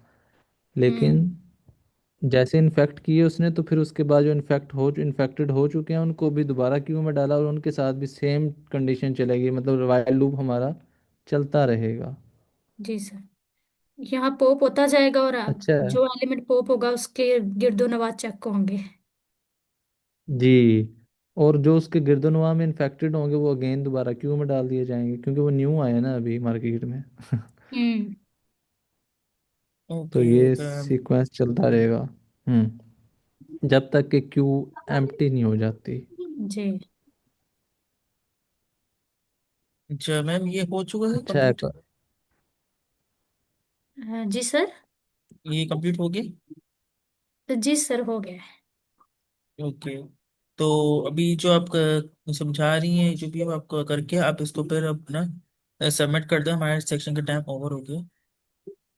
लेकिन हम्म। जैसे इन्फेक्ट किए उसने, तो फिर उसके बाद जो इन्फेक्टेड हो चुके हैं उनको भी दोबारा क्यू में डाला, और उनके साथ भी सेम कंडीशन चलेगी, मतलब वाइल लूप हमारा चलता रहेगा। जी सर, यहाँ पोप होता जाएगा, और अच्छा है। जो एलिमेंट पोप होगा उसके गिर्दोनवार चेक होंगे। जी। और जो उसके गिरदनवा में इन्फेक्टेड होंगे वो अगेन दोबारा क्यू में डाल दिए जाएंगे, क्योंकि वो न्यू आए हैं ना अभी मार्केट में। हम्म। तो ओके। ये सीक्वेंस चलता रहेगा। जब तक कि क्यू एम्प्टी नहीं हो जाती। जी। अच्छा मैम, ये हो चुका है अच्छा है। कंप्लीट। जी सर। ये कंप्लीट हो गया? जी सर, हो गया है। ओके। तो अभी जो आप समझा रही हैं, जो भी आप करके आप इसको फिर अपना सबमिट कर दें, हमारे सेक्शन का टाइम ओवर हो गया।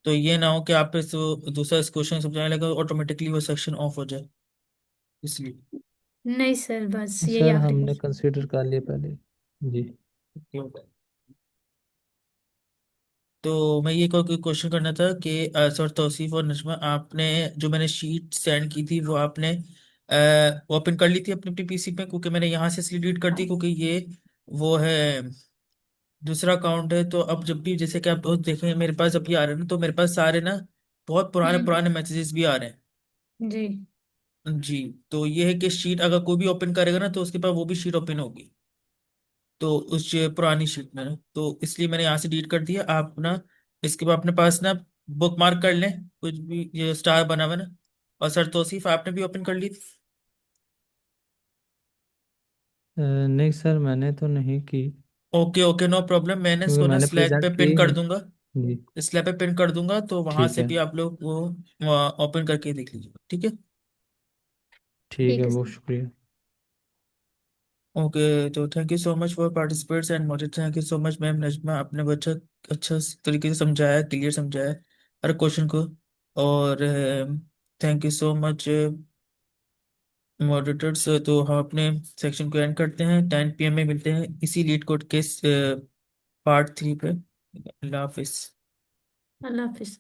तो ये ना हो कि आप इस दूसरा इस क्वेश्चन समझाने लगे ऑटोमेटिकली वो सेक्शन ऑफ हो जाए, इसलिए। नहीं सर, बस यही सर आखिरी हमने क्वेश्चन। कंसीडर कर लिया पहले। जी। तो मैं ये क्वेश्चन करना था कि सर तौसीफ और नजमा, आपने जो मैंने शीट सेंड की थी वो आपने ओपन कर ली थी अपनी अपनी पीसी पे? क्योंकि मैंने यहाँ से इसलिए डिलीट कर दी क्योंकि ये वो है, दूसरा अकाउंट है। तो अब जब भी जैसे कि आप बहुत देखें मेरे पास अभी आ रहे हैं ना, तो मेरे पास सारे ना बहुत पुराने हम्म। पुराने मैसेजेस भी आ रहे हैं। जी। जी। तो ये है कि शीट अगर कोई भी ओपन करेगा ना, तो उसके पास वो भी शीट ओपन होगी, तो उस पुरानी शीट में ना, तो इसलिए मैंने यहाँ से डिलीट कर दिया। आप ना इसके बाद अपने पास ना बुक मार्क कर लें, कुछ भी ये स्टार बना हुआ है ना। और सर तौसीफ, आपने भी ओपन कर ली थी? नहीं सर, मैंने तो नहीं की, ओके ओके, नो प्रॉब्लम, मैंने क्योंकि इसको ना मैंने स्लैब पे प्रेजेंट पिन की कर है। दूंगा। जी। स्लैब पे पिन कर दूंगा, तो वहां ठीक से है। भी आप लोग वो ओपन करके देख लीजिए, ठीक है? ठीक है, ठीक है बहुत सर। शुक्रिया। ओके, तो thank you so much for participates and motive. Thank you so much ma'am Najma, आपने बहुत अच्छा अच्छा तरीके से समझाया, क्लियर समझाया हर क्वेश्चन को। और thank you so much moderators. तो हम अपने सेक्शन को एंड करते हैं, 10 PM में मिलते हैं इसी लीड कोड के पार्ट 3 पे। अल्लाह हाफिज। अल्लाह हाफिज।